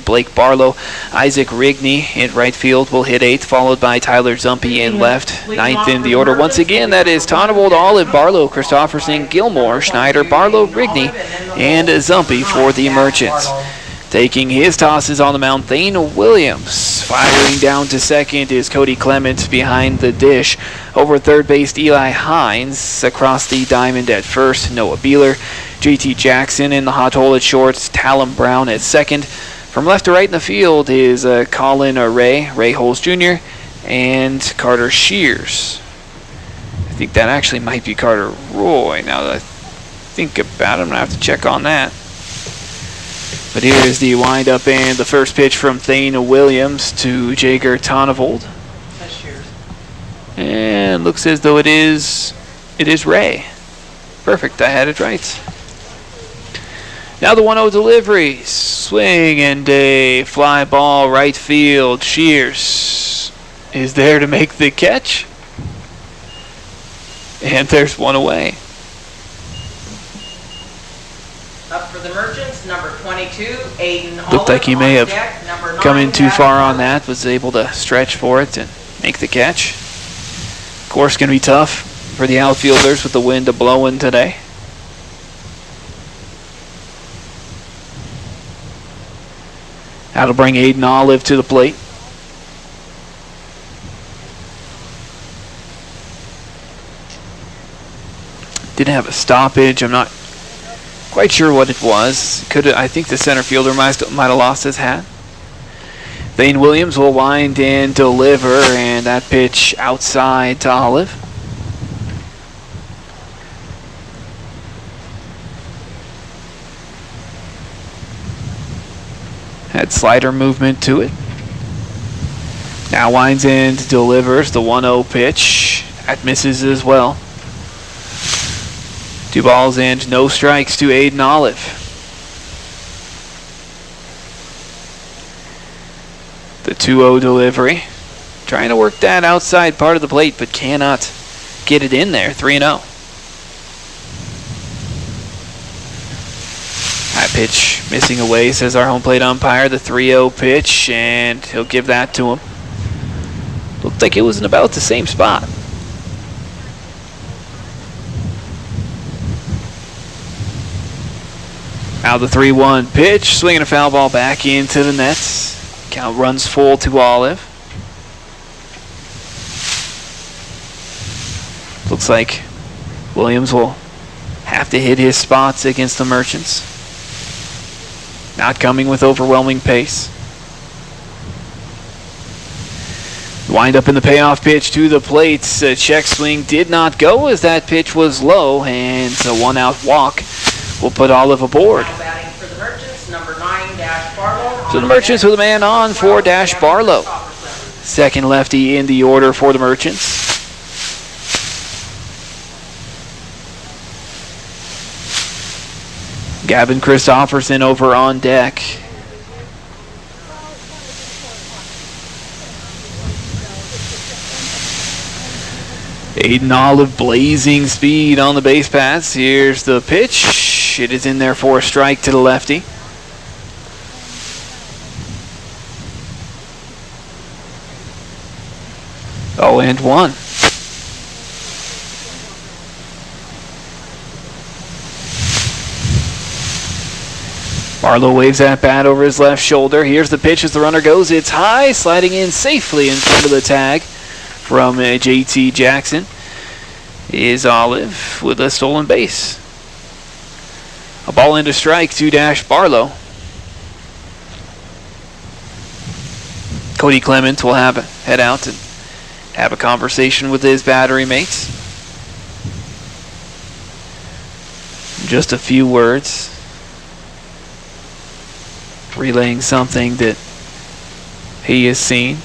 Blake Barlow. Isaac Rigney in right field will hit 8th, followed by Tyler Zumpy in left. 9th in the order. Once again, that is Tonnevold, Olive, Barlow, Christofferson, Gilmore, Schneider, Barlow, Rigney, and Zumpy for the Merchants. Taking his tosses on the mound, Thane Williams. Firing down to second is Cody Clement behind the dish. Over third base, Eli Hines. Across the diamond at first, Noah Beeler. JT Jackson in the hot hole at short, Talon Brown at second. From left to right in the field is Colin Ray Holes Jr., and Carter Shears. I think that actually might be Carter Roy. Now that I think about it, I'm going to have to check on that. But here is the windup and the first pitch from Thane Williams to Jager Tonnevold. And looks as though it is Ray. Perfect, I had it right. Now the 1-0 delivery. Swing and a fly ball right field. Shears is there to make the catch. And there's one away. Up for the Merchants, number 22, Aiden Looked like he may have come in too far on that, was able to stretch for it and make the catch. Of course, going to be tough for the outfielders with the wind blowing today. That'll bring Aiden Olive to the plate. Didn't have a stoppage. I'm not quite sure what it was. I think the center fielder might have lost his hat. Thane Williams will wind and deliver, and that pitch outside to Olive. Had slider movement to it. Now winds and delivers the 1-0 pitch. That misses as well. 2 balls and no strikes to Aiden Olive. The 2-0 delivery. Trying to work that outside part of the plate, but cannot get it in there. 3-0. That pitch missing away, says our home plate umpire. The 3-0 pitch, and he'll give that to him. Looked like it was in about the same spot. Now the 3-1 pitch, swinging a foul ball back into the nets. Count runs full to Olive. Looks like Williams will have to hit his spots against the Merchants. Not coming with overwhelming pace. Wind up in the payoff pitch to the plate. Check swing did not go as that pitch was low, and a 1-out walk will put Olive aboard. For the Merchants, number 9, Barlow. So the Merchants with a man on for Barlow. Second lefty in the order for the Merchants. Gavin Christofferson over on deck. Aiden Olive blazing speed on the base paths. Here's the pitch. It is in there for a strike to the lefty. Oh, and 1. Barlow waves that bat over his left shoulder. Here's the pitch as the runner goes. It's high, sliding in safely in front of the tag from JT Jackson. Is Olive with a stolen base. A ball into strike to Barlow. Cody Clement will head out and have a conversation with his battery mates. Just a few words. Relaying something that he has seen.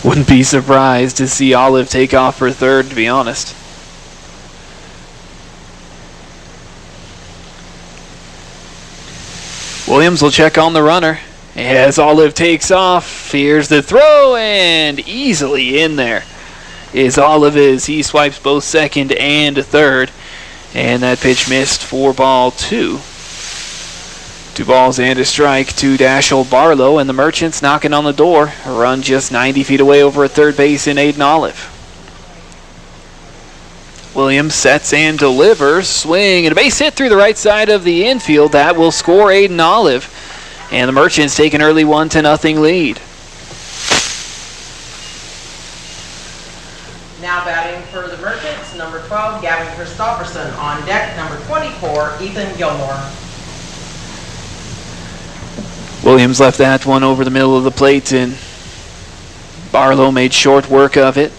Wouldn't be surprised to see Olive take off for third, to be honest. Williams will check on the runner. As Olive takes off, here's the throw, and easily in there is Olive as he swipes both second and third. And that pitch missed for ball 2. 2 balls and a strike to Dashiell Barlow, and the Merchants knocking on the door. A run just 90 feet away over at third base in Aiden Olive. Williams sets and delivers. Swing and a base hit through the right side of the infield. That will score Aiden Olive. And the Merchants take an early 1-0 lead. Now batting for the Merchants, number 12, Gavin Christopherson. On deck, number 24, Ethan Gilmore. Williams left that one over the middle of the plate, and Barlow made short work of it.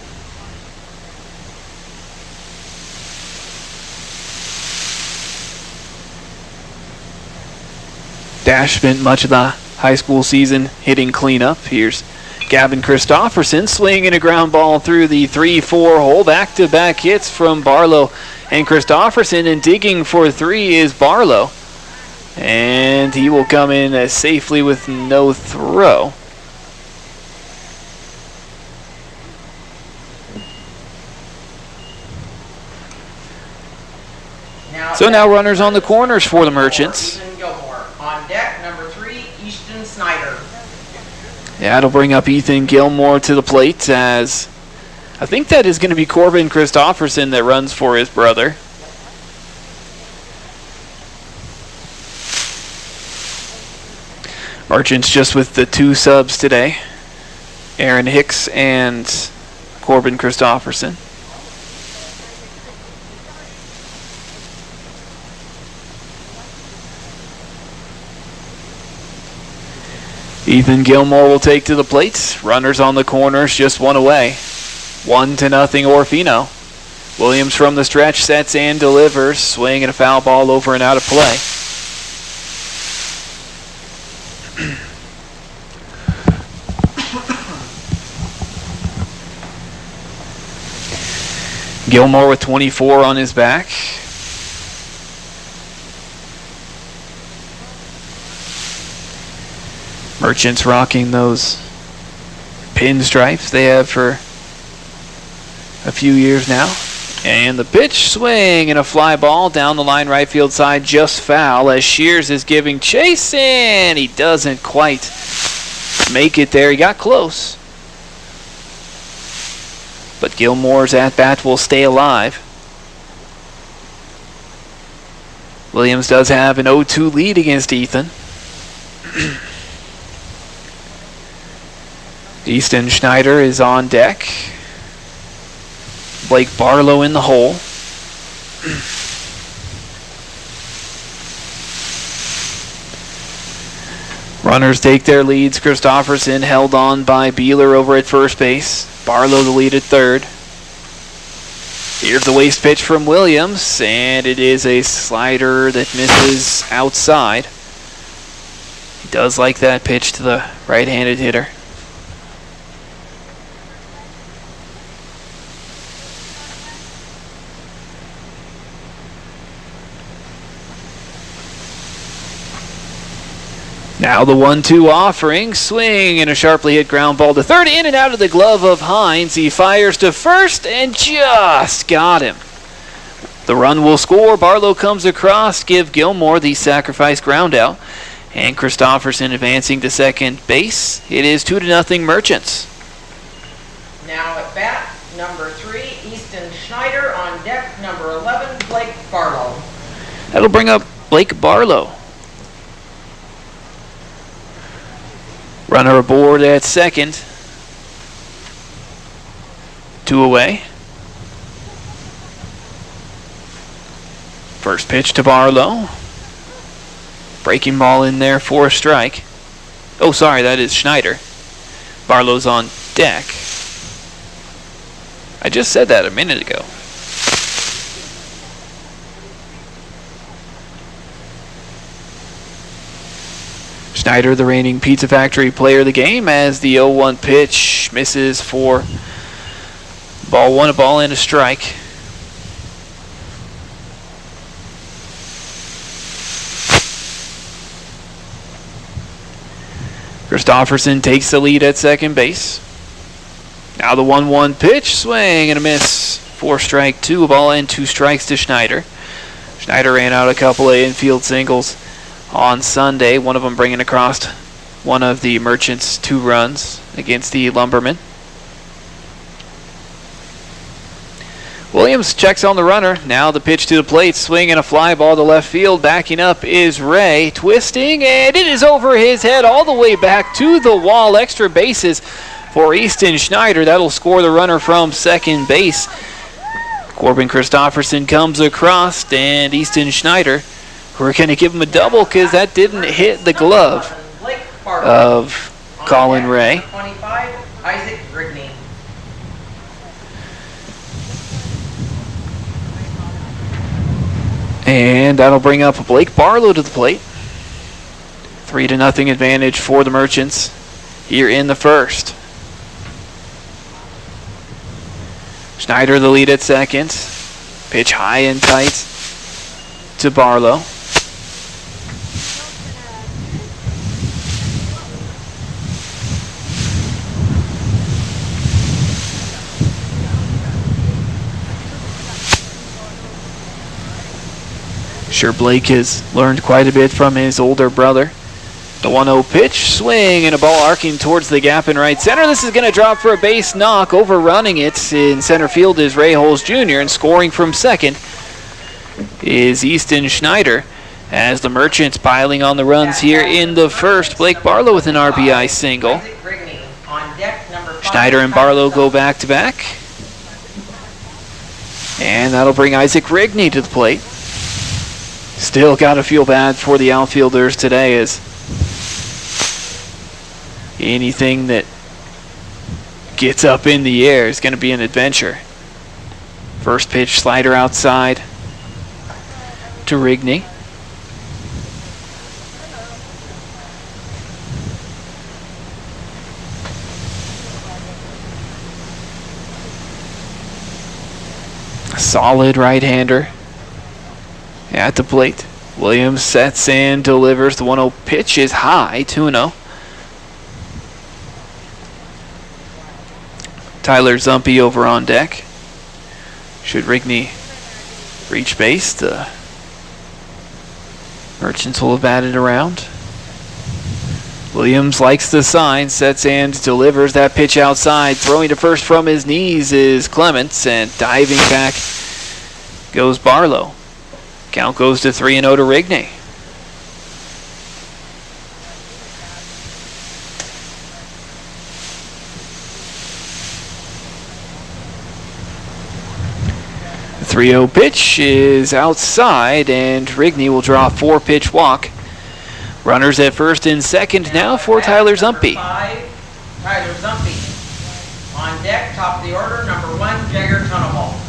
Dash spent much of the high school season hitting cleanup. Here's Gavin Christopherson swinging a ground ball through the 3-4 hole. Back-to-back hits from Barlow and Christopherson, and digging for 3 is Barlow. And he will come in safely with no throw. Now runners on the corners for the Merchants. On deck, number 3, Easton Snyder. Yeah, it'll bring up Ethan Gilmore to the plate, as I think that is going to be Corbin Christopherson that runs for his brother. Merchants just with the 2 subs today. Aaron Hicks and Corbin Christopherson. Ethan Gilmore will take to the plate. Runners on the corners, just 1 away. 1-0 Orofino. Williams from the stretch sets and delivers. Swing and a foul ball over and out of play. Gilmore with 24 on his back. Merchants rocking those pinstripes they have for a few years now. And the pitch, swing and a fly ball down the line right field side, just foul, as Shears is giving chase, and he doesn't quite make it there. He got close, but Gilmore's at-bat will stay alive. Williams does have an 0-2 lead against Ethan. Easton Schneider is on deck. Blake Barlow in the hole. Runners take their leads. Christopherson held on by Beeler over at first base. Barlow the lead at third. Here's the waste pitch from Williams, and it is a slider that misses outside. He does like that pitch to the right-handed hitter. Now the 1-2 offering, swing and a sharply hit ground ball to third, in and out of the glove of Hines. He fires to first and just got him. The run will score. Barlow comes across, give Gilmore the sacrifice ground out, and Christopherson advancing to second base. It is 2-0 Merchants. Now at bat, number 3, Easton Schneider. On deck, number 11, Blake Barlow. That'll bring up Blake Barlow. Runner aboard at second. 2 away. First pitch to Barlow. Breaking ball in there for a strike. Oh, sorry, that is Schneider. Barlow's on deck. I just said that a minute ago. Schneider, the reigning Pizza Factory player of the game, as the 0-1 pitch misses for ball 1, a ball and a strike. Christopherson takes the lead at second base. Now the 1-1 pitch, swing and a miss for strike 2, a ball and 2 strikes to Schneider. Schneider ran out a couple of infield singles on Sunday. One of them bringing across one of the Merchants' 2 runs against the Lumbermen. Williams checks on the runner. Now the pitch to the plate, swinging a fly ball to left field. Backing up is Ray, twisting, and it is over his head all the way back to the wall. Extra bases for Easton Schneider. That'll score the runner from second base. Corbin Christofferson comes across, and Easton Schneider, we're going to give him a double because that didn't hit the glove of Colin Ray. 25, Isaac Rigney. And that'll bring up Blake Barlow to the plate. 3-0 advantage for the Merchants here in the first. Schneider the lead at second. Pitch high and tight to Barlow. Sure, Blake has learned quite a bit from his older brother. The 1-0 pitch, swing, and a ball arcing towards the gap in right center. This is going to drop for a base knock. Overrunning it in center field is Ray Holes Jr., and scoring from second is Easton Schneider. As the Merchants piling on the runs here in the first, Blake Barlow with an RBI single. Schneider and Barlow go back to back. And that'll bring Isaac Rigney to the plate. Still got to feel bad for the outfielders today, as anything that gets up in the air is going to be an adventure. First pitch, slider outside to Rigney. A solid right-hander at the plate. Williams sets and delivers. The 1-0 pitch is high, 2-0. Tyler Zumpy over on deck. Should Rigney reach base, the Merchants will have batted around. Williams likes the sign, sets and delivers. That pitch outside. Throwing to first from his knees is Clements, and diving back goes Barlow. Count goes to 3-0 to Rigney. The 3-0 pitch is outside, and Rigney will draw a 4-pitch walk. Runners at first and second now for Tyler Zumpy. Tyler Zumpy. On deck, top of the order, number 1, Jagger Tunneball.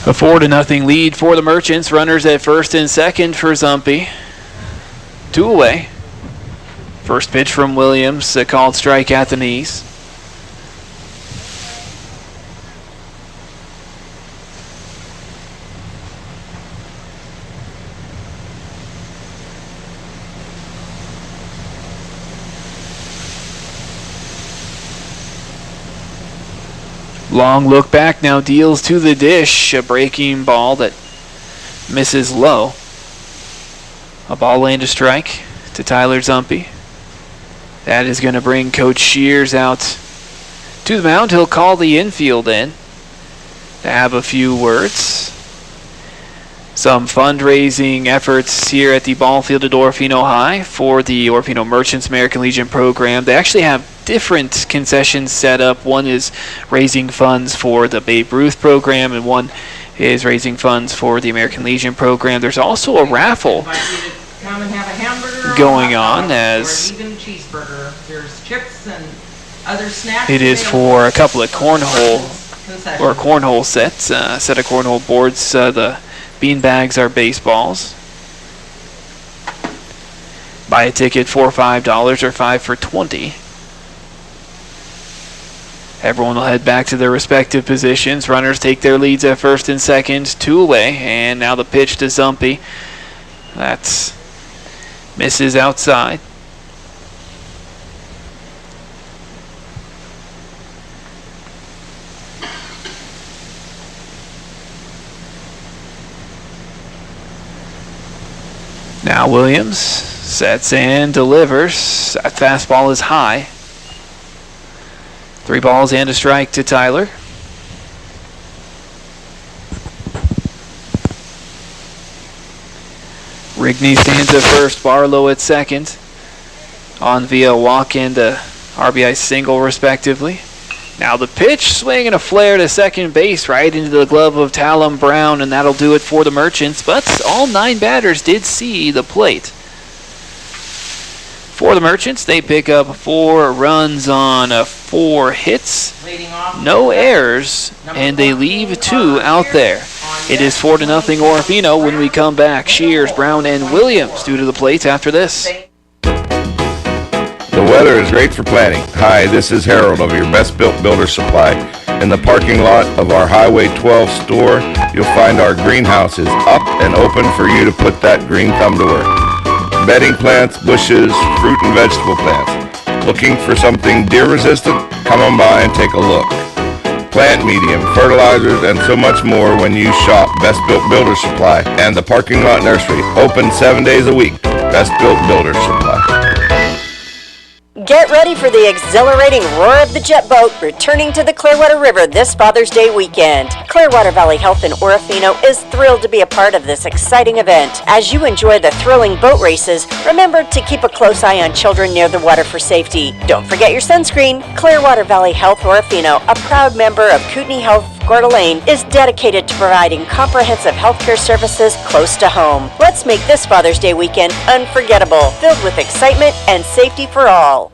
A 4-0 lead for the Merchants. Runners at first and second for Zumpy. 2 away. First pitch from Williams, a called strike at the knees. Long look back now, deals to the dish. A breaking ball that misses low. A ball and a strike to Tyler Zumpy. That is going to bring Coach Shears out to the mound. He'll call the infield in to have a few words. Some fundraising efforts here at the ball field at Orofino High for the Orofino Merchants American Legion program. They actually have different concessions set up. One is raising funds for the Babe Ruth program, and one is raising funds for the American Legion program. There's also a raffle going on, as there's chips and other snacks. it is for a couple of cornhole sets, set of cornhole boards. The bean bags are baseballs. Buy a ticket for $5 or 5 for $20. Everyone will head back to their respective positions. Runners take their leads at first and second, 2 away, and now the pitch to Zumpy. That's misses outside. Now Williams sets and delivers. That fastball is high. 3 balls and a strike to Tyler. Rigney stands at first, Barlow at second. On via walk and a RBI single respectively. Now the pitch, swing and a flare to second base right into the glove of Talon Brown, and that'll do it for the Merchants, but all 9 batters did see the plate. For the Merchants, they pick up 4 runs on 4 hits, no errors, and they leave 2 out there. It is 4-0 Orofino when we come back. Shears, Brown, and Williams due to the plate after this. The weather is great for planting. Hi, this is Harold of your Best Built Builder Supply. In the parking lot of our Highway 12 store, you'll find our greenhouses up and open for you to put that green thumb to work. Bedding plants, bushes, fruit and vegetable plants. Looking for something deer resistant? Come on by and take a look. Plant medium, fertilizers, and so much more when you shop Best Built Builder Supply and the Parking Lot Nursery. Open 7 days a week. Best Built Builder Supply. Get ready for the exhilarating roar of the jet boat returning to the Clearwater River this Father's Day weekend. Clearwater Valley Health in Orofino is thrilled to be a part of this exciting event. As you enjoy the thrilling boat races, remember to keep a close eye on children near the water for safety. Don't forget your sunscreen. Clearwater Valley Health Orofino, a proud member of Kootenai Health Coeur d'Alene, is dedicated to providing comprehensive healthcare services close to home. Let's make this Father's Day weekend unforgettable, filled with excitement and safety for all.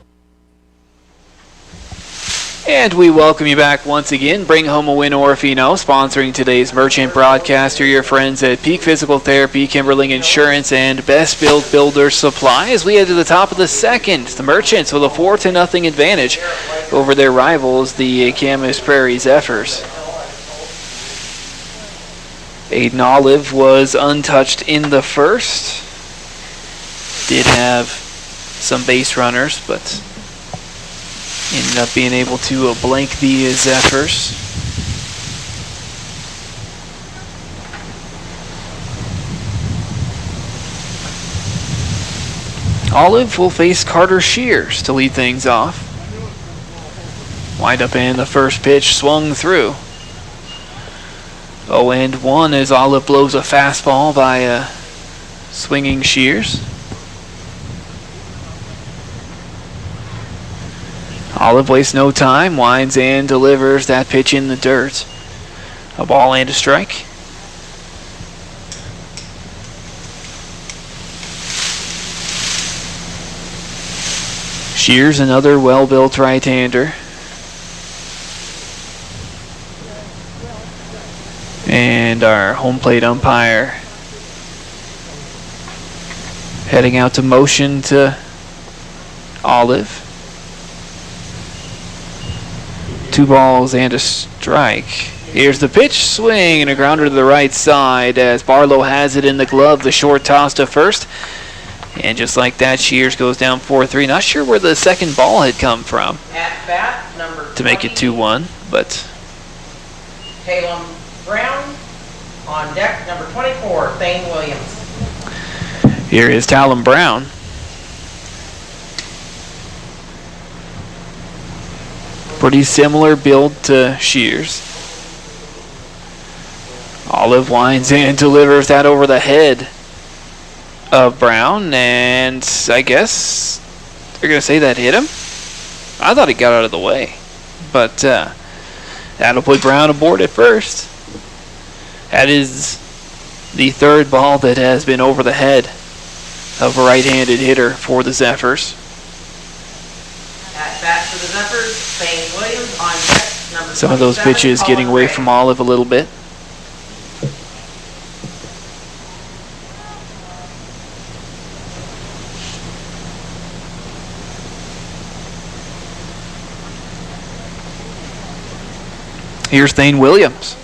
And we welcome you back once again. Bring home a win, Orofino. Sponsoring today's Merchant broadcaster, your friends at Peak Physical Therapy, Kimberling Insurance, and Best Built Builder Supply. As we head to the top of the second, the Merchants with a 4-0 advantage over their rivals, the Camas Prairie Zephyrs. Aiden Olive was untouched in the first. Did have some base runners, but ended up being able to blank the Zephyrs. Olive will face Carter Shears to lead things off. Wind up in the first pitch, swung through. 0-1 as Olive blows a fastball by swinging Shears. Olive wastes no time, winds and delivers that pitch in the dirt. A ball and a strike. Shears, another well-built right-hander. And our home plate umpire heading out to motion to Olive. 2 balls and a strike. Here's the pitch, swing and a grounder to the right side as Barlow has it in the glove. The short toss to first. And just like that, Shears goes down 4-3. Not sure where the second ball had come from At bat, number to make it 2-1, but Talon Brown. On deck, number 24, Thane Williams. here is Talon Brown. Pretty similar build to Shears. Olive winds and delivers that over the head of Brown, and I guess they're going to say that hit him. I thought he got out of the way, but that'll put Brown aboard at first. That is the 3rd ball that has been over the head of a right-handed hitter for the Zephyrs. At bat for the Zephyrs, Thane Williams. On deck, number Some of those 27, pitches getting away Colin from Olive a little bit. Here's Thane Williams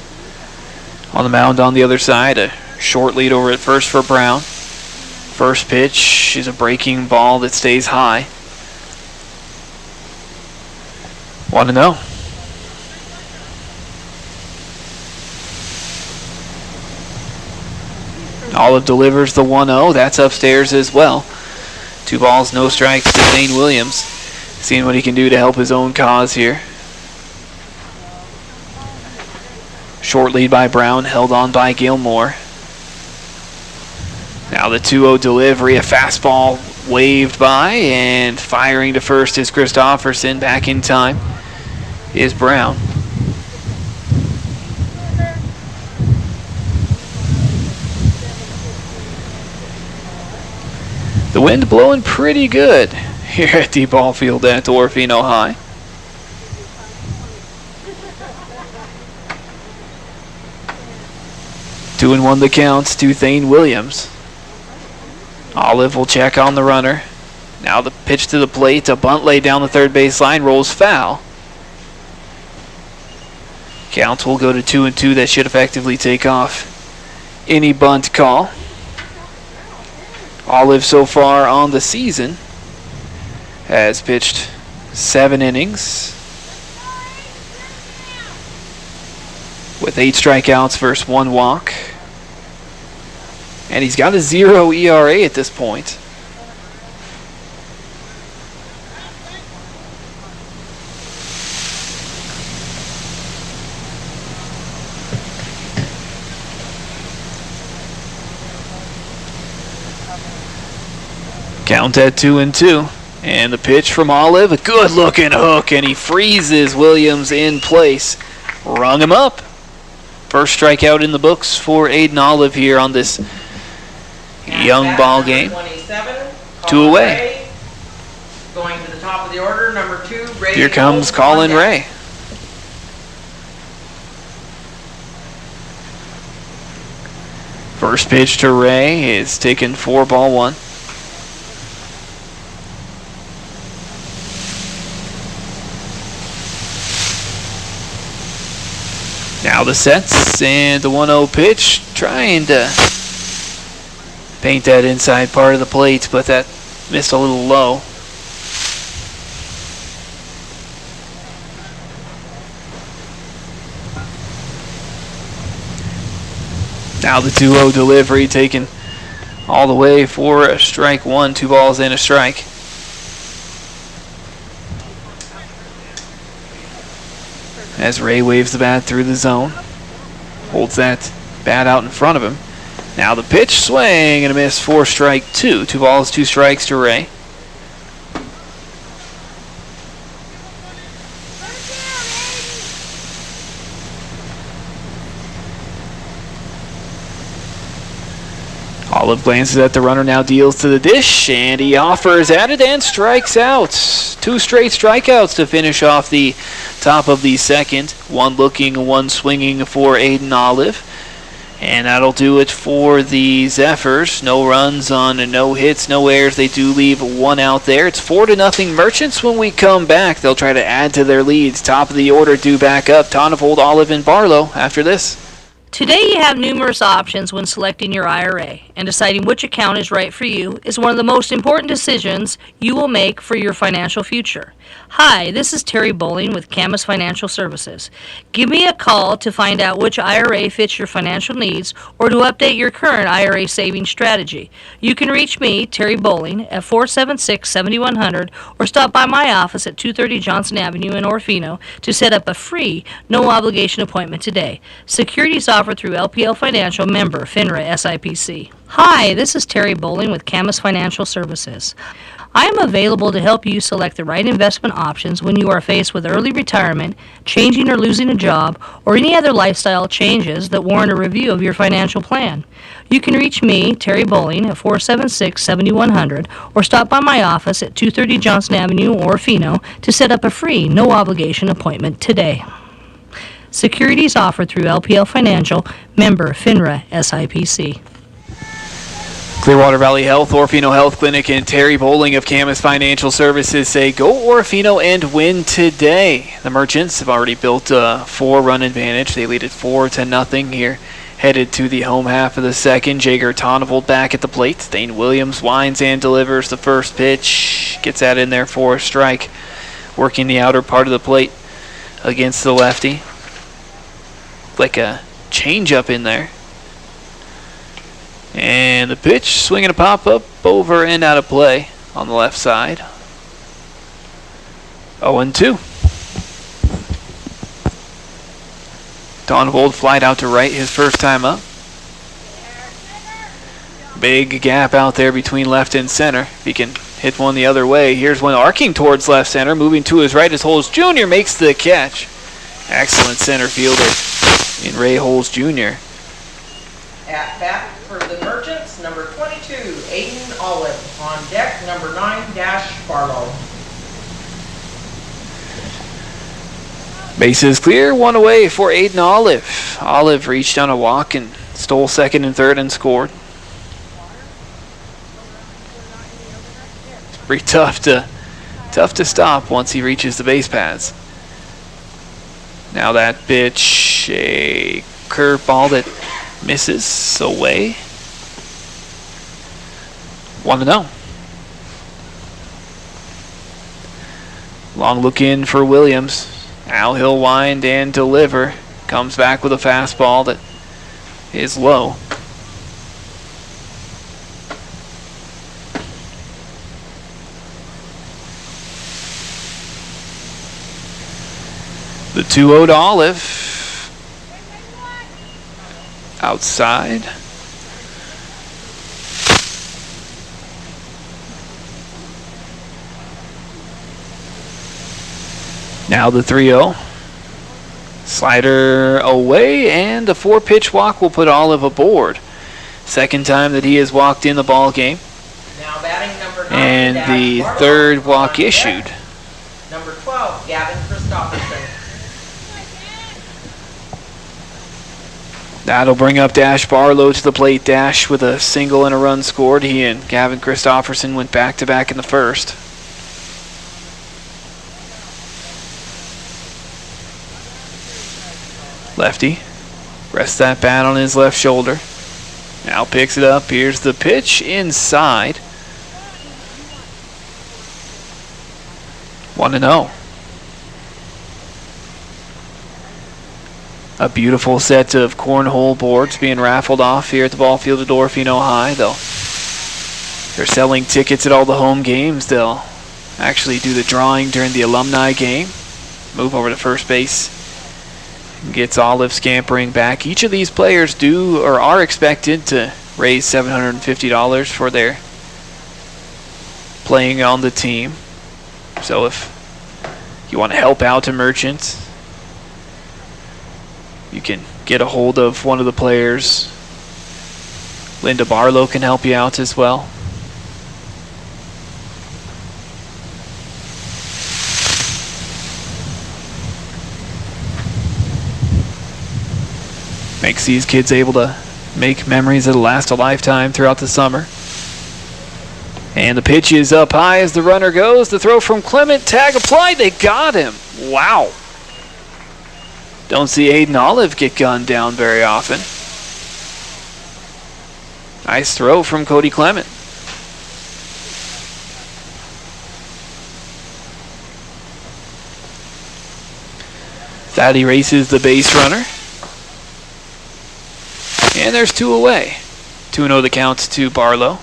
on the mound on the other side. A short lead over at first for Brown. First pitch is a breaking ball that stays high. 1-0. Olive delivers the 1-0. That's upstairs as well. 2 balls, no strikes to Thane Williams. Seeing what he can do to help his own cause here. Short lead by Brown, held on by Gilmore. Now the 2-0 delivery, a fastball waved by, and firing to first is Christofferson. Back in time is Brown. The wind blowing pretty good here at the ball field at Orofino High. Two and one the counts to Thane Williams. Olive will check on the runner. Now the pitch to the plate. A bunt laid down the third base line, rolls foul. Count will go to 2-2. That should effectively take off any bunt call. Olive so far on the season has pitched 7 innings with 8 strikeouts versus 1 walk. And he's got a 0 ERA at this point. Count at 2-2. And the pitch from Olive, a good looking hook, and he freezes Williams in place. Rung him up. First strikeout in the books for Aiden Olive here on this young ball game. 2 away. Going to the top of the order, number 2, Ray. Here comes Colin Ray. First pitch to Ray is taken 4-1. Now the sets and the 1-0 pitch, trying to paint that inside part of the plate, but that missed a little low. Now the 2-0 delivery taken all the way for a strike 1, 2 balls and a strike. As Ray waves the bat through the zone. Holds that bat out in front of him. Now the pitch, swing and a miss for strike 2. 2 balls, 2 strikes to Ray. Olive glances at the runner, now deals to the dish, and he offers at it and strikes out. 2 straight strikeouts to finish off the top of the second. 1 looking, 1 swinging for Aiden Olive. And that'll do it for the Zephyrs. No runs on and no hits, no errors. They do leave 1 out there. It's 4-0 Merchants. When we come back, they'll try to add to their leads. Top of the order due back up. Tonavold, Olive, and Barlow after this. Today you have numerous options when selecting your IRA, and deciding which account is right for you is one of the most important decisions you will make for your financial future. Hi, this is Terry Bowling with Camas Financial Services. Give me a call to find out which IRA fits your financial needs or to update your current IRA savings strategy. You can reach me, Terry Bowling, at 476-7100 or stop by my office at 230 Johnson Avenue in Orofino to set up a free, no-obligation appointment today. Securities offered through LPL Financial, member FINRA SIPC. Hi, this is Terry Bowling with Camas Financial Services. I am available to help you select the right investment options when you are faced with early retirement, changing or losing a job, or any other lifestyle changes that warrant a review of your financial plan. You can reach me, Terry Bowling, at 476-7100 or stop by my office at 230 Johnson Avenue, Orofino to set up a free, no-obligation appointment today. Securities offered through LPL Financial, member FINRA SIPC. Clearwater Valley Health, Orofino Health Clinic, and Terry Bowling of Camas Financial Services say go Orofino and win today. The Merchants have already built a 4-run advantage. They lead it 4-0 here, headed to the home half of the second. Jager Tonavold back at the plate. Thane Williams winds and delivers the first pitch. Gets that in there for a strike. Working the outer part of the plate against the lefty. Like a change-up in there. And the pitch, swinging a pop-up, over and out of play on the left side. 0-2. Donvold flied out to right his first time up. Big gap out there between left and center. If he can hit one the other way. Here's one arcing towards left center. Moving to his right as Holes Jr. makes the catch. Excellent center fielder in Ray Holes Jr. At bat for the Merchants, number 22, Aiden Olive. On deck, number 9, Dash Barlow. Bases clear, one away for Aiden Olive. Olive reached on a walk and stole second and third and scored. It's pretty tough to stop once he reaches the base paths. Now that pitch, a curveball that misses away. 1-0. Long look in for Williams. Now he'll wind and deliver. Comes back with a fastball that is low. The 2-0 to Olive. Outside. Now the 3-0. Slider away, and a 4-pitch walk will put Olive aboard. Second time that he has walked in the ball game. Now batting number 9, And Dash the Barlow. third walk On deck, issued. Number 12, Gavin Christopherson. That'll bring up Dash Barlow to the plate. Dash with a single and a run scored. He and Gavin Christopherson went back-to-back in the first. Lefty rests that bat on his left shoulder. Now picks it up. Here's the pitch inside. 1-0. A beautiful set of cornhole boards being raffled off here at the ball field at Orofino High. They're selling tickets at all the home games. They'll actually do the drawing during the alumni game. Move over to first base. Gets Olive scampering back. Each of these players do or are expected to raise $750 for their playing on the team. So if you want to help out a merchant, you can get a hold of one of the players. Linda Barlow can help you out as well. Makes these kids able to make memories that'll last a lifetime throughout the summer. And the pitch is up high as the runner goes. The throw from Clement, tag applied, they got him. Wow. Don't see Aiden Olive get gunned down very often. Nice throw from Cody Clement. That erases the base runner. And there's two away. 2-0 the count to Barlow.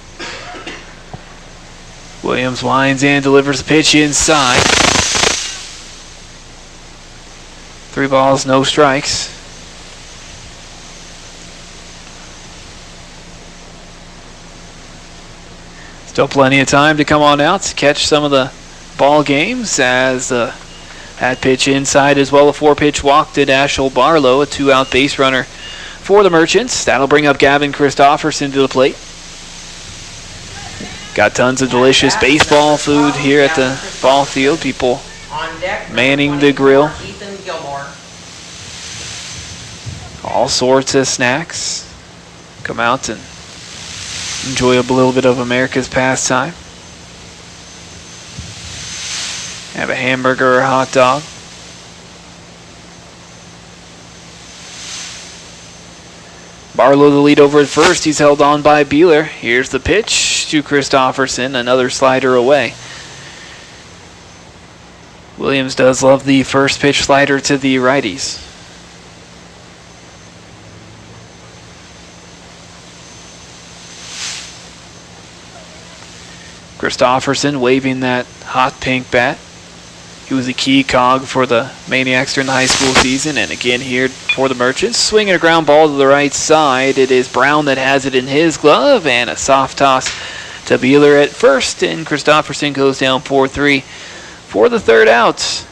Williams winds and delivers the pitch inside. 3 balls, no strikes. Still plenty of time to come on out to catch some of the ball games as that pitch inside as well. A 4-pitch walk to Dashel Barlow, a 2-out base runner for the Merchants. That'll bring up Gavin Christopherson to the plate. Got tons of delicious baseball food here at the ball field. People On deck, manning the grill. Ethan Gilmore. All sorts of snacks. Come out and enjoy a little bit of America's pastime. Have a hamburger or a hot dog. Barlow the lead over at first. He's held on by Beeler. Here's the pitch to Christopherson. Another slider away. Williams does love the first pitch slider to the righties. Christofferson waving that hot pink bat. He was a key cog for the Maniacs during the high school season, and again here for the Merchants. Swinging a ground ball to the right side. It is Brown that has it in his glove, and a soft toss to Beeler at first, and Christofferson goes down 4-3 for the third out.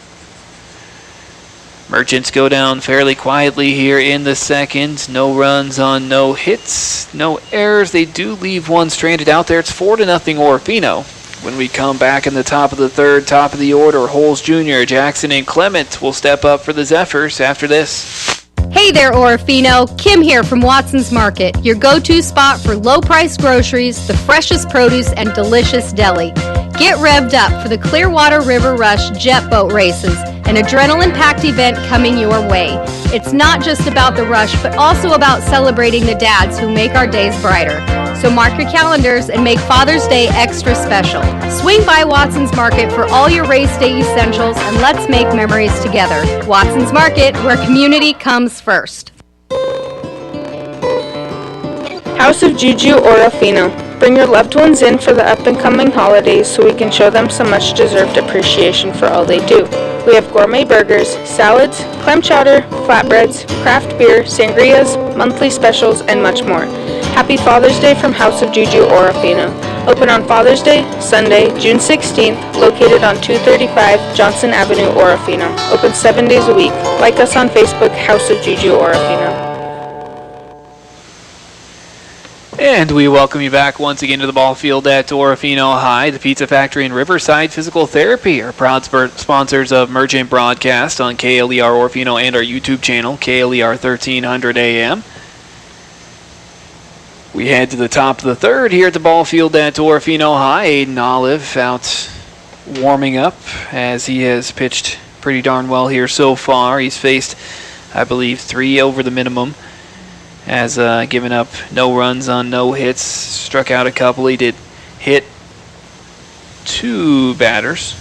Merchants go down fairly quietly here in the second. No runs on no hits, no errors. They do leave one stranded out there. It's 4-0 Orofino. When we come back in the top of the third, top of the order, Holes Jr., Jackson, and Clement will step up for the Zephyrs after this. Hey there, Orofino. Kim here from Watson's Market, your go-to spot for low-priced groceries, the freshest produce, and delicious deli. Get revved up for the Clearwater River Rush jet boat races, an adrenaline-packed event coming your way. It's not just about the rush, but also about celebrating the dads who make our days brighter. So mark your calendars and make Father's Day extra special. Swing by Watson's Market for all your race day essentials, and let's make memories together. Watson's Market, where community comes first. House of Juju Orofino. Bring your loved ones in for the up-and-coming holidays so we can show them some much-deserved appreciation for all they do. We have gourmet burgers, salads, clam chowder, flatbreads, craft beer, sangrias, monthly specials, and much more. Happy Father's Day from House of Juju Orofino. Open on Father's Day, Sunday, June 16th, located on 235 Johnson Avenue, Orofino. Open 7 days a week. Like us on Facebook, House of Juju Orofino. And we welcome you back once again to the ball field at Orofino High. The Pizza Factory and Riverside Physical Therapy are proud sponsors of Merchant Broadcast on KLER Orofino and our YouTube channel, KLER 1300 AM. We head to the top of the third here at the ball field at Orofino High. Aiden Olive out warming up as he has pitched pretty darn well here so far. He's faced, I believe, 3 over the minimum. Has given up no runs on no hits, struck out a couple. He did hit 2 batters.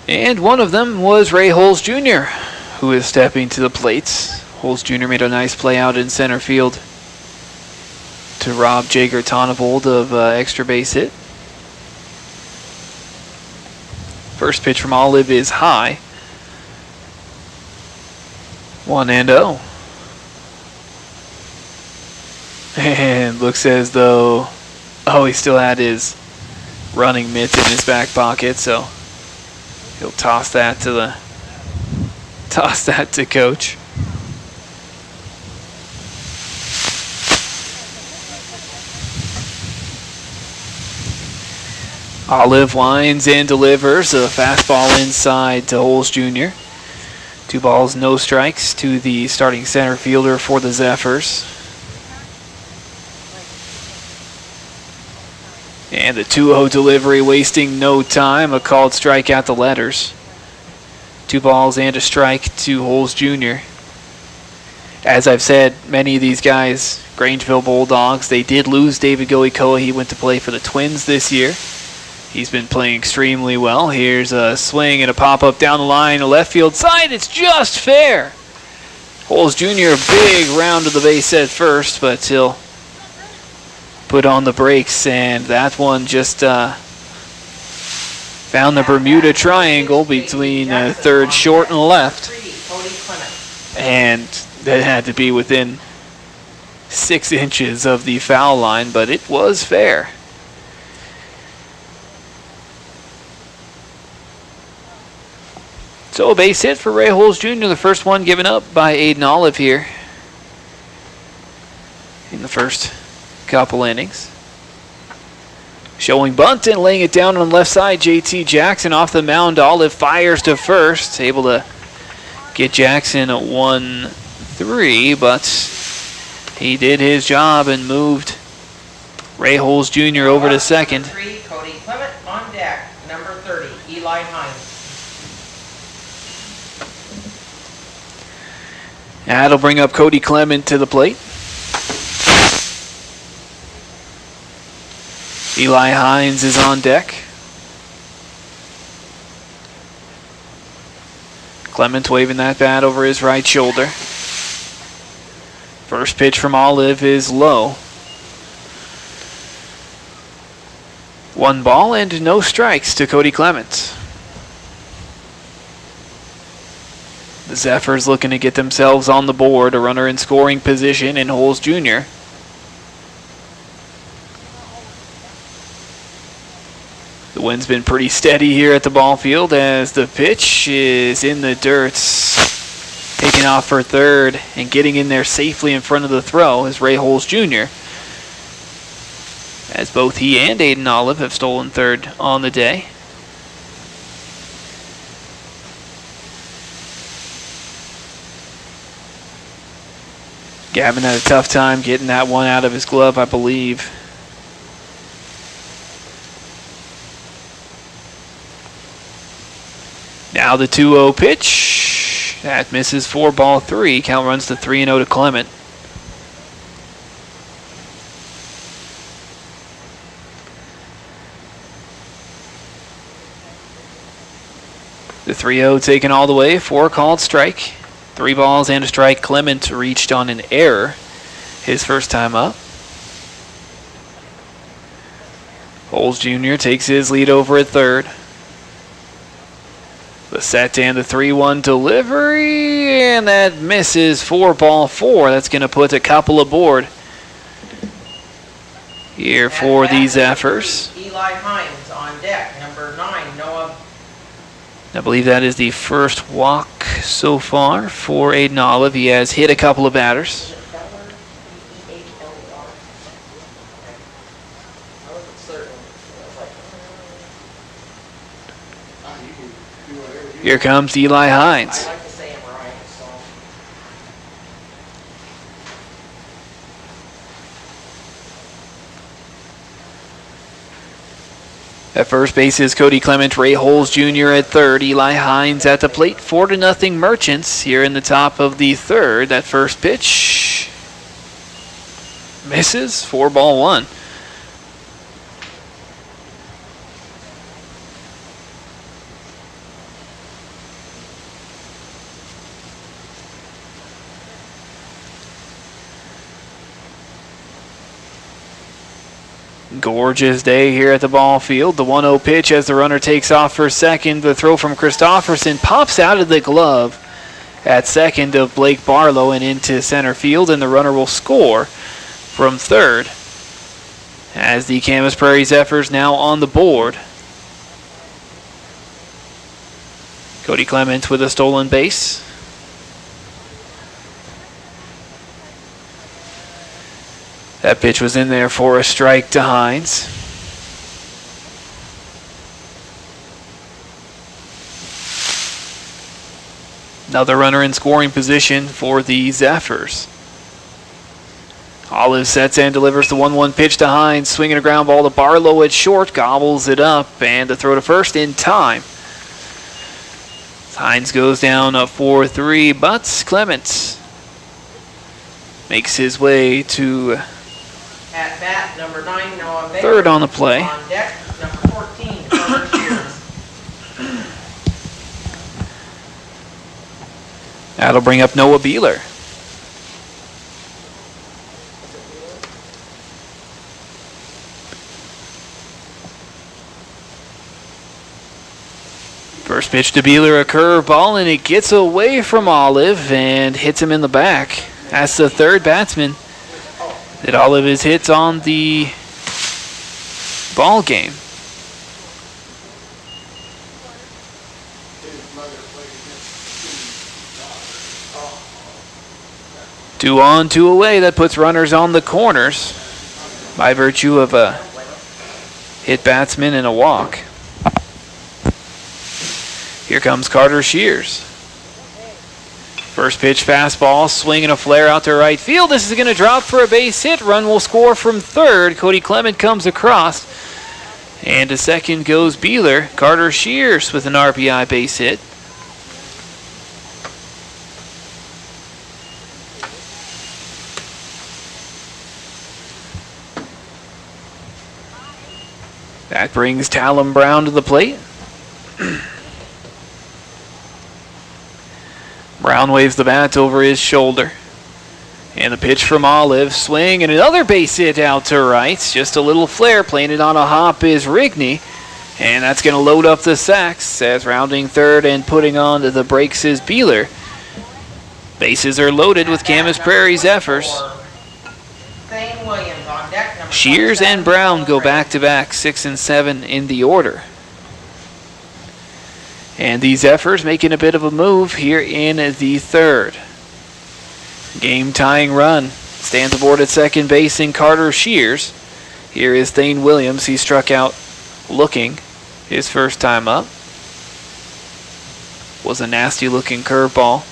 And one of them was Ray Holes Jr., who is stepping to the plates. Holes Jr. made a nice play out in center field to rob Jager Tonavold of extra base hit. First pitch from Olive is high. 1-0. And looks as though, he still had his running mitt in his back pocket, so he'll toss that to coach. Olive winds and delivers a fastball inside to Holes Jr. 2 balls, no strikes to the starting center fielder for the Zephyrs. And the 2-0 delivery, wasting no time. A called strike at the letters. 2 balls and a strike to Holes Jr. As I've said, many of these guys, Grangeville Bulldogs, they did lose David Goikoa. He went to play for the Twins this year. He's been playing extremely well. Here's a swing and a pop-up down the line, a left field side. It's just fair. Holes Jr. a big round to the base at first, but he'll put on the brakes, and that one just found the Bermuda Triangle between third, short, and left. And that had to be within 6 inches of the foul line, but it was fair. So a base hit for Ray Holes Jr., the first one given up by Aiden Olive here in the first couple innings. Showing bunt and laying it down on the left side, JT Jackson off the mound. Olive fires to first, able to get Jackson at 1-3, but he did his job and moved Ray Holes Jr. over to second. Number 3, Cody Clement on deck. Number 30, Eli Hines. That'll bring up Cody Clement to the plate. Eli Hines is on deck. Clement waving that bat over his right shoulder. First pitch from Olive is low. 1 ball and no strikes to Cody Clement. The Zephyrs looking to get themselves on the board. A runner in scoring position in Holes Jr. The wind's been pretty steady here at the ball field as the pitch is in the dirt. Taking off for third and getting in there safely in front of the throw is Ray Holes Jr. As both he and Aiden Olive have stolen third on the day. Gavin had a tough time getting that one out of his glove, I believe. Now the 2-0 pitch. That misses for ball 3. Count runs to 3-0 to Clement. The 3-0 taken all the way for a called strike. 3 balls and a strike. Clement reached on an error his first time up. Holes Jr. takes his lead over at third. The set and the 3-1 delivery, and that misses for ball 4. That's going to put a couple aboard here for the Zephyrs. Eli Hines on deck, number 9, Noah. I believe that is the first walk so far for Aiden Olive. He has hit a couple of batters. Here comes Eli Hines. I like to say him right, so. At first base is Cody Clement, Ray Holes Jr. at third, Eli Hines at the plate. 4-0 Merchants here in the top of the third. That first pitch misses for ball 1. Gorgeous day here at the ball field. The 1-0 pitch as the runner takes off for second. The throw from Christofferson pops out of the glove at second of Blake Barlow and into center field, and the runner will score from third as the Camas Prairie Zephyrs now on the board. Cody Clement with a stolen base. That pitch was in there for a strike to Hines. Another runner in scoring position for the Zephyrs. Olive sets and delivers the 1-1 pitch to Hines. Swinging a ground ball to Barlow at short. Gobbles it up and the throw to first in time. Hines goes down a 4-3, but Clement makes his way to At bat, number 9, Noah Baker. third on the play. On deck, number 14, Carter Shears. That'll bring up Noah Beeler. First pitch to Beeler, a curveball, and it gets away from Olive and hits him in the back. That's the third batsman that Olive has hit on the ball game. Two on, two away. That puts runners on the corners by virtue of a hit batsman and a walk. Here comes Carter Shears. First pitch fastball, swinging a flare out to right field. This is going to drop for a base hit. Run will score from third. Cody Clement comes across. And to second goes Beeler. Carter Shears with an RBI base hit. That brings Talon Brown to the plate. Brown waves the bat over his shoulder. And the pitch from Olive, swing, and another base hit out to right. Just a little flare, playing it on a hop is Rigney. And that's going to load up the sacks as rounding third and putting on the brakes is Beeler. Bases are loaded with Camas Prairie Zephyrs. Thane Williams on deck, number Shears 27, and Brown go Prairie. back-to-back, 6 and 7 in the order. And the Zephyrs making a bit of a move here in the third. Game-tying run. Stands aboard at second base in Carter Shears. Here is Thane Williams. He struck out looking his first time up. Was a nasty-looking curveball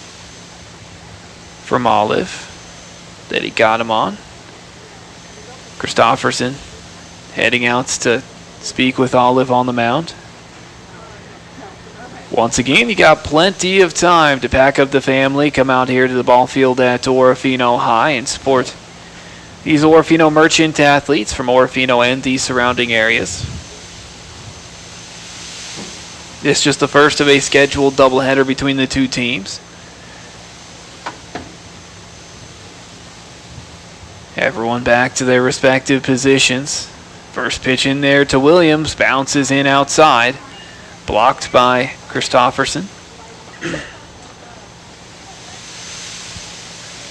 from Olive that he got him on. Christofferson heading out to speak with Olive on the mound. Once again, you got plenty of time to pack up the family, come out here to the ball field at Orofino High and support these Orofino Merchant athletes from Orofino and the surrounding areas. It's just the first of a scheduled doubleheader between the two teams. Everyone back to their respective positions. First pitch in there to Williams, bounces in outside. Blocked by Christofferson.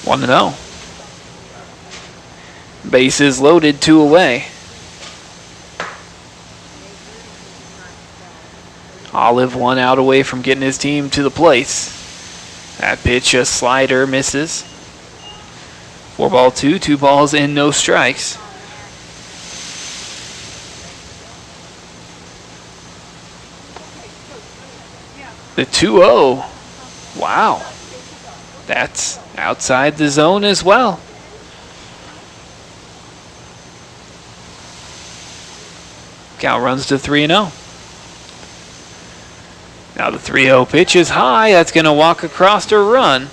1-0. Bases loaded, 2 away. Olive 1 out away from getting his team to the plate. That pitch, a slider, misses. 4-2, 2 balls and no strikes. The 2-0. Wow. That's outside the zone as well. Count runs to 3-0. Now the 3-0 pitch is high. That's going to walk across to run.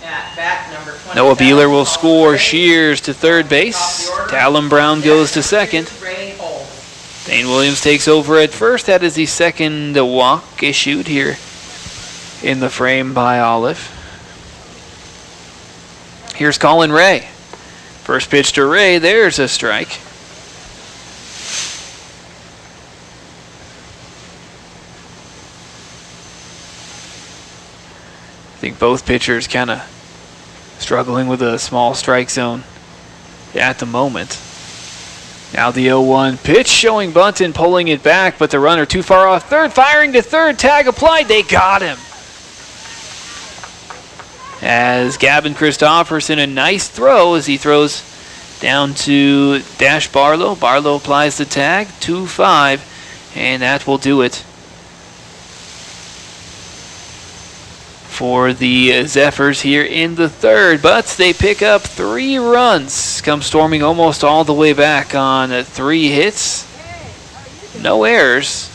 At bat, number 27, Noah Beeler will score. Shears to third base. Talon Brown goes to second. Ray Holmes. Thane Williams takes over at first. That is the second walk issued here in the frame by Olive. Here's Colin Ray. First pitch to Ray. There's a strike. I think both pitchers kind of struggling with a small strike zone at the moment. Now the 0-1 pitch, showing Bunton pulling it back, but the runner too far off third, firing to third, tag applied, they got him. As Gavin Christofferson, a nice throw as he throws down to Dash Barlow. Barlow applies the tag, 2-5, and that will do it for the Zephyrs here in the third, but they pick up 3 runs, come storming almost all the way back on 3 hits, no errors,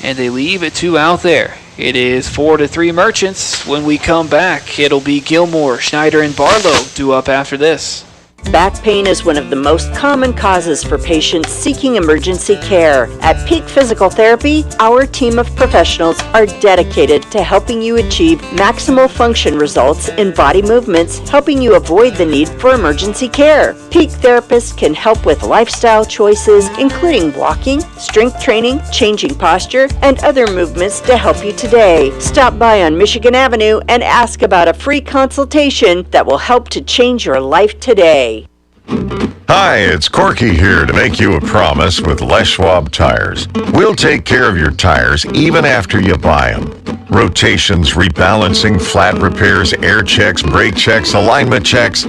and they leave it 2 out there. It is 4-3 Merchants. When we come back, it'll be Gilmore, Schneider, and Barlow due up after this. Back pain is one of the most common causes for patients seeking emergency care. At Peak Physical Therapy, our team of professionals are dedicated to helping you achieve maximal function results in body movements, helping you avoid the need for emergency care. Peak therapists can help with lifestyle choices, including walking, strength training, changing posture, and other movements to help you today. Stop by on Michigan Avenue and ask about a free consultation that will help to change your life today. Hi, it's Corky here to make you a promise with Les Schwab Tires. We'll take care of your tires even after you buy them. Rotations, rebalancing, flat repairs, air checks, brake checks, alignment checks.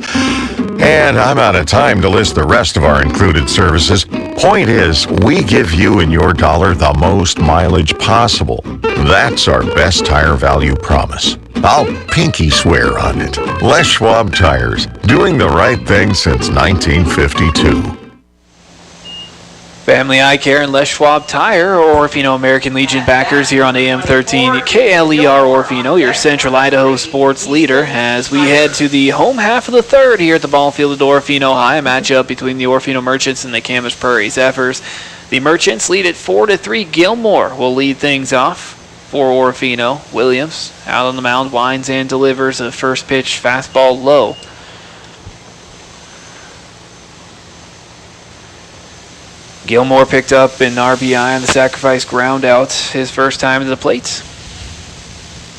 And I'm out of time to list the rest of our included services. Point is, we give you and your dollar the most mileage possible. That's our best tire value promise. I'll pinky swear on it. Les Schwab Tires, doing the right thing since 1952. Family Eye Care and Les Schwab Tire, Orofino American Legion backers here on AM 13 KLER Orofino, your Central Idaho sports leader, as we head to the home half of the third here at the ball field at Orofino High, a matchup between the Orofino Merchants and the Camas Prairie Zephyrs. The Merchants lead at 4-3. Gilmore will lead things off. for Orofino. Williams out on the mound, winds and delivers a first pitch fastball low. Gilmore picked up an RBI on the sacrifice ground out his first time to the plate.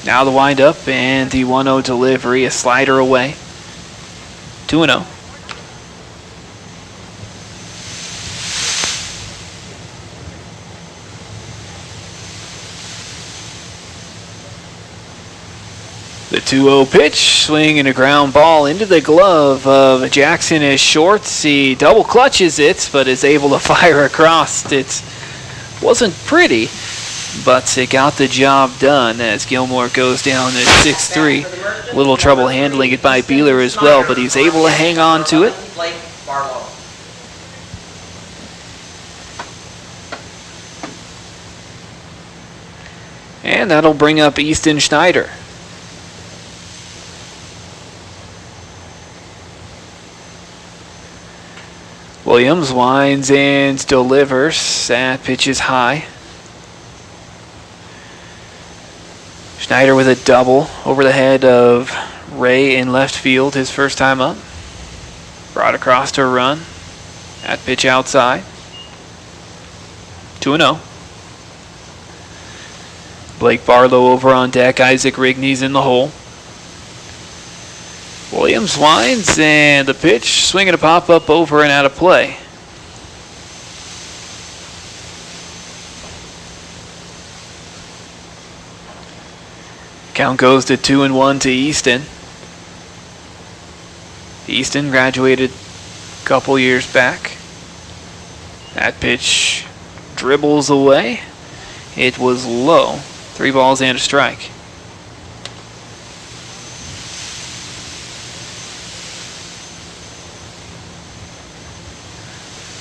Now the windup and the 1-0 delivery, a slider away. 2-0. The 2-0 pitch, swing and a ground ball into the glove of Jackson is short. He double clutches it, but is able to fire across. It wasn't pretty, but it got the job done as Gilmore goes down at 6-3. Little trouble handling it by Beeler as well, but he's able to hang on to it. Blake Barlow. And that'll bring up Easton Schneider. Williams winds and delivers. That pitch is high. Schneider with a double over the head of Ray in left field his first time up. Brought across to a run. That pitch outside. 2-0. Blake Barlow over on deck. Isaac Rigney's in the hole. Williams winds and the pitch, swinging a pop-up over and out of play. Count goes to 2-1 to Easton. Easton graduated a couple years back. That pitch dribbles away. It was low. 3 balls and a strike.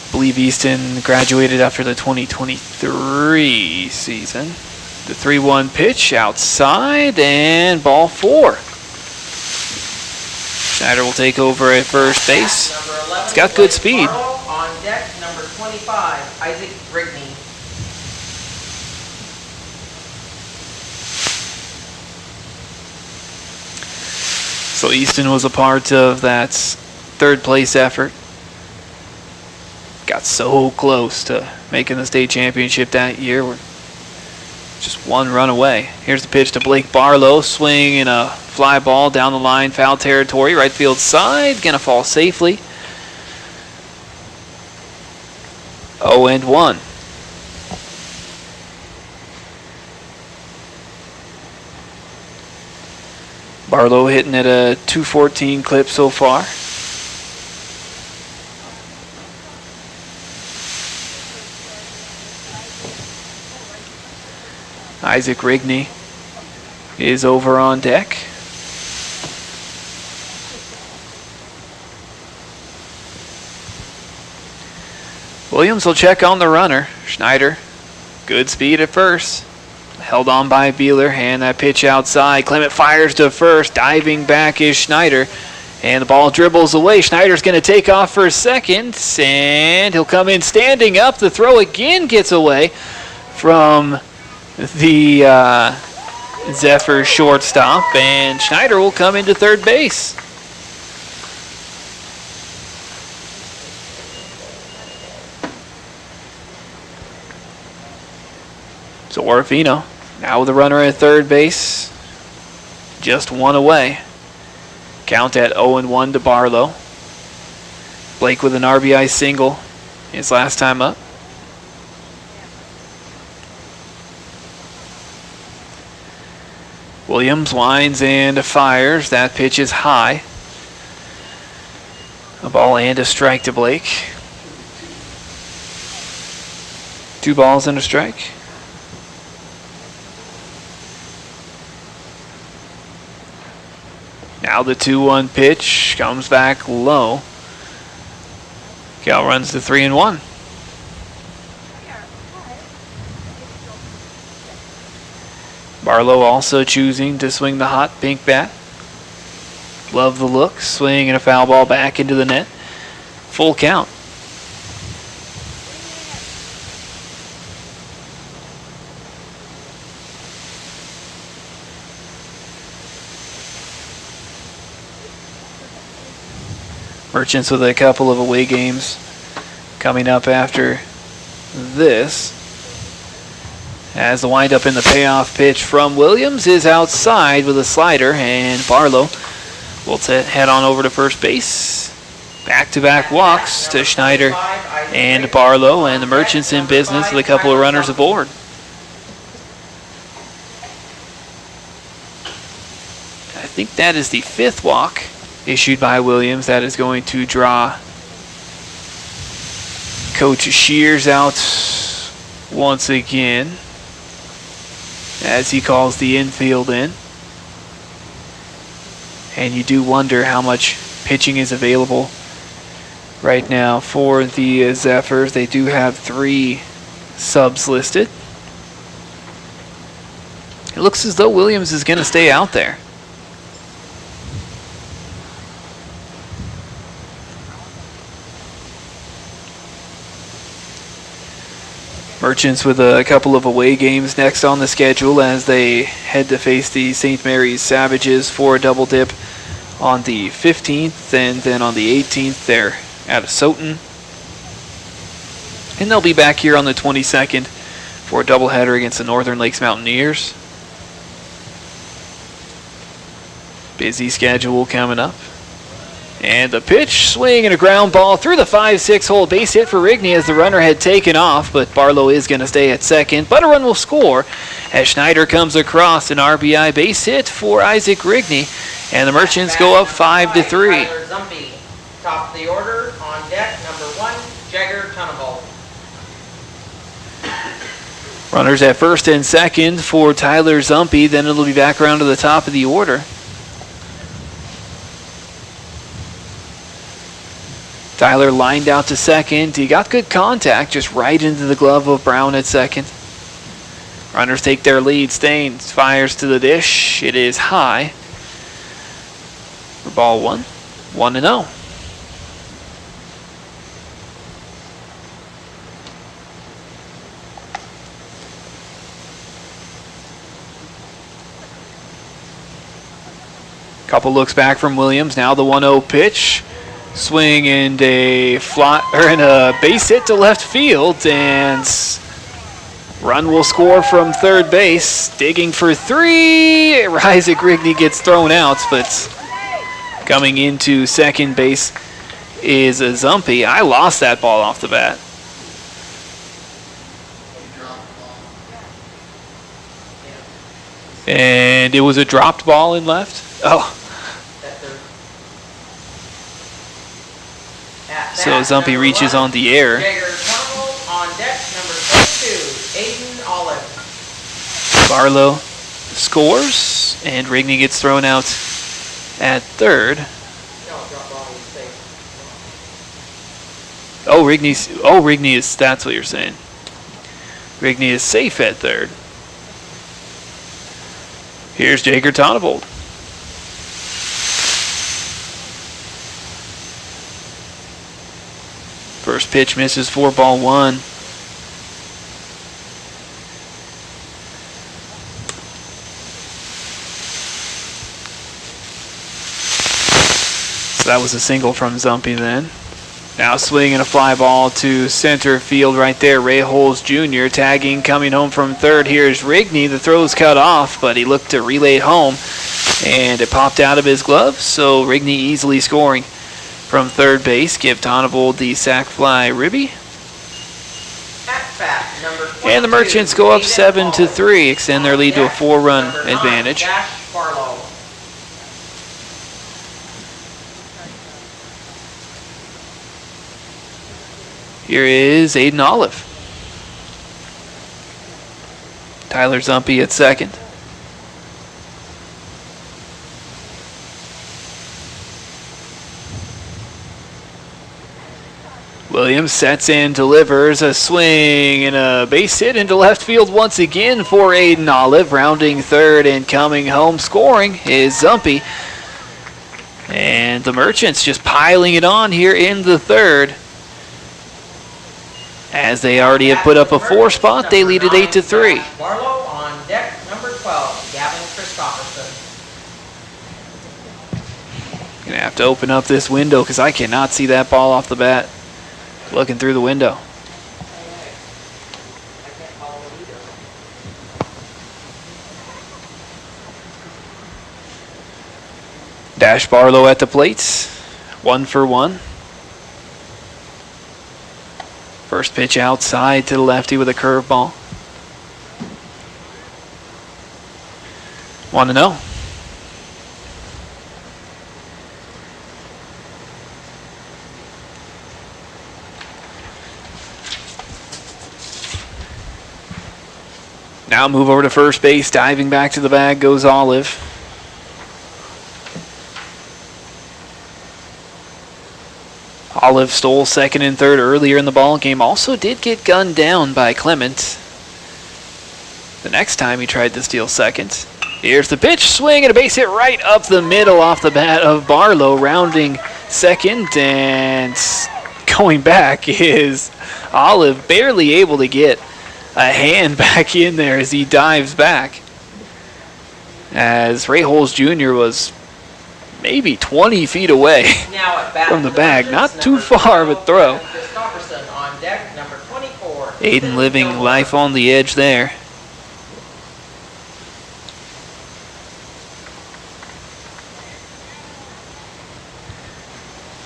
I believe Easton graduated after the 2023 season. The 3-1 pitch outside and ball 4. Schneider will take over at first base. He's got good speed. On deck, number 25, Isaac Rigney. So Easton was a part of that third place effort. Got so close to making the state championship that year. We're just 1 run away. Here's the pitch to Blake Barlow. Swing and a fly ball down the line. Foul territory. Right field side. Gonna fall safely. 0-1. Barlow hitting at a .214 clip so far. Isaac Rigney is over on deck. Williams will check on the runner. Schneider, good speed at first. Held on by Beeler, and that pitch outside. Clement fires to first. Diving back is Schneider, and the ball dribbles away. Schneider's going to take off for a second, and he'll come in standing up. The throw again gets away from the Zephyrs shortstop, and Schneider will come into third base. So Orofino now with a runner at third base, just 1 away. Count at 0-1 to Barlow. Blake with an RBI single his last time up. Williams winds and fires. That pitch is high. A ball and a strike to Blake. 2 balls and a strike. Now the 2-1 pitch comes back low. Cal runs to 3-1. Barlow also choosing to swing the hot pink bat. Love the look. Swing and a foul ball back into the net. Full count. Merchants with a couple of away games coming up after this. As the windup in the payoff pitch from Williams is outside with a slider, and Barlow will head on over to first base. Back-to-back walks to Schneider and Barlow, and the Merchants in business with a couple of runners aboard. I think that is the 5th walk issued by Williams. That is going to draw Coach Shears out once again as he calls the infield in. And you do wonder how much pitching is available right now for the Zephyrs. They do have 3 subs listed. It looks as though Williams is going to stay out there. Merchants with a couple of away games next on the schedule as they head to face the St. Mary's Savages for a double dip on the 15th, and then on the 18th they're out of Soton. And they'll be back here on the 22nd for a doubleheader against the Northern Lakes Mountaineers. Busy schedule coming up. And the pitch, swing, and a ground ball through the 5-6 hole. Base hit for Rigney as the runner had taken off, but Barlow is going to stay at second. But a run will score as Schneider comes across, an RBI base hit for Isaac Rigney. And the Merchants go up 5-3. Tyler Zumpy, top of the order. On deck, number 1, Jagger Tunnable. Runners at first and second for Tyler Zumpy. Then it'll be back around to the top of the order. Tyler lined out to second. He got good contact, just right into the glove of Brown at second. Runners take their lead. Staines fires to the dish. It is high for ball 1. 1-0. Couple looks back from Williams. Now the 1-0 pitch. Swing and a base hit to left field, and run will score from third base. Digging for 3. Isaac Rigney gets thrown out, but coming into second base is a Zumpy. I lost that ball off the bat. And it was a dropped ball in left. Oh. So Zumpy reaches on the air. Jagger Tunnable on deck, number 22, Aiden Olive. Barlow scores, and Rigney gets thrown out at third. Oh, Rigney is, that's what you're saying. Rigney is safe at third. Here's Jagger Tunnable. First pitch misses for ball 1. So that was a single from Zumpy then. Now swing and a fly ball to center field right there. Ray Holes Jr. tagging, coming home from third. Here's Rigney. The throw's cut off, but he looked to relay it home, and it popped out of his glove. So Rigney easily scoring from third base. Give Tonavold the sac fly ribby. And the Merchants go up 7-3, extend their lead to a 4-run advantage. Here is Aiden Olive. Tyler Zumpy at second. Williams sets and delivers a swing and a base hit into left field once again for Aiden Olive. Rounding third and coming home scoring is Zumpy. And the Merchants just piling it on here in the third. As they already have put up a 4 spot, they lead it 8-3. Barlow on deck, number 12, Gavin Christopherson. Gonna have to open up this window because I cannot see that ball off the bat. Looking through the window. Dash Barlow at the plates. 1 for 1. First pitch outside to the lefty with a curveball. 1-0. Now move over to first base. Diving back to the bag goes Olive. Olive stole second and third earlier in the ball game. Also did get gunned down by Clement the next time he tried to steal second. Here's the pitch, swing and a base hit right up the middle off the bat of Barlow, rounding second, and going back is Olive, barely able to get a hand back in there as he dives back. As Ray Holes Jr. was maybe 20 feet away Now at bat from the for bag. Merchants, Not too number far of a 12, throw. Christopherson on deck, number 24. Aiden living life on the edge there.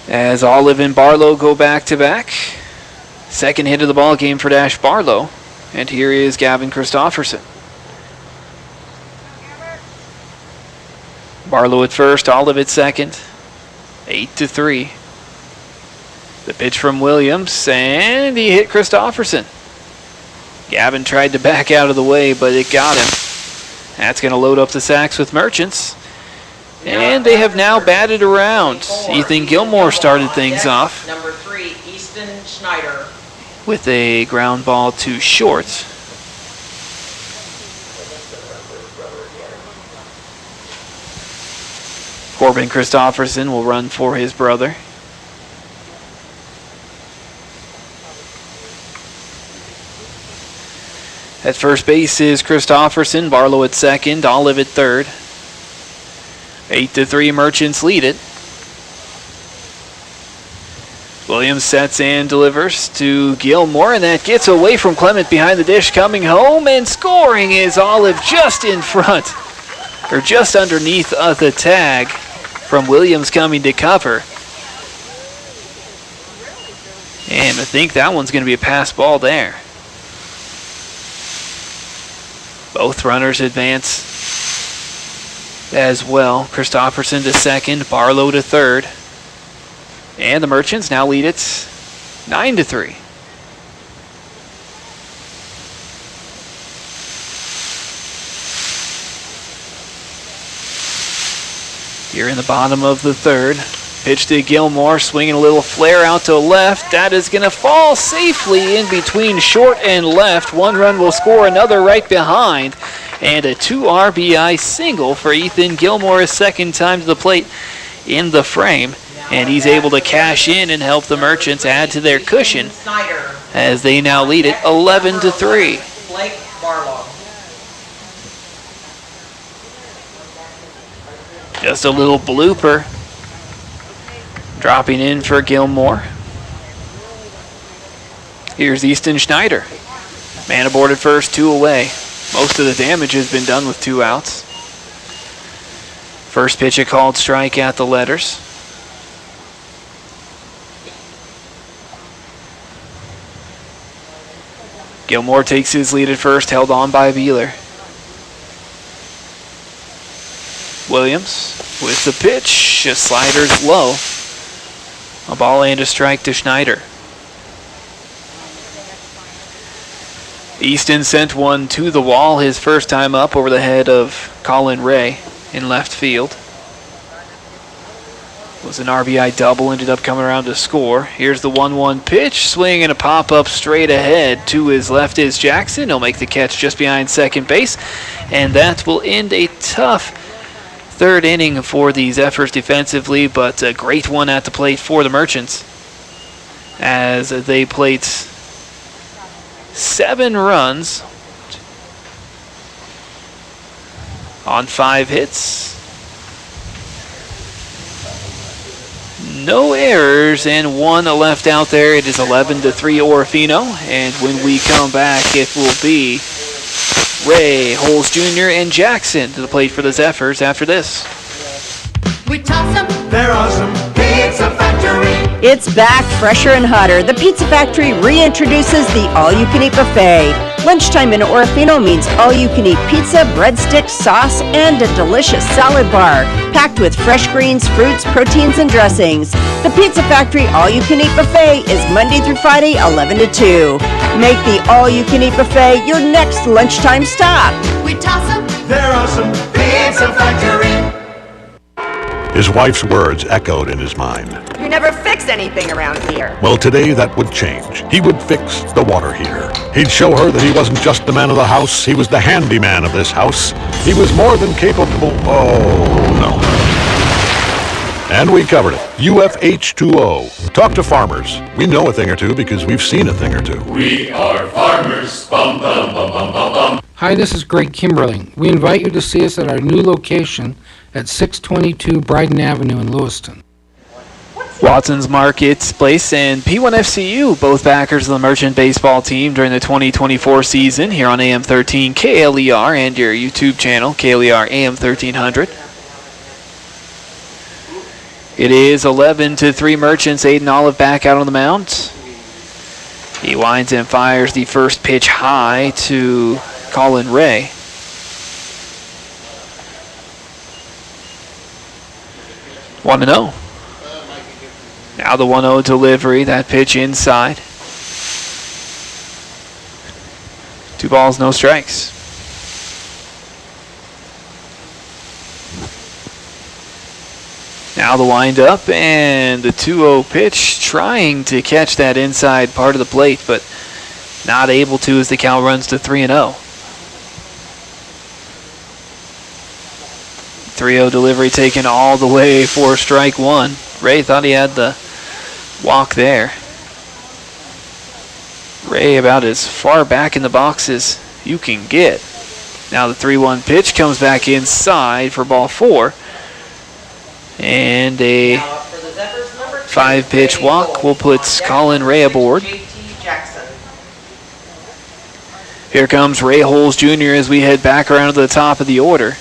As Olive and Barlow go back to back. Second hit of the ball game for Dash Barlow. And here is Gavin Christopherson. Barlow at first, Olive at second. 8-3. The pitch from Williams, and he hit Christopherson. Gavin tried to back out of the way, but it got him. That's going to load up the sacks with Merchants. And they have now batted around. Ethan Gilmore started things off Number 3, Easton Schneider. with a ground ball to short. Corbin Christopherson will run for his brother. At first base is Christopherson, Barlow at second, Olive at third. 8-3, Merchants lead it. Williams sets and delivers to Gilmore, and that gets away from Clement behind the dish, coming home, and scoring is Olive just in front, or just underneath the tag from Williams coming to cover. And I think that one's going to be a pass ball there. Both runners advance as well. Christopherson to second, Barlow to third. And the Merchants now lead it 9-3. Here in the bottom of the third. Pitch to Gilmore, swinging a little flare out to left. That is going to fall safely in between short and left. One run will score, another right behind. And a 2 RBI single for Ethan Gilmore, his second time to the plate in the frame. And he's able to cash in and help the Merchants add to their cushion as they now lead it 11-3. Blake Barlow. Just a little blooper. Dropping in for Gilmore. Here's Easton Schneider. Man aboard at first, 2 away. Most of the damage has been done with 2 outs. First pitch a called strike at the letters. Gilmore takes his lead at first, held on by Beeler. Williams with the pitch, just sliders low. A ball and a strike to Schneider. Easton sent one to the wall his first time up over the head of Colin Ray in left field. Was an RBI double, ended up coming around to score. Here's the 1-1 pitch, swing and a pop-up straight ahead. To his left is Jackson. He'll make the catch just behind second base, and that will end a tough third inning for the Zephyrs defensively, but a great one at the plate for the Merchants as they plate 7 runs on 5 hits. No errors and one left out there. It is 11-3 Orofino. And when we come back, it will be Ray, Holes Jr., and Jackson to the plate for the Zephyrs after this. We toss them. They're awesome. Pizza Factory. It's back, fresher and hotter. The Pizza Factory reintroduces the all-you-can-eat buffet. Lunchtime in Orofino means all-you-can-eat pizza, breadsticks, sauce, and a delicious salad bar, packed with fresh greens, fruits, proteins, and dressings. The Pizza Factory all-you-can-eat buffet is Monday through Friday, 11 to 2. Make the all-you-can-eat buffet your next lunchtime stop. We toss them. They're awesome. Pizza Factory. His wife's words echoed in his mind. You never fix anything around here. Well, today that would change. He would fix the water heater. He'd show her that he wasn't just the man of the house, he was the handyman of this house. He was more than capable. Oh, no. And we covered it. UFH2O. Talk to farmers. We know a thing or two because we've seen a thing or two. We are farmers. Bum, bum, bum, bum, bum, bum. Hi, this is Greg Kimberling. We invite you to see us at our new location at 622 Bryden Avenue in Lewiston. Watson's Marketplace and P1FCU, both backers of the Merchant baseball team during the 2024 season here on AM 13 KLER and your YouTube channel, KLER AM 1300. It is 11-3 Merchants. Aiden Olive back out on the mound. He winds and fires the first pitch high to Colin Ray. One to 0. Now the 1-0 delivery, that pitch inside. 2 balls, no strikes. Now the windup and the 2-0 pitch, trying to catch that inside part of the plate, but not able to as the count runs to 3-0. 3-0 delivery taken all the way for strike one. Ray thought he had the walk there. Ray about as far back in the box as you can get. Now the 3-1 pitch comes back inside for ball 4. And a 5-pitch walk will put Colin Ray aboard. Here comes Ray Holes Jr. as we head back around to the top of the order.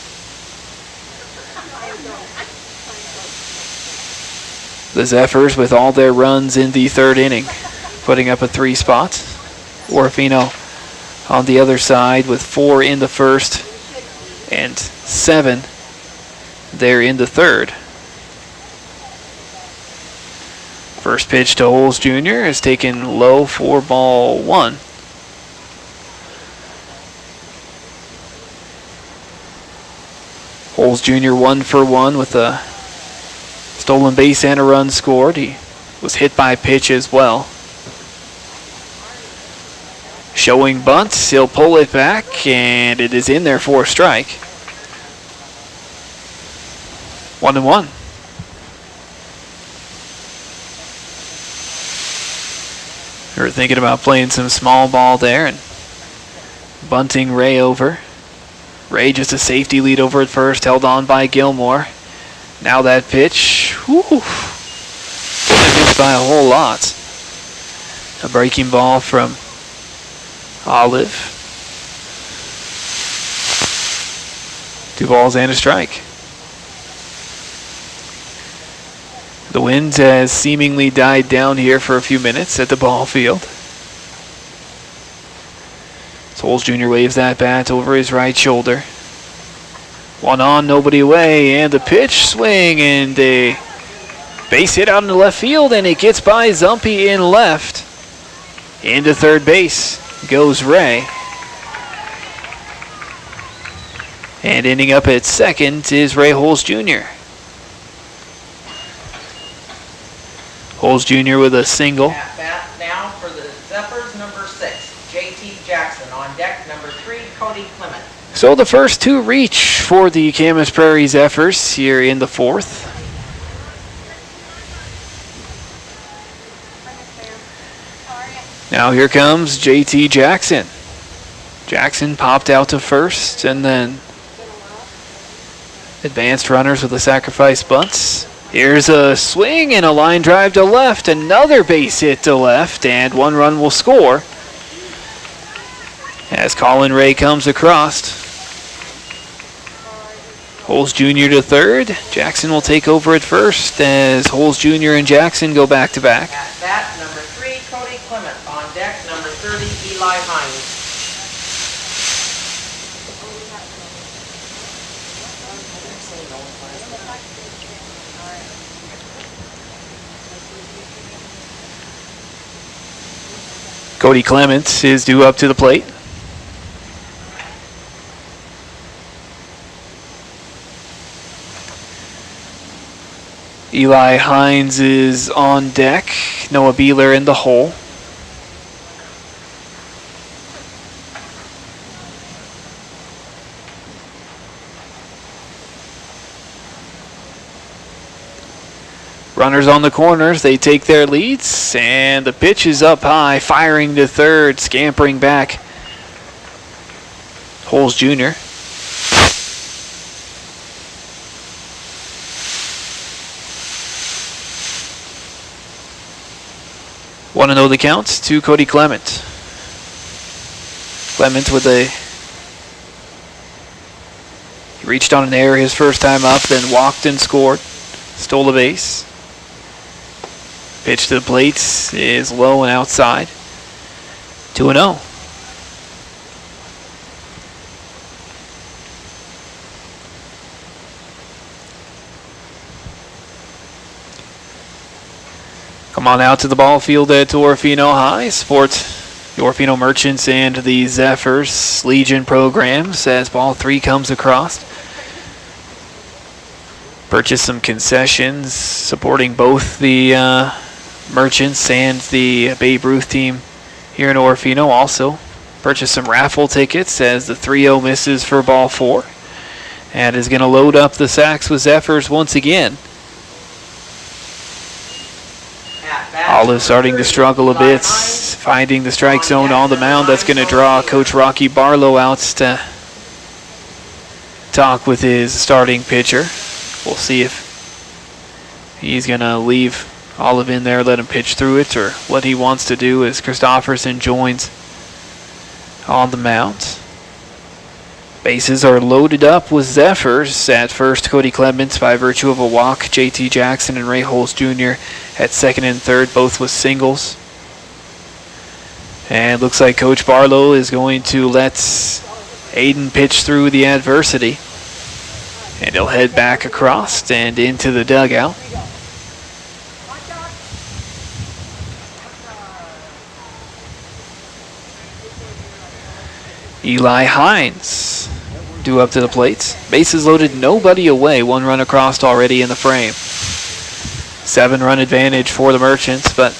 The Zephyrs with all their runs in the third inning, putting up a 3 spot. Orofino on the other side with 4 in the first and 7 there in the third. First pitch to Holes Jr. is taken low for ball 1. Holes Jr. 1 for 1 with a stolen base and a run scored. He was hit by a pitch as well. Showing bunts, he'll pull it back, and it is in there for a strike. 1-1. We were thinking about playing some small ball there and bunting Ray over. Ray just a safety lead over at first, held on by Gilmore. Now that pitch, missed by a whole lot. A breaking ball from Olive. 2 balls and a strike. The wind has seemingly died down here for a few minutes at the ball field. Holes Jr. waves that bat over his right shoulder. 1 on, nobody away, and the pitch swing and a base hit out into left field, and it gets by Zumpy in left. Into third base goes Ray. And ending up at second is Ray Holes Jr. Holes Jr. with a single. At bat now for the Zephyrs, number 6, J.T. Jackson. On deck, number 3, Cody Clement. So the first 2 reach for the Camas Prairie Zephyrs here in the 4th. Now here comes J.T. Jackson. Jackson popped out to first and then advanced runners with the sacrifice bunts. Here's a swing and a line drive to left, another base hit to left, and 1 run will score as Colin Ray comes across. Holes Jr. to third. Jackson will take over at first as Holes Jr. and Jackson go back to back. At bat, number 3, Cody Clement. On deck, number 30, Eli Hines. Cody Clements is due up to the plate. Eli Hines is on deck. Noah Beeler in the hole. Runners on the corners, they take their leads, and the pitch is up high, firing to third, scampering back. Holes Jr. Want to know the counts to Cody Clement. Clement with he reached on an error his first time up, then walked and scored. Stole a base. Pitch to the plate is low and outside. 2-0. Come on out to the ball field at Orofino High. Support the Orofino Merchants and the Zephyrs Legion programs as ball 3 comes across. Purchase some concessions supporting both the Merchants and the Babe Ruth team here in Orofino. Also purchase some raffle tickets as the 3-0 misses for ball 4 and is going to load up the sacks with Zephyrs once again. Olive starting to struggle a bit, finding the strike zone on the mound. That's going to draw Coach Rocky Barlow out to talk with his starting pitcher. We'll see if he's going to leave Olive in there, let him pitch through it, or what he wants to do as Christofferson joins on the mound. Bases are loaded up with Zephyrs. At first, Cody Clements by virtue of a walk. JT Jackson and Ray Holes Jr. at second and third, both with singles. And looks like Coach Barlow is going to let Aiden pitch through the adversity. And he'll head back across and into the dugout. Eli Hines due up to the plate. Bases loaded, nobody away. 1 run across already in the frame. 7-run advantage for the Merchants, but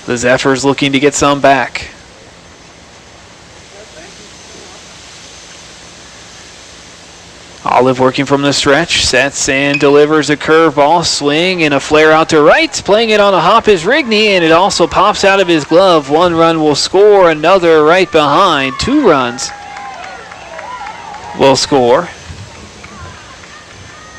the Zephyrs looking to get some back. Olive working from the stretch, sets and delivers a curveball, swing and a flare out to right. Playing it on a hop is Rigney, and it also pops out of his glove. 1 run will score, another right behind. 2 runs will score.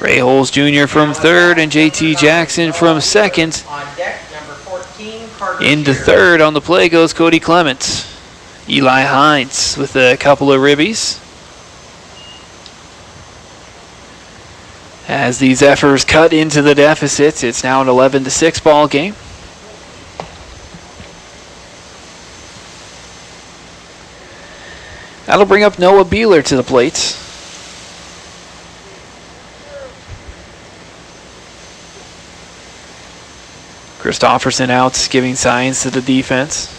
Ray Holes Jr. from third and JT Jackson from second. On deck, number 14, Carter Into Shearer. third on the play goes Cody Clement. Eli Hines with a couple of ribbies. As the Zephyrs cut into the deficit, it's now an 11-6 ball game. That'll bring up Noah Beeler to the plate. Christofferson out, giving signs to the defense.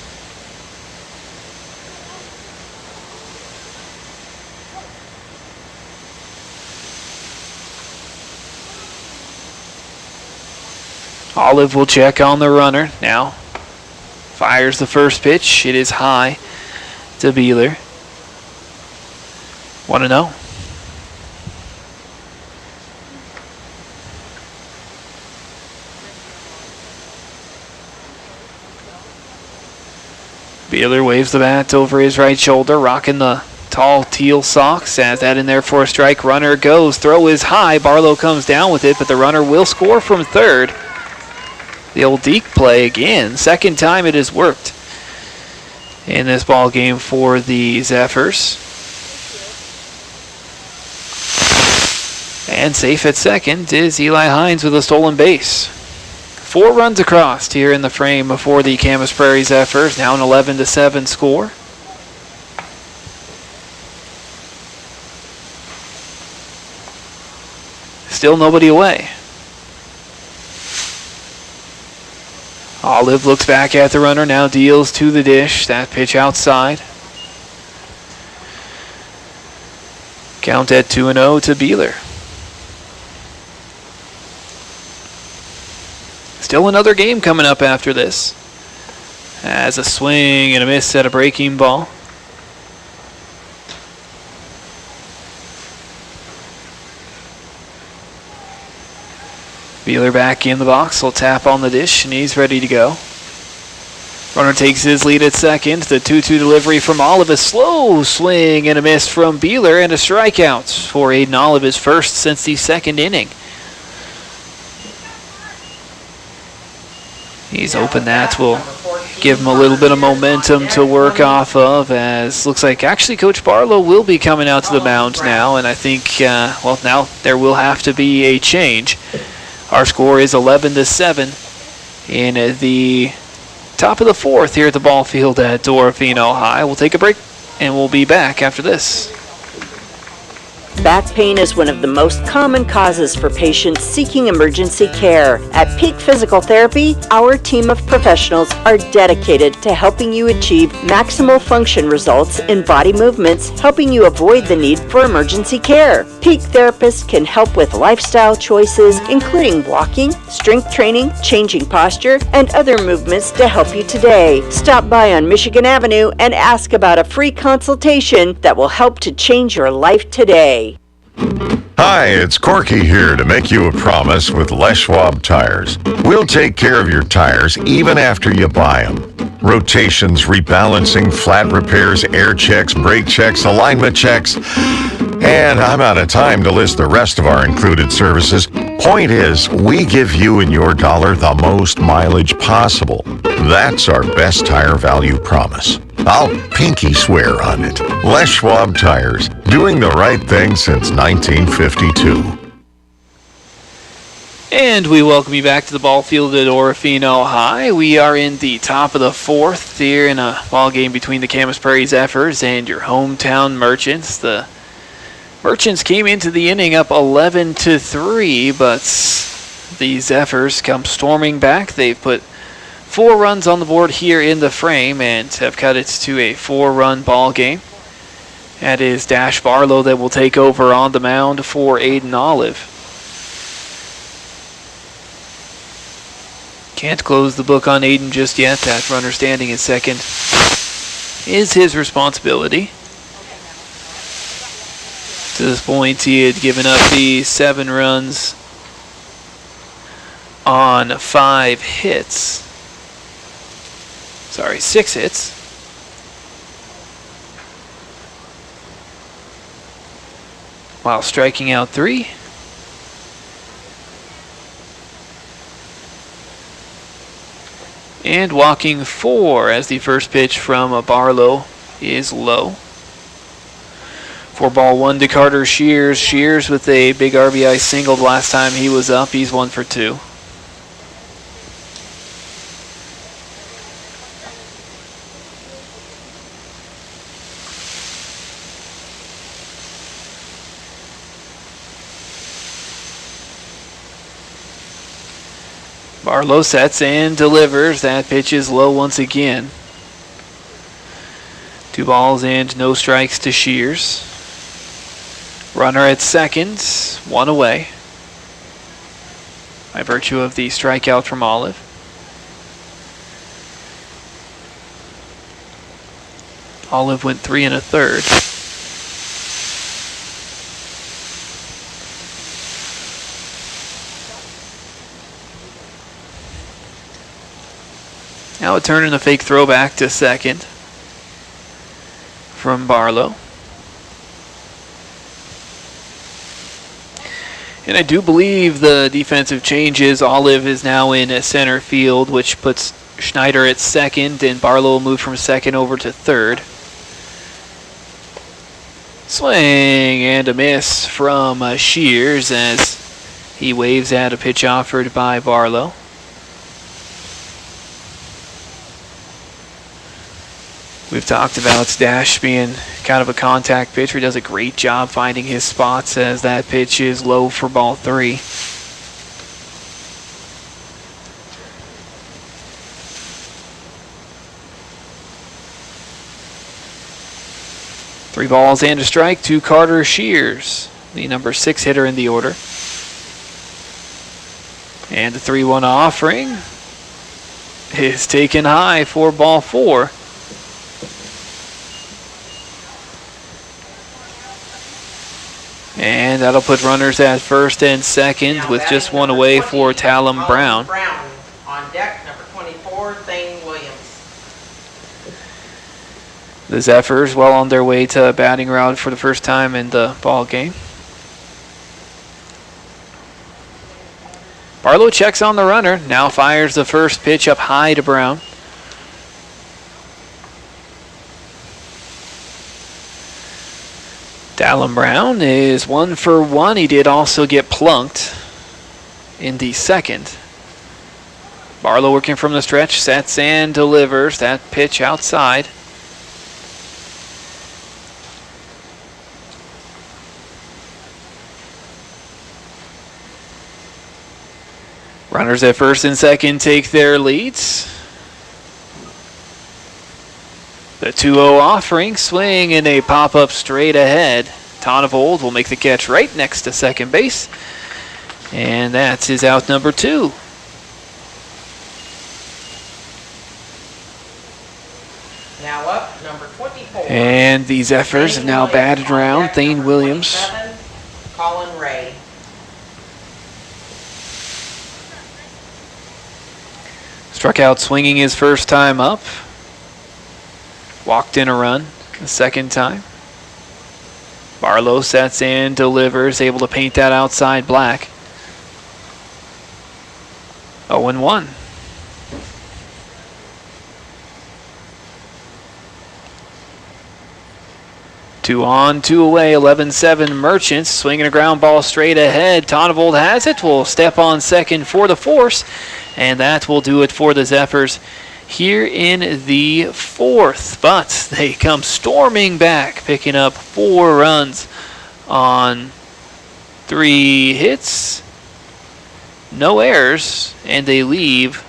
Olive will check on the runner now. Fires the first pitch. It is high to Beeler. 1-0. Beeler waves the bat over his right shoulder, rocking the tall teal socks. Has that in there for a strike. Runner goes. Throw is high. Barlow comes down with it, but the runner will score from third. The old deke play again. Second time it has worked in this ball game for the Zephyrs. And safe at second is Eli Hines with a stolen base. 4 runs across here in the frame for the Camas Prairie Zephyrs. Now an 11-7 score. Still nobody away. Olive looks back at the runner, now deals to the dish. That pitch outside. Count at 2-0 to Beeler. Still another game coming up after this. As a swing and a miss at a breaking ball. Beeler back in the box, will tap on the dish, and he's ready to go. Runner takes his lead at second. The 2-2 delivery from Olive, a slow swing and a miss from Beeler, and a strikeout for Aiden Olive, his first since the second inning. He's open. That will give him a little bit of momentum to work off of, as looks like actually Coach Barlow will be coming out to the mound now, and I think, well, now there will have to be a change. Our score is 11-7 in the top of the fourth here at the ball field at Orofino High. We'll take a break, and we'll be back after this. Back pain is one of the most common causes for patients seeking emergency care. At Peak Physical Therapy, our team of professionals are dedicated to helping you achieve maximal function results in body movements, helping you avoid the need for emergency care. Peak therapists can help with lifestyle choices, including walking, strength training, changing posture, and other movements to help you today. Stop by on Michigan Avenue and ask about a free consultation that will help to change your life today. Hi, it's Corky here to make you a promise with Les Schwab Tires. We'll take care of your tires even after you buy them. Rotations, rebalancing, flat repairs, air checks, brake checks, alignment checks. And I'm out of time to list the rest of our included services. Point is, we give you and your dollar the most mileage possible. That's our best tire value promise. I'll pinky swear on it. Les Schwab Tires, doing the right thing since 1952. And we welcome you back to the ball field at Orofino High. We are in the top of the fourth here in a ball game between the Camas Prairie Zephyrs and your hometown Merchants. The Merchants came into the inning up 11-3, but the Zephyrs come storming back. They've put 4 runs on the board here in the frame and have cut it to a 4-run ball game. That is Dash Barlow that will take over on the mound for Aiden Olive. Can't close the book on Aiden just yet. That runner standing in second is his responsibility. To this point, he had given up the 7 runs on 5 hits. Sorry, 6 hits. While striking out 3. And walking 4 as the first pitch from Barlow is low. For ball 1 to Carter Shears. Shears with a big RBI single the last time he was up. He's 1 for 2. Barlow sets and delivers. That pitch is low once again. 2 balls and no strikes to Shears. Runner at second, 1 away. By virtue of the strikeout from Olive. Olive went 3 1/3. Now a turn and a fake throw back to second from Barlow. And I do believe the defensive changes. Olive is now in center field, which puts Schneider at second, and Barlow moved from second over to third. Swing and a miss from Shears as he waves at a pitch offered by Barlow. We've talked about Dash being kind of a contact pitcher. He does a great job finding his spots as that pitch is low for ball 3. Three balls and a strike to Carter Shears, the number 6 hitter in the order. And the 3-1 offering is taken high for ball 4. And that'll put runners at first and second with just one away for Talon Brown. On deck, number 24, Thane Williams. The Zephyrs well on their way to batting route for the first time in the ball game. Barlow checks on the runner, now fires the first pitch up high to Brown. Talon Brown is 1 for 1. He did also get plunked in the second. Barlow working from the stretch, sets and delivers that pitch outside. Runners at first and second take their leads. The 2-0 offering, swing and a pop-up straight ahead. Tonnevold will make the catch right next to second base. And that's his out number 2. Now up, number 24. And the Zephyrs have now batted around. Thane Williams. Colin Ray. Struck out swinging his first time up. Walked in a run the second time. Barlow sets and delivers, able to paint that outside black. 0-1. Two on, two away, 11-7 Merchants. Swinging a ground ball straight ahead. Tonnevold has it, will step on second for the force. And that will do it for the Zephyrs here in the 4th. But they come storming back, picking up 4 runs on 3 hits. No errors, and they leave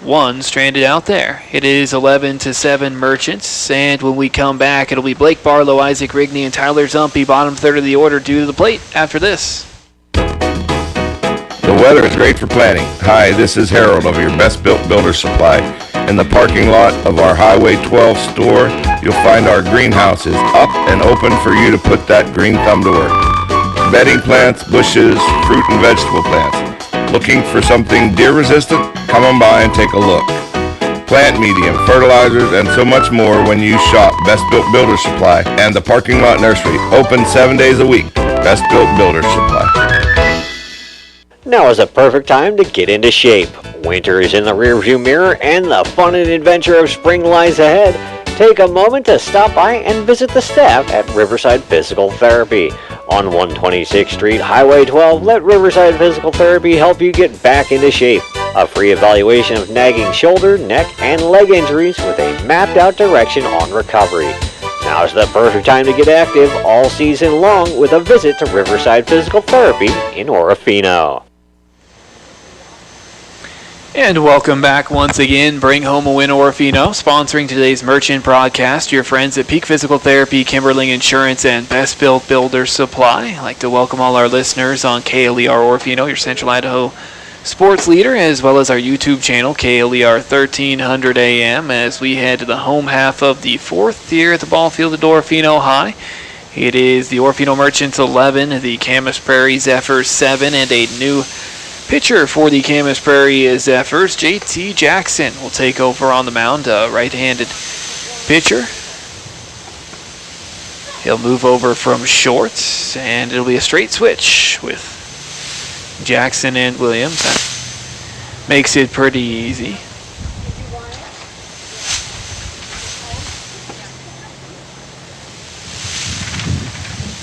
1 stranded out there. It is 11-7 Merchants, and when we come back, it'll be Blake Barlow, Isaac Rigney, and Tyler Zumpy, bottom third of the order, due to the plate after this. The weather is great for planting. Hi, this is Harold of your Best Built Builder Supply. In the parking lot of our Highway 12 store, you'll find our greenhouses up and open for you to put that green thumb to work. Bedding plants, bushes, fruit and vegetable plants. Looking for something deer resistant? Come on by and take a look. Plant medium, fertilizers, and so much more when you shop Best Built Builder Supply and the Parking Lot Nursery. Open 7 days a week. Best Built Builder Supply. Now is a perfect time to get into shape. Winter is in the rearview mirror and the fun and adventure of spring lies ahead. Take a moment to stop by and visit the staff at Riverside Physical Therapy. On 126th Street, Highway 12, let Riverside Physical Therapy help you get back into shape. A free evaluation of nagging shoulder, neck, and leg injuries with a mapped out direction on recovery. Now is the perfect time to get active all season long with a visit to Riverside Physical Therapy in Orofino. And welcome back once again. Bring home a win, Orofino. Sponsoring today's Merchant broadcast, your friends at Peak Physical Therapy, Kimberling Insurance, and Best Built Builder Supply. I'd like to welcome all our listeners on KLER Orofino, your Central Idaho sports leader, as well as our YouTube channel, KLER 1300 AM, as we head to the home half of the 4th here at the ball field at Orofino High. It is the Orofino Merchants 11, the Camas Prairie Zephyrs 7, and a new pitcher for the Camas Prairie Zephyrs, JT Jackson, will take over on the mound, a right-handed pitcher. He'll move over from short, and it'll be a straight switch with Jackson and Williams. That makes it pretty easy.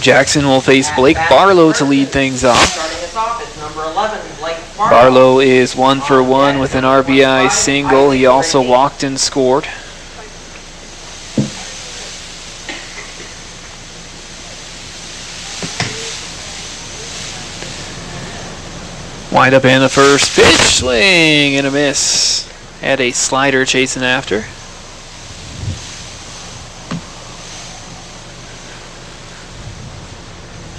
Jackson will face Blake Barlow to lead things off. Starting us off is number 11, Blake Barlow is 1 for 1 with an RBI single. He also walked and scored. Wind up in the first pitch, swing and a miss. Had a slider chasing after.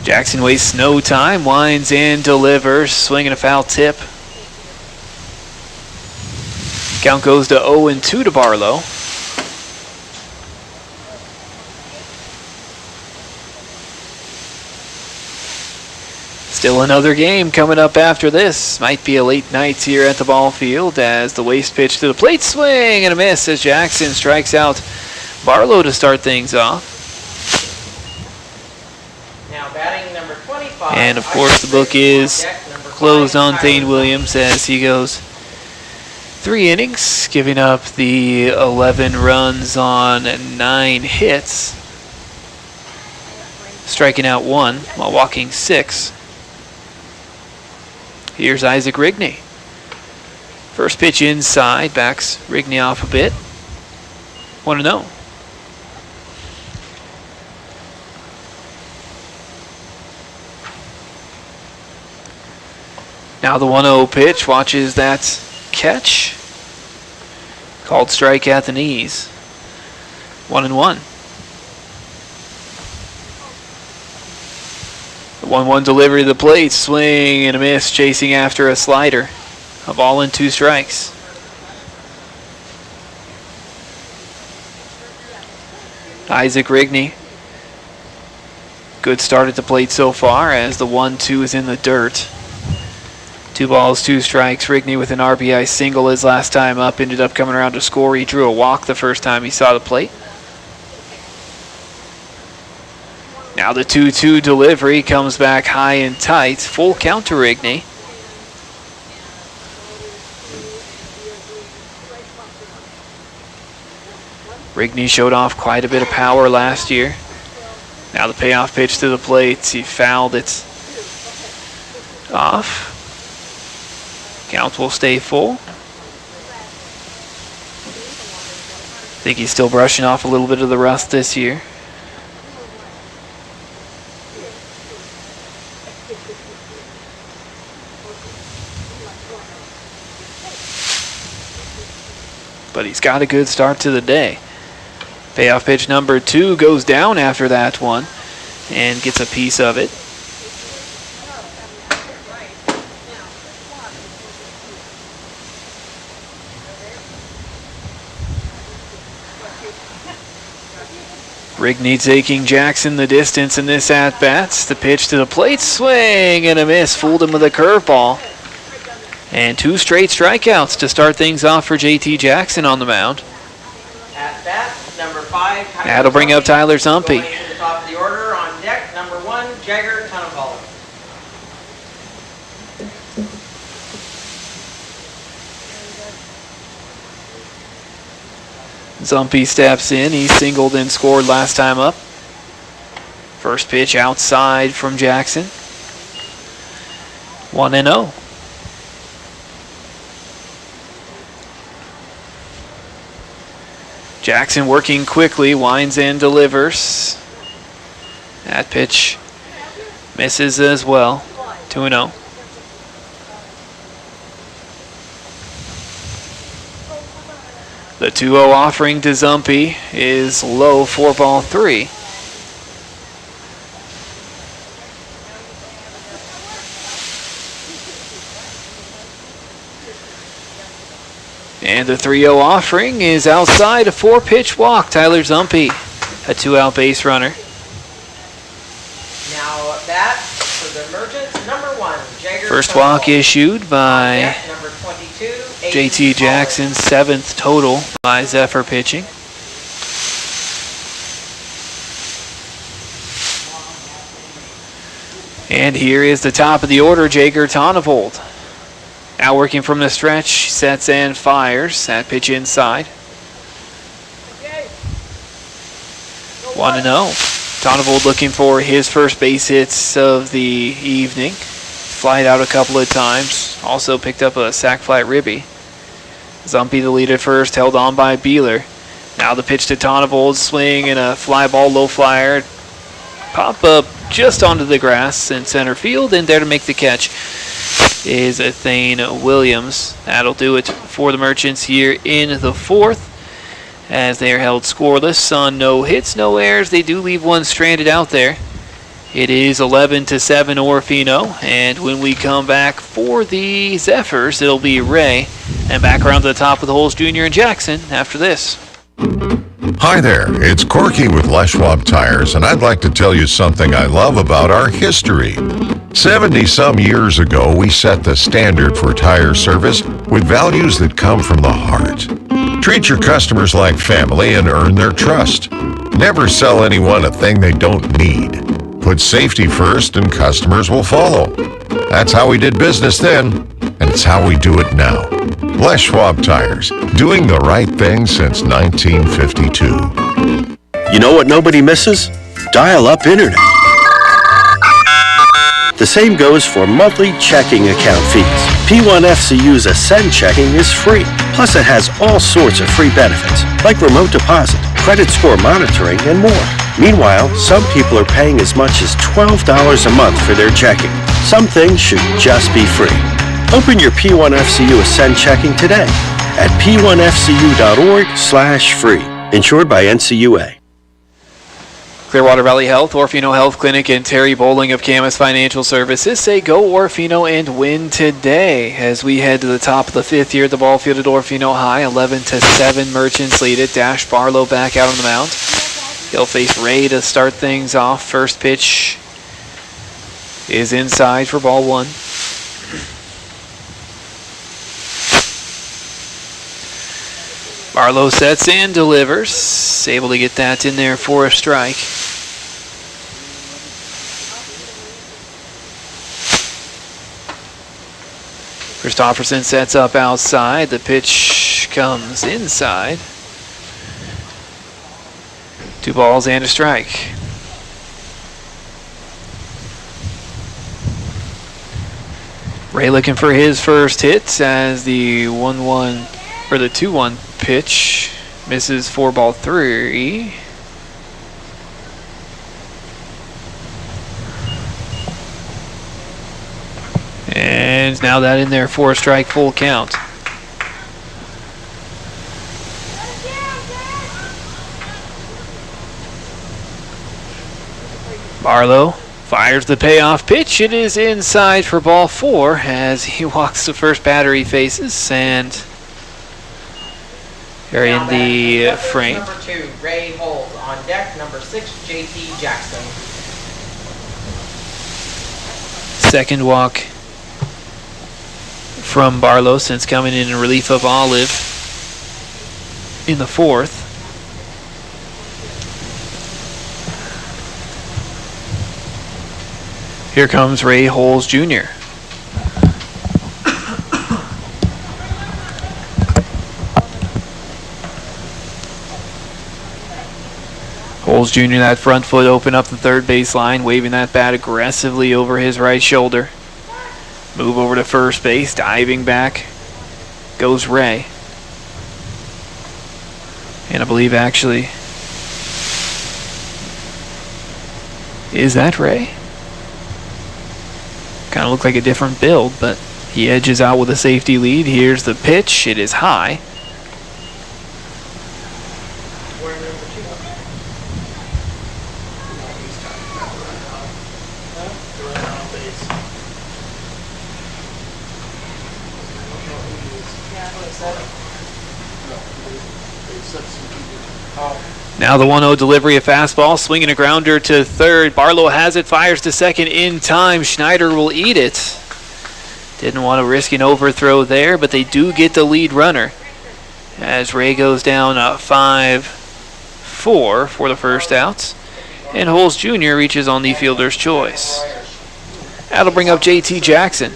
Jackson wastes no time, winds and delivers, swinging a foul tip. Count goes to 0-2 to Barlow. Still another game coming up after this. Might be a late night here at the ball field as the waste pitch to the plate, swing and a miss as Jackson strikes out Barlow to start things off. Now batting number 25. And of course the book is closed on Thane Williams as he goes 3 innings, giving up the 11 runs on 9 hits, striking out 1 while walking 6. Here's Isaac Rigney. First pitch inside, backs Rigney off a bit. 1-0. Now the 1-0 pitch, watches that catch. Called strike at the knees. 1-1. The 1-1 delivery to the plate, swing and a miss, chasing after a slider. A ball and 2 strikes. Isaac Rigney. Good start at the plate so far as the 1-2 is in the dirt. 2 balls, 2 strikes. Rigney with an RBI single his last time up. Ended up coming around to score. He drew a walk the first time he saw the plate. Now the 2-2 delivery comes back high and tight. Full count to Rigney. Rigney showed off quite a bit of power last year. Now the payoff pitch to the plate. He fouled it off. Count will stay full. I think he's still brushing off a little bit of the rust this year. But he's got a good start to the day. Payoff pitch number 2 goes down after that one and gets a piece of it. Rigney taking Jackson the distance in this at-bat. The pitch to the plate, swing and a miss. Fooled him with a curveball. And 2 straight strikeouts to start things off for JT Jackson on the mound. At-bat, number 5. That'll bring up Tyler Zumpy. Going to the top of the order on deck, number 1, Jagger Tunneballer. Zumpy steps in. He singled and scored last time up. First pitch outside from Jackson. 1-0. Jackson working quickly, winds and delivers. That pitch misses as well. 2-0. The 2-0 offering to Zumpy is low, 4-3. And the 3-0 offering is outside, a 4-pitch walk. Tyler Zumpy, a 2-out base runner. Now at bat for the Merchants, number 1, Jagger First walk Tunneballer. issued by Deck, number 22, JT Jackson, 7th total by Zephyr pitching. And here is the top of the order, Jager Tonnevold. Now working from the stretch, sets and fires. That pitch inside. 1-0. Tonnevold looking for his first base hits of the evening. Flied out a couple of times. Also picked up a sac fly ribby. Zumpy the lead at first, held on by Beeler. Now the pitch to Tonnevold, swing and a fly ball, low flyer. Pop up just onto the grass in center field, and there to make the catch is Thane Williams. That'll do it for the Merchants here in the fourth, as they are held scoreless on no hits, no errors. They do leave one stranded out there. It is 11-7 Orofino, and when we come back for the Zephyrs, it'll be Ray, and back around to the top of the holes, Junior and Jackson after this. Hi there, it's Corky with Les Schwab Tires, and I'd like to tell you something I love about our history. 70-some years ago, we set the standard for tire service with values that come from the heart. Treat your customers like family and earn their trust. Never sell anyone a thing they don't need. Put safety first and customers will follow. That's how we did business then, and it's how we do it now. Les Schwab Tires, doing the right thing since 1952. You know what nobody misses? Dial-up internet. The same goes for monthly checking account fees. P1FCU's Ascend checking is free. Plus it has all sorts of free benefits, like remote deposit, credit score monitoring, and more. Meanwhile, some people are paying as much as $12 a month for their checking. Some things should just be free. Open your P1FCU Ascend checking today at p1fcu.org/free. Insured by NCUA. Clearwater Valley Health, Orofino Health Clinic, and Terry Bowling of Camas Financial Services say go Orofino and win today. As we head to the top of the fifth here at the ball field at Orofino High, 11-7 Merchants lead it. Dash Barlow back out on the mound. He'll face Ray to start things off. First pitch is inside for ball one. Barlow sets and delivers. Able to get that in there for a strike. Christopherson sets up outside. The pitch comes inside. 2 balls and a strike. Ray looking for his first hit as the 1-1 or the 2-1 pitch misses for ball 3. And now that in there for a strike, full count. Barlow fires the payoff pitch. It is inside for ball 4 as he walks the first batter he faces, and they're in the frame. Number 2, Ray Holt. On deck, number 6, JT Jackson. Second walk from Barlow since coming in relief of Olive in the fourth. Here comes Ray Holes Jr. Holes Jr. that front foot open up the third base line, waving that bat aggressively over his right shoulder. Move over to first base, diving back goes Ray. And I believe actually, is that Ray? Kind of looked like a different build, but he edges out with a safety lead. Here's the pitch. It is high. Now the 1-0 delivery, a fastball, swinging a grounder to third. Barlow has it, fires to second in time. Schneider will eat it. Didn't want to risk an overthrow there, but they do get the lead runner as Ray goes down 5-4 for the first out. And Holes Jr. reaches on the fielder's choice. That'll bring up JT Jackson.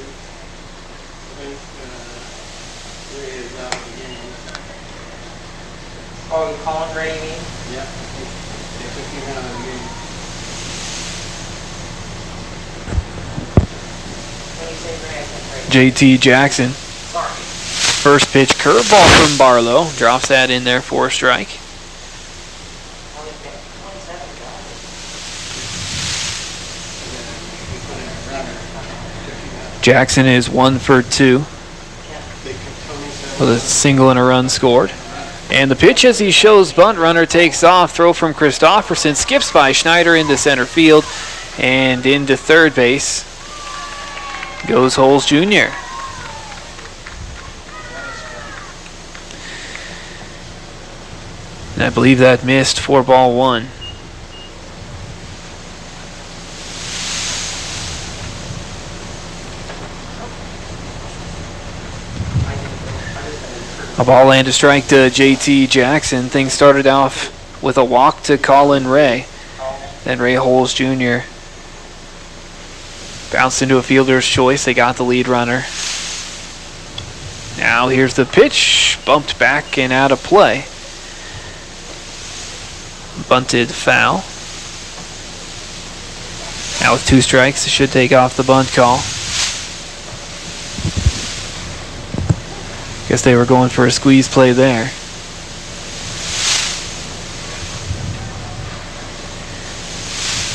Oh, you calling Ray, you mean? When you say Ray, I think Ray. JT Jackson. Sorry. First pitch curveball from Barlow. Drops that in there for a strike. Jackson is 1 for 2 with a single and a run scored. And the pitch as he shows bunt, runner takes off. Throw from Christofferson, skips by Schneider into center field and into third base goes Holes Jr. And I believe that missed for ball 1. A ball and a strike to JT Jackson. Things started off with a walk to Colin Ray. Then Ray Holes Jr. bounced into a fielder's choice. They got the lead runner. Now here's the pitch. Bumped back and out of play. Bunted foul. Now with 2 strikes, it should take off the bunt call. Guess they were going for a squeeze play there.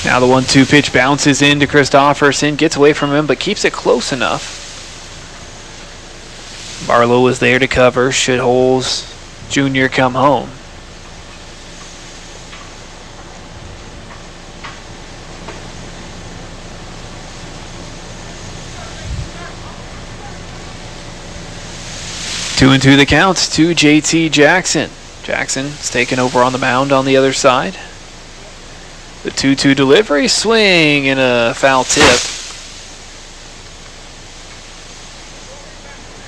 Now the 1-2 pitch bounces into Christofferson, gets away from him, but keeps it close enough. Barlow was there to cover. Should Holes Jr. come home? Two and two the count to JT Jackson. Jackson's taken over on the mound on the other side. The 2-2 delivery, swing and a foul tip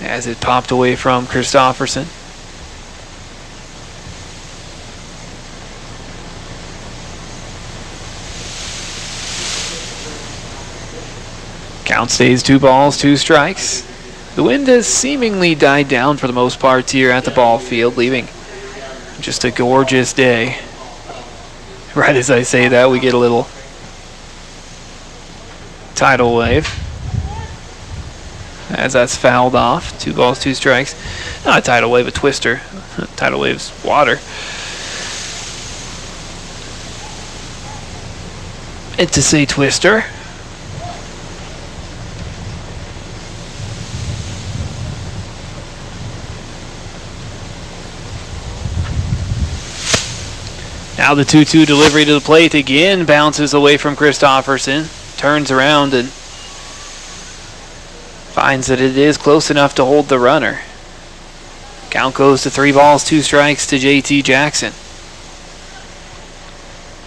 as it popped away from Christofferson. Count stays 2 balls, 2 strikes. The wind has seemingly died down for the most part here at the ball field, leaving just a gorgeous day. Right as I say that, we get a little tidal wave as that's fouled off. 2 balls, 2 strikes. Not a tidal wave, a twister. Tidal wave's water. And to say twister. Now the 2-2 delivery to the plate again, bounces away from Christofferson, turns around and finds that it is close enough to hold the runner. Count goes to 3 balls, 2 strikes to JT Jackson.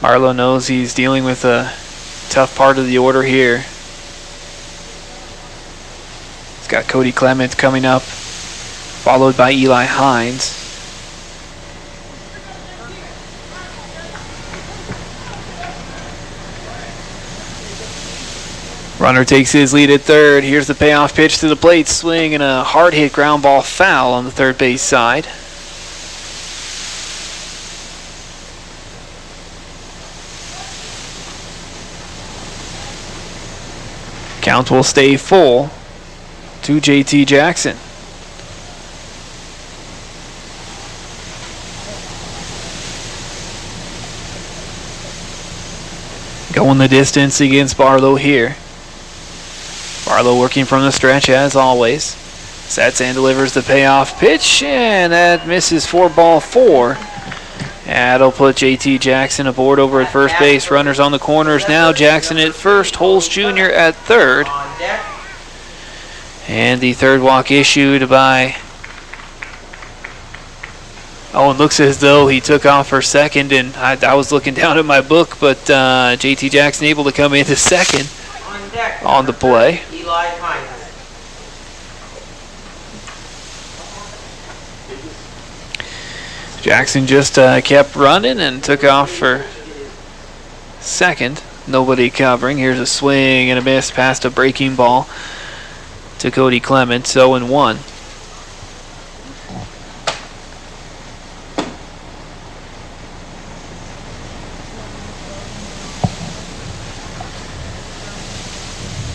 Barlow knows he's dealing with a tough part of the order here. He's got Cody Clement coming up, followed by Eli Hines. Runner takes his lead at third. Here's the payoff pitch to the plate. Swing and a hard hit ground ball foul on the third base side. Count will stay full to JT Jackson. Going the distance against Barlow here. Barlow working from the stretch as always. Sets and delivers the payoff pitch, and that misses for ball 4. That'll put JT Jackson aboard over at first base. Runners on the corners now. Jackson at first, Holes Jr. at third. And the third walk issued by... Oh, it looks as though he took off for second, and I was looking down at my book, but JT Jackson able to come into second on the play. Eli Hines. Jackson just kept running and took off for second. Nobody covering. Here's a swing and a miss past a breaking ball to Cody Clements, 0-1.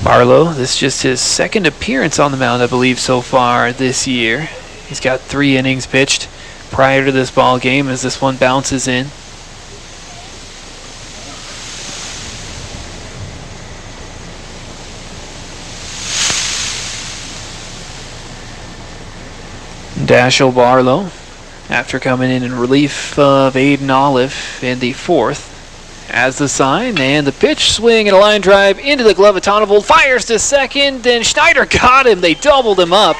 Barlow, this is just his second appearance on the mound, I believe, so far this year. He's got 3 innings pitched prior to this ball game as this one bounces in. Dashiell Barlow, after coming in relief of Aiden Olive in the 4th, as the sign, and the pitch, swing and a line drive into the glove of Tonnevold, fires to second, and Schneider got him. They doubled him up.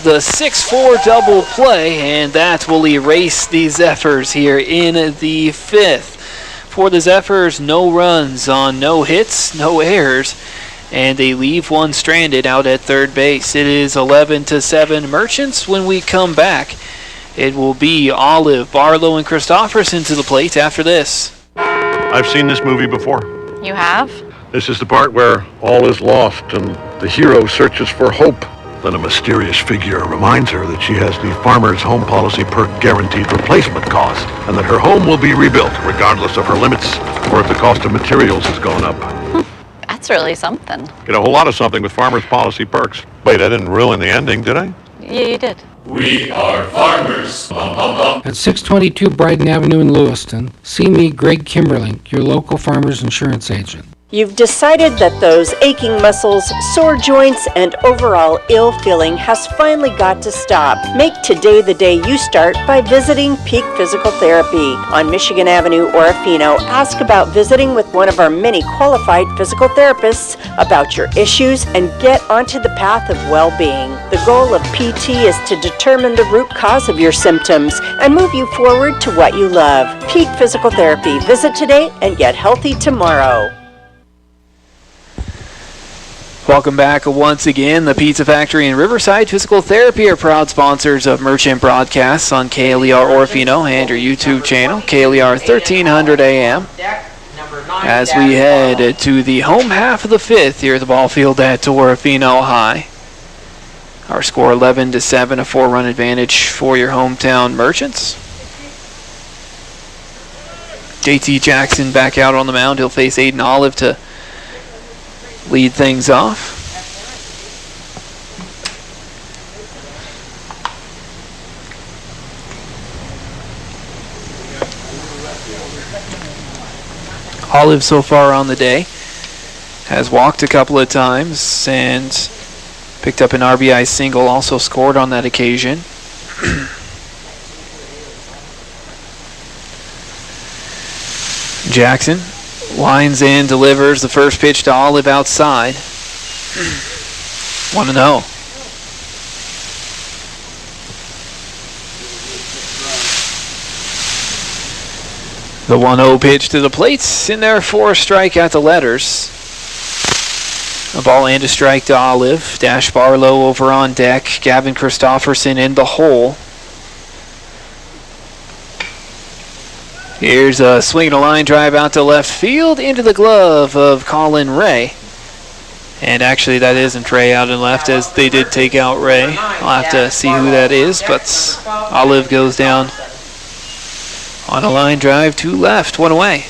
The 6-4 double play, and that will erase the Zephyrs here in the 5th. For the Zephyrs, no runs on no hits, no errors, and they leave one stranded out at third base. It is 11-7 Merchants. When we come back, it will be Olive, Barlow, and Christofferson to the plate after this. I've seen this movie before. You have? This is the part where all is lost and the hero searches for hope. Then a mysterious figure reminds her that she has the Farmer's Home Policy Perk guaranteed replacement cost, and that her home will be rebuilt regardless of her limits or if the cost of materials has gone up. That's really something. Get a whole lot of something with Farmer's Policy Perks. Wait, I didn't ruin the ending, did I? Yeah, you did. We are farmers. Bum, bum, bum. At 622 Bryden Avenue in Lewiston, see me, Greg Kimberlink, your local farmer's insurance agent. You've decided that those aching muscles, sore joints, and overall ill feeling has finally got to stop. Make today the day you start by visiting Peak Physical Therapy on Michigan Avenue, Orofino. Ask about visiting with one of our many qualified physical therapists about your issues and get onto the path of well-being. The goal of PT is to determine the root cause of your symptoms and move you forward to what you love. Peak Physical Therapy. Visit today and get healthy tomorrow. Welcome back once again. The Pizza Factory and Riverside Physical Therapy are proud sponsors of Merchant Broadcasts on KLER Orofino and your YouTube channel, KLER 1300 AM. As we head to the home half of the 5th here at the ball field at Orofino High. Our score 11-7, a 4-run advantage for your hometown Merchants. JT Jackson back out on the mound. He'll face Aiden Olive to lead things off. Olive so far on the day has walked a couple of times and picked up an RBI single, also scored on that occasion. Jackson lines in, delivers the first pitch to Olive outside. 1-0. The 1-0 pitch to the plate, in there for a strike at the letters. A ball and a strike to Olive. Dash Barlow over on deck. Gavin Christofferson in the hole. Here's a swing and a line drive out to left field into the glove of Colin Ray. And actually that isn't Ray out and left, as they did take out Ray. I'll have to see who that is, but Olive goes down on a line drive to left, one away.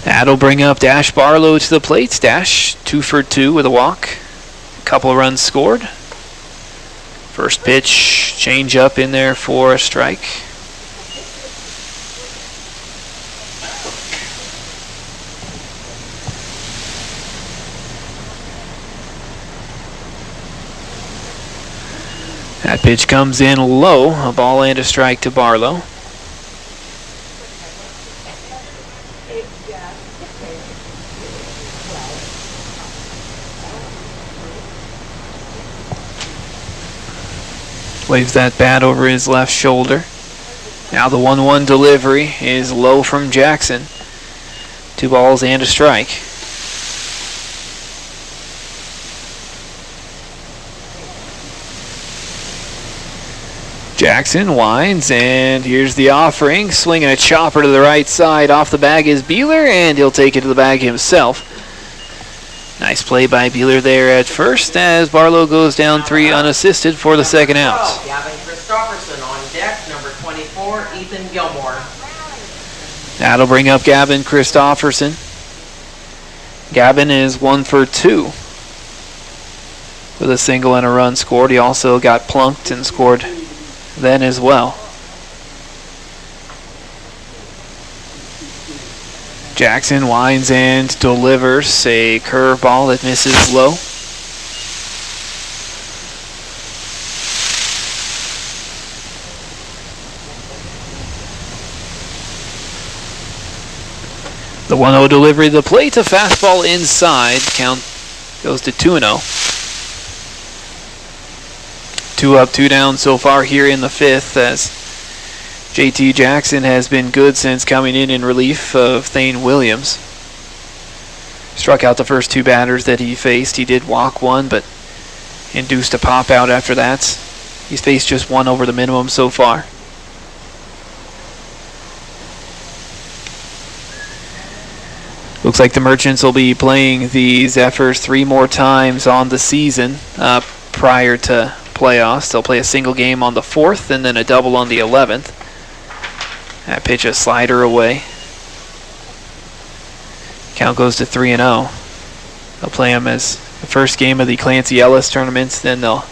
That'll bring up Dash Barlow to the plate. Dash 2 for 2 with a walk. A couple of runs scored. First pitch, change up in there for a strike. That pitch comes in low, a ball and a strike to Barlow. Waves that bat over his left shoulder. Now the 1-1 delivery is low from Jackson. 2 balls and a strike. Jackson winds, and here's the offering. Swinging a chopper to the right side. Off the bag is Beeler, and he'll take it to the bag himself. Nice play by Beeler there at first as Barlow goes down 3 unassisted for the second out. Gavin Christopherson on deck, number 24, Ethan Gilmore. That'll bring up Gavin Christopherson. Gavin is 1 for 2 with a single and a run scored. He also got plunked and scored then as well. Jackson winds and delivers a curveball that misses low. The 1-0 delivery to the plate, a fastball inside. Count goes to 2-0. 2 up, 2 down so far here in the 5th as JT Jackson has been good since coming in relief of Thane Williams. Struck out the first 2 batters that he faced. He did walk 1, but induced a pop out after that. He's faced just 1 over the minimum so far. Looks like the Merchants will be playing the Zephyrs 3 more times on the season prior to playoffs. They'll play a single game on the 4th and then a double on the 11th. That pitch a slider away. Count goes to 3-0. They'll play them as the first game of the Clancy Ellis tournaments. Then they'll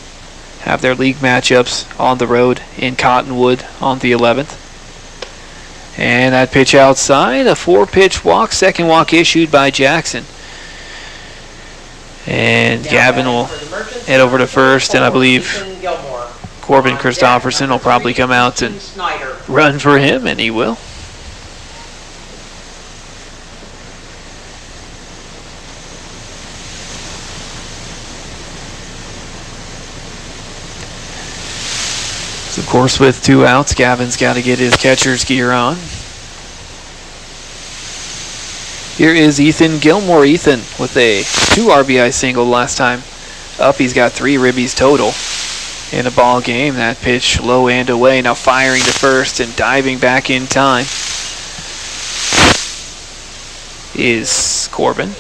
have their league matchups on the road in Cottonwood on the 11th. And that pitch outside, a 4-pitch walk, second walk issued by Jackson. And Gavin will head over to first, and I believe Corbin Christopherson will probably come out and run for him, and he will. So of course, with 2 outs, Gavin's got to get his catcher's gear on. Here is Ethan Gilmore. Ethan with a 2 RBI single last time up. He's got 3 ribbies total in a ball game. That pitch low and away. Now firing to first and diving back in time is Corbin.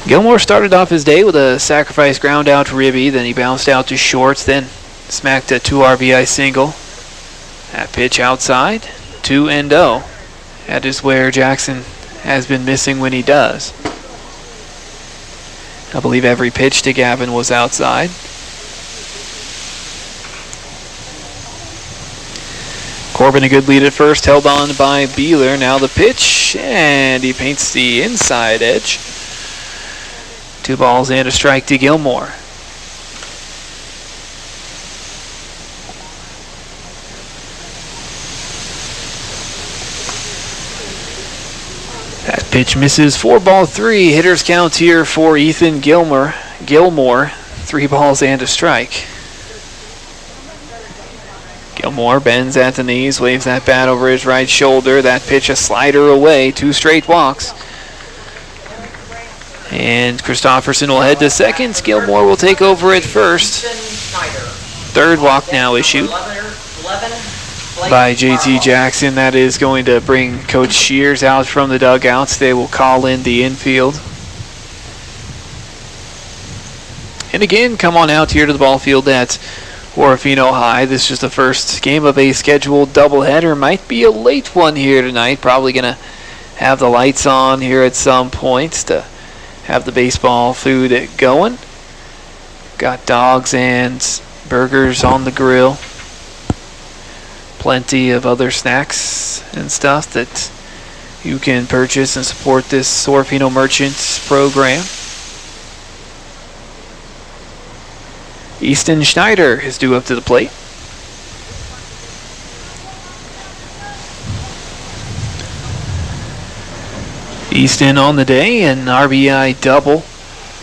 Gilmore started off his day with a sacrifice ground out to ribby. Then he bounced out to shorts. Then smacked a 2 RBI single. That pitch outside, 2-0. That is where Jackson has been missing when he does. I believe every pitch to Gavin was outside. Corbin a good lead at first, held on by Beeler. Now the pitch, and he paints the inside edge. 2 balls and a strike to Gilmore. That pitch misses, 4-3. Hitters count here for Ethan Gilmore. 3 balls and a strike. Gilmore bends at the knees, waves that bat over his right shoulder. That pitch a slider away, 2 straight walks. And Christopherson will head to second. Gilmore will take over at first. 3rd walk now issued by JT Jackson. That is going to bring Coach Shears out from the dugouts. They will call in the infield. And again, come on out here to the ball field at Orofino High. This is the first game of a scheduled doubleheader. Might be a late one here tonight. Probably going to have the lights on here at some points to have the baseball food going. Got dogs and burgers on the grill. Plenty of other snacks and stuff that you can purchase and support this Orofino Merchants program. Easton Schneider is due up to the plate. Easton on the day, an RBI double.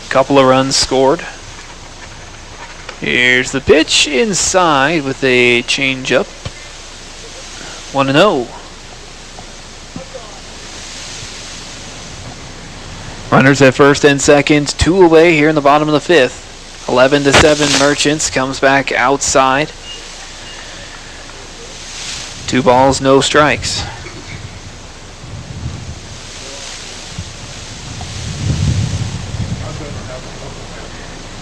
Couple of runs scored. Here's the pitch inside with a changeup. 1-0. Runners at first and second, 2 away here in the bottom of the 5th. 11-7 Merchants comes back outside. 2 balls, no strikes.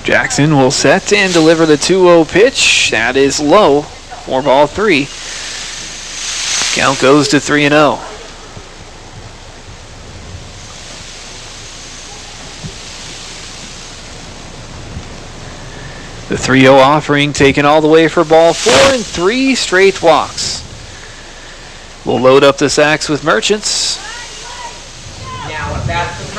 Jackson will set and deliver the 2-0 pitch. That is low. 4-3. Count goes to 3-0. The 3-0 offering taken all the way for ball 4 and 3 straight walks. We'll load up the sacks with Merchants.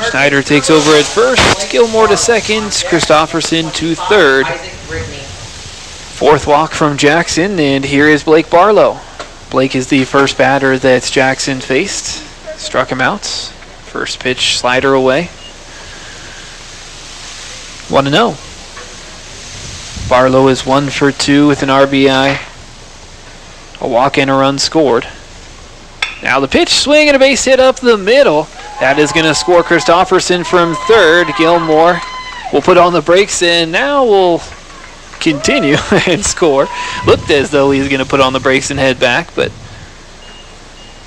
Schneider takes over at first, Gilmore to second, Christopherson to third. 4th walk from Jackson, and here is Blake Barlow. Blake is the first batter that Jackson faced. Struck him out. First pitch slider away. 1-0. Barlow is 1 for 2 with an RBI. A walk and a run scored. Now the pitch, swing and a base hit up the middle. That is going to score Christopherson from third. Gilmore will put on the brakes and now will continue and score. Looked as though he's going to put on the brakes and head back, but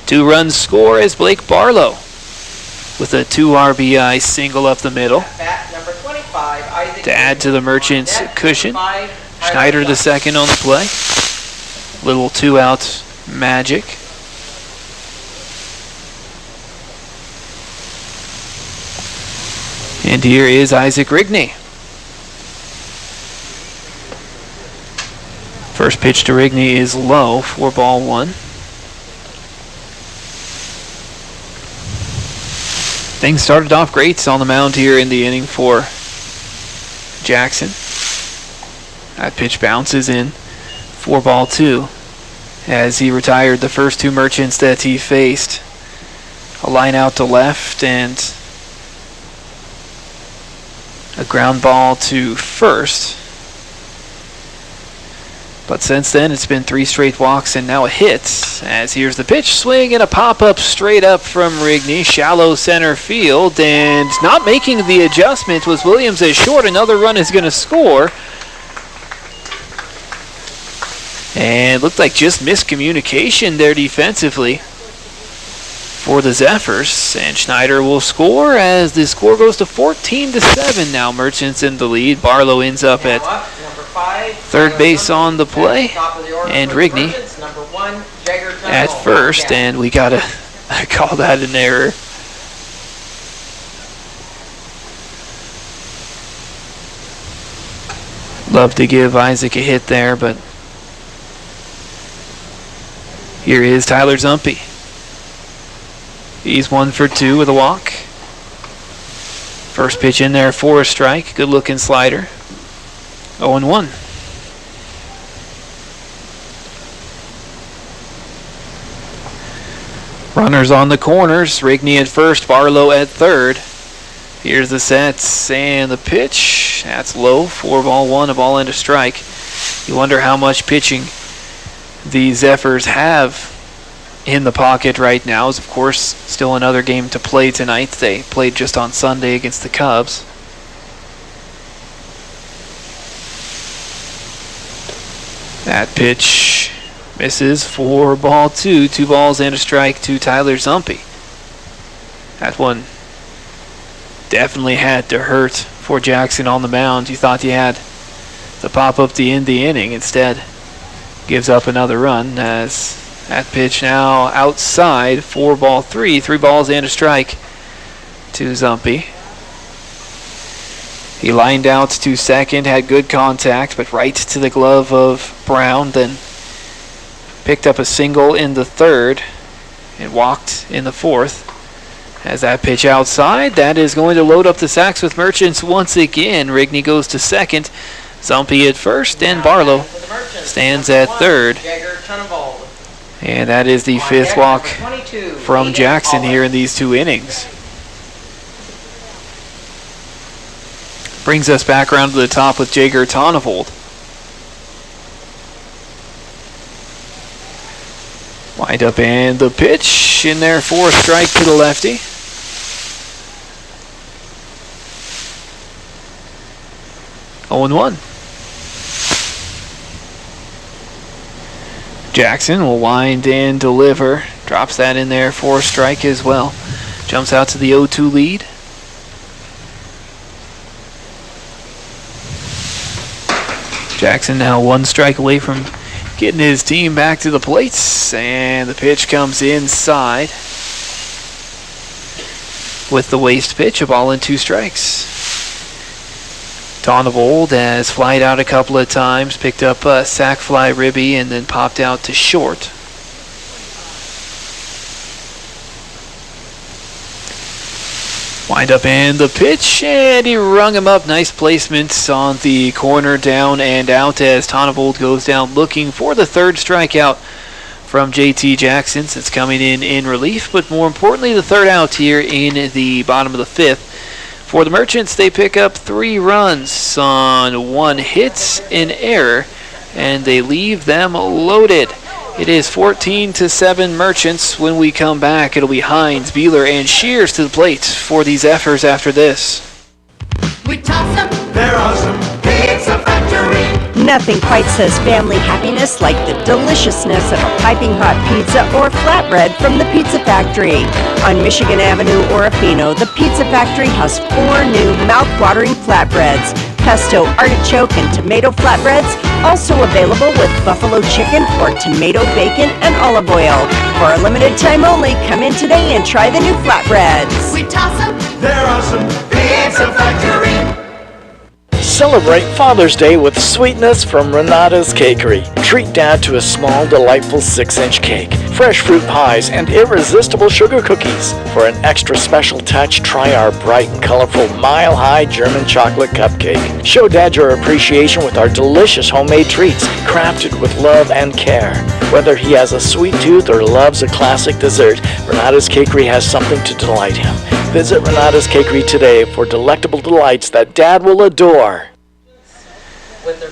2-run score as Blake Barlow with a 2 RBI single up the middle. To add to the Merchants' cushion. Schneider to second on the play. Little 2-out magic. And here is Isaac Rigney. First pitch to Rigney is low, 4-1. Things started off great on the mound here in the inning for Jackson. That pitch bounces in, 4-2, as he retired the first 2 Merchants that he faced. A line out to left and a ground ball to first. But since then, it's been 3 straight walks and now a hit. As here's the pitch, swing and a pop-up straight up from Rigney. Shallow center field, and not making the adjustment was Williams as short. Another run is going to score. And looked like just miscommunication there defensively for the Zephyrs. And Schneider will score as the score goes to 14-7 now. Merchants in the lead. Barlow ends up at third base on the play, and Rigney at first, and we gotta call that an error. Love to give Isaac a hit there, but here is Tyler Zumpy. He's 1 for 2 with a walk. First pitch in there for a strike. Good looking slider. 0-1. Runners on the corners. Rigney at first, Barlow at third. Here's the sets and the pitch. That's low. 4-1, a ball and a strike. You wonder how much pitching the Zephyrs have in the pocket right now. Is of course still another game to play tonight. They played just on Sunday against the Cubs. That pitch misses, 4-2, 2 balls and a strike to Tyler Zumpy. That one definitely had to hurt for Jackson on the mound. You thought you had the pop up to end the inning. Instead, gives up another run as that pitch now outside, 4-3, 3 balls and a strike to Zumpy. He lined out to second, had good contact, but right to the glove of Brown, then picked up a single in the third and walked in the fourth. As that pitch outside, that is going to load up the sacks with Merchants once again. Rigney goes to second, Zumpy at first, and Barlow stands at third. And that is the 5th walk from Jackson here in these 2 innings. Brings us back around to the top with Jager Tonnevold. Wind up and the pitch in there for a strike to the lefty. 0-1. Jackson will wind and deliver. Drops that in there for a strike as well. Jumps out to the 0-2 lead. Jackson now one strike away from getting his team back to the plates, and the pitch comes inside with the waste pitch, a ball and 2 strikes. Tonavold has flied out a couple of times, picked up a sac fly ribby, and then popped out to short. Wind up and the pitch, and he rung him up. Nice placement on the corner, down and out as Tonavold goes down looking for the third strikeout from JT Jackson. It's coming in relief, but more importantly, the third out here in the bottom of the 5th. For the Merchants, they pick up 3 runs on 1 hit, an error, and they leave them loaded. It is 14-7 Merchants. When we come back, it'll be Hines, Beeler, and Shears to the plate for the Zephyrs after this. We toss them, they're awesome. Pizza Factory. Nothing quite says family happiness like the deliciousness of a piping hot pizza or flatbread from the Pizza Factory. On Michigan Avenue, Orofino, the Pizza Factory has 4 new mouth-watering flatbreads. Pesto, artichoke, and tomato flatbreads, also available with buffalo chicken or tomato bacon and olive oil. For a limited time only, come in today and try the new flatbreads. We toss them, they're awesome. Pizza Factory. Celebrate Father's Day with sweetness from Renata's Cakery. Treat Dad to a small, delightful 6-inch cake, fresh fruit pies, and irresistible sugar cookies. For an extra special touch, try our bright and colorful Mile High German chocolate cupcake. Show Dad your appreciation with our delicious homemade treats, crafted with love and care. Whether he has a sweet tooth or loves a classic dessert, Renata's Cakery has something to delight him. Visit Renata's Cakery today for delectable delights that Dad will adore.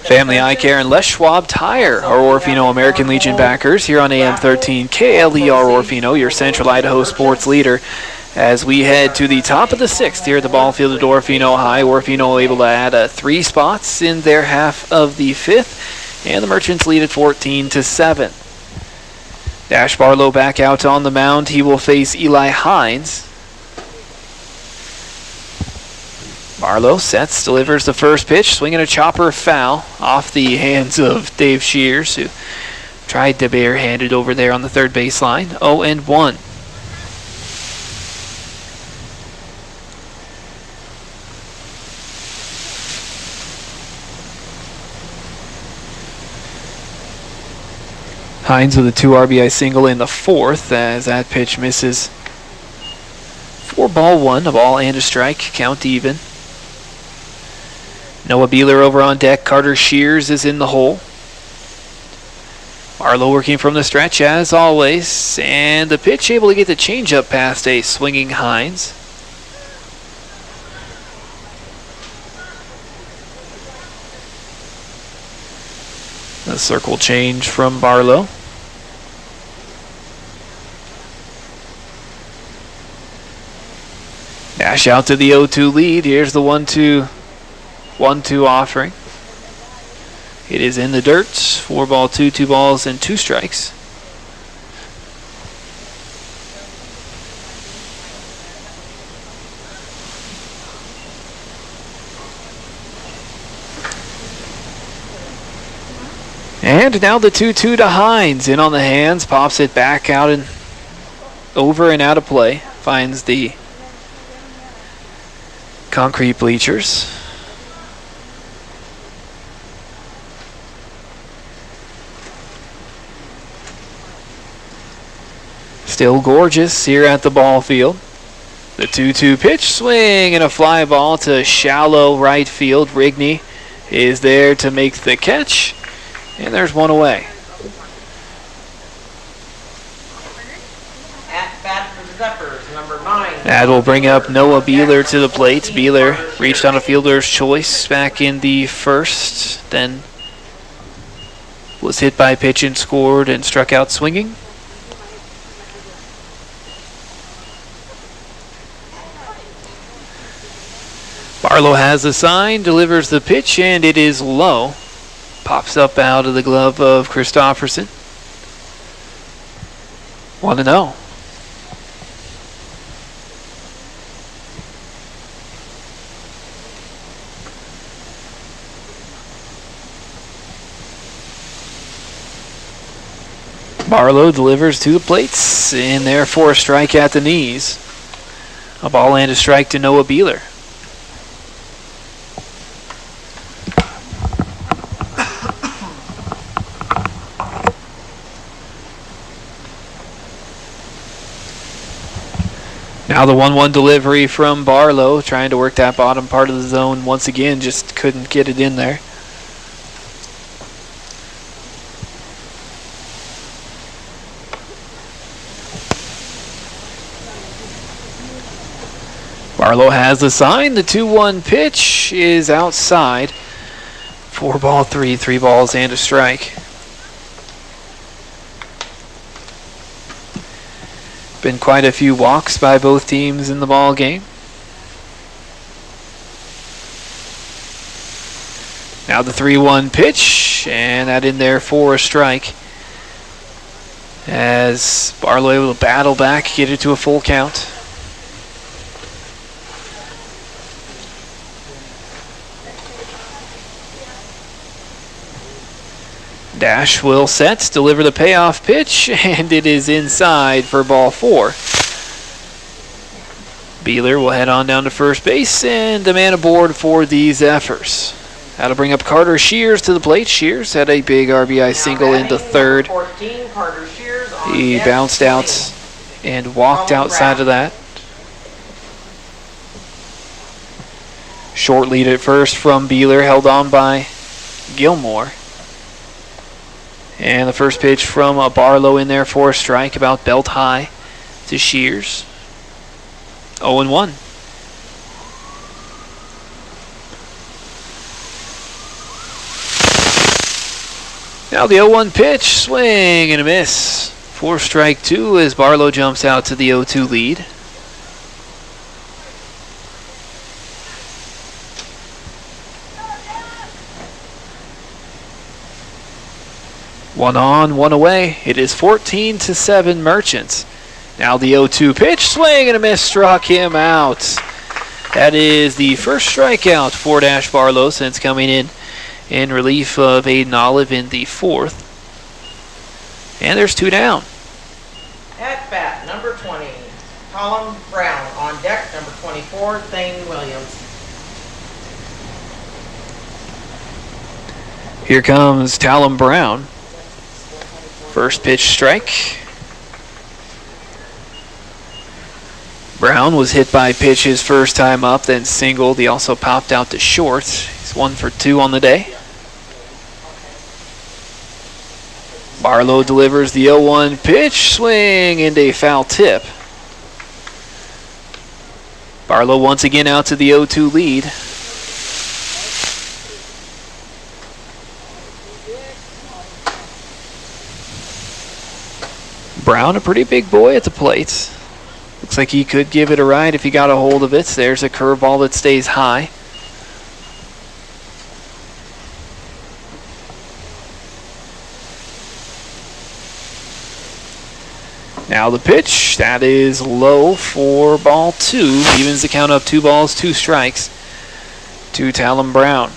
Family Eye Care and Les Schwab Tire are Orofino American Legion backers here on AM 13 KLER Orofino, your Central Idaho sports leader. As we head to the top of the 6th here at the ball field at Orofino High, Orofino able to add 3 spots in their half of the 5th, and the Merchants lead at 14-7. Dash Barlow back out on the mound. He will face Eli Hines. Barlow sets, delivers the first pitch, swinging a chopper foul off the hands of Dave Shears, who tried to barehand it over there on the third baseline. 0-1. Hines with a 2 RBI single in the 4th as that pitch misses. 4-1, a ball and a strike, count even. Noah Beeler over on deck. Carter Shears is in the hole. Barlow working from the stretch as always. And the pitch able to get the changeup past a swinging Hines. The circle change from Barlow. Dash out to the 0-2 lead. Here's the 1-2 offering. It is in the dirt. 4-2, 2 balls and 2 strikes. And now the 2-2 to Hines. In on the hands, pops it back out and over and out of play. Finds the concrete bleachers. Still gorgeous here at the ball field. The 2-2 pitch, swing and a fly ball to shallow right field. Rigney is there to make the catch, and there's one away. At bat for the Zephyrs, number 9. That will bring up Noah Beeler to the plate. Beeler reached on a fielder's choice back in the 1st, then was hit by a pitch and scored and struck out swinging. Barlow has the sign, delivers the pitch, and it is low. Pops up out of the glove of Christofferson. 1-0. Barlow delivers to the plates, and therefore a strike at the knees. A ball and a strike to Noah Beeler. Now the 1-1 delivery from Barlow, trying to work that bottom part of the zone once again, just couldn't get it in there. Barlow has the sign. The 2-1 pitch is outside. 4-3, 3 balls and a strike. Been quite a few walks by both teams in the ball game. Now the 3-1 pitch, and that in there for a strike. As Barlow able to battle back, get it to a full count. Dash will set, deliver the payoff pitch, and it is inside for ball 4. Beeler will head on down to first base, and a man aboard for the Zephyrs. That'll bring up Carter Shears to the plate. Shears had a big RBI single into third. 14, Carter Shears on He deck, bounced out and walked outside of that. Short lead at first from Beeler, held on by Gilmore. And the first pitch from Barlow in there for a strike, about belt high to Shears. 0-1. Now the 0-1 pitch, swing and a miss. For strike 2 as Barlow jumps out to the 0-2 lead. One on, one away. It is 14-7 Merchants. Now the 0-2 pitch, swing and a miss, struck him out. That is the first strikeout for Dash Barlow since coming in relief of Aiden Olive in the 4th. And there's 2 down. At bat, number 20, Colin Brown. On deck, number 24, Thane Williams. Here comes Talon Brown. First pitch strike. Brown was hit by pitch his first time up, then singled. He also popped out to short. He's 1 for 2 on the day. Barlow delivers the 0-1 pitch, swing and a foul tip. Barlow once again out to the 0-2 lead. Brown, a pretty big boy at the plate. Looks like he could give it a ride if he got a hold of it. There's a curveball that stays high. Now the pitch, that is low for ball 2. Evens the count up, 2 balls, 2 strikes to Talon Brown.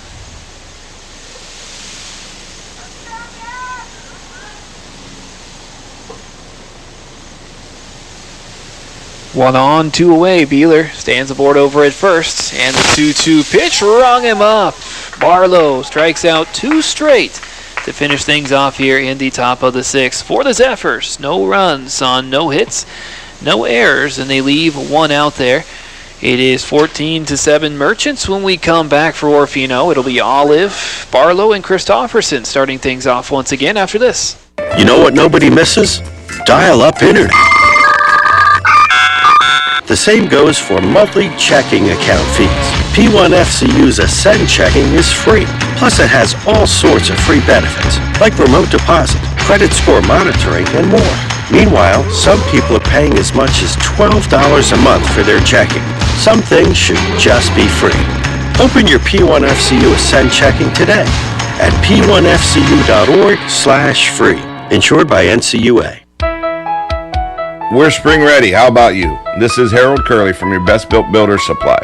One on, 2 away. Beeler stands aboard over at first, and the 2-2 pitch rung him up. Barlow strikes out 2 straight to finish things off here in the top of the 6th. For the Zephyrs, no runs on no hits, no errors, and they leave 1 out there. It is 14-7 Merchants. When we come back for Orofino, it'll be Olive, Barlow, and Christofferson starting things off once again after this. You know what nobody misses? Dial-up internet. The same goes for monthly checking account fees. P1FCU's Ascend checking is free. Plus it has all sorts of free benefits, like remote deposit, credit score monitoring, and more. Meanwhile, some people are paying as much as $12 a month for their checking. Some things should just be free. Open your P1FCU Ascend checking today at p1fcu.org/free. Insured by NCUA. We're spring ready. How about you? This is Harold Curley from your Best Built Builder Supply.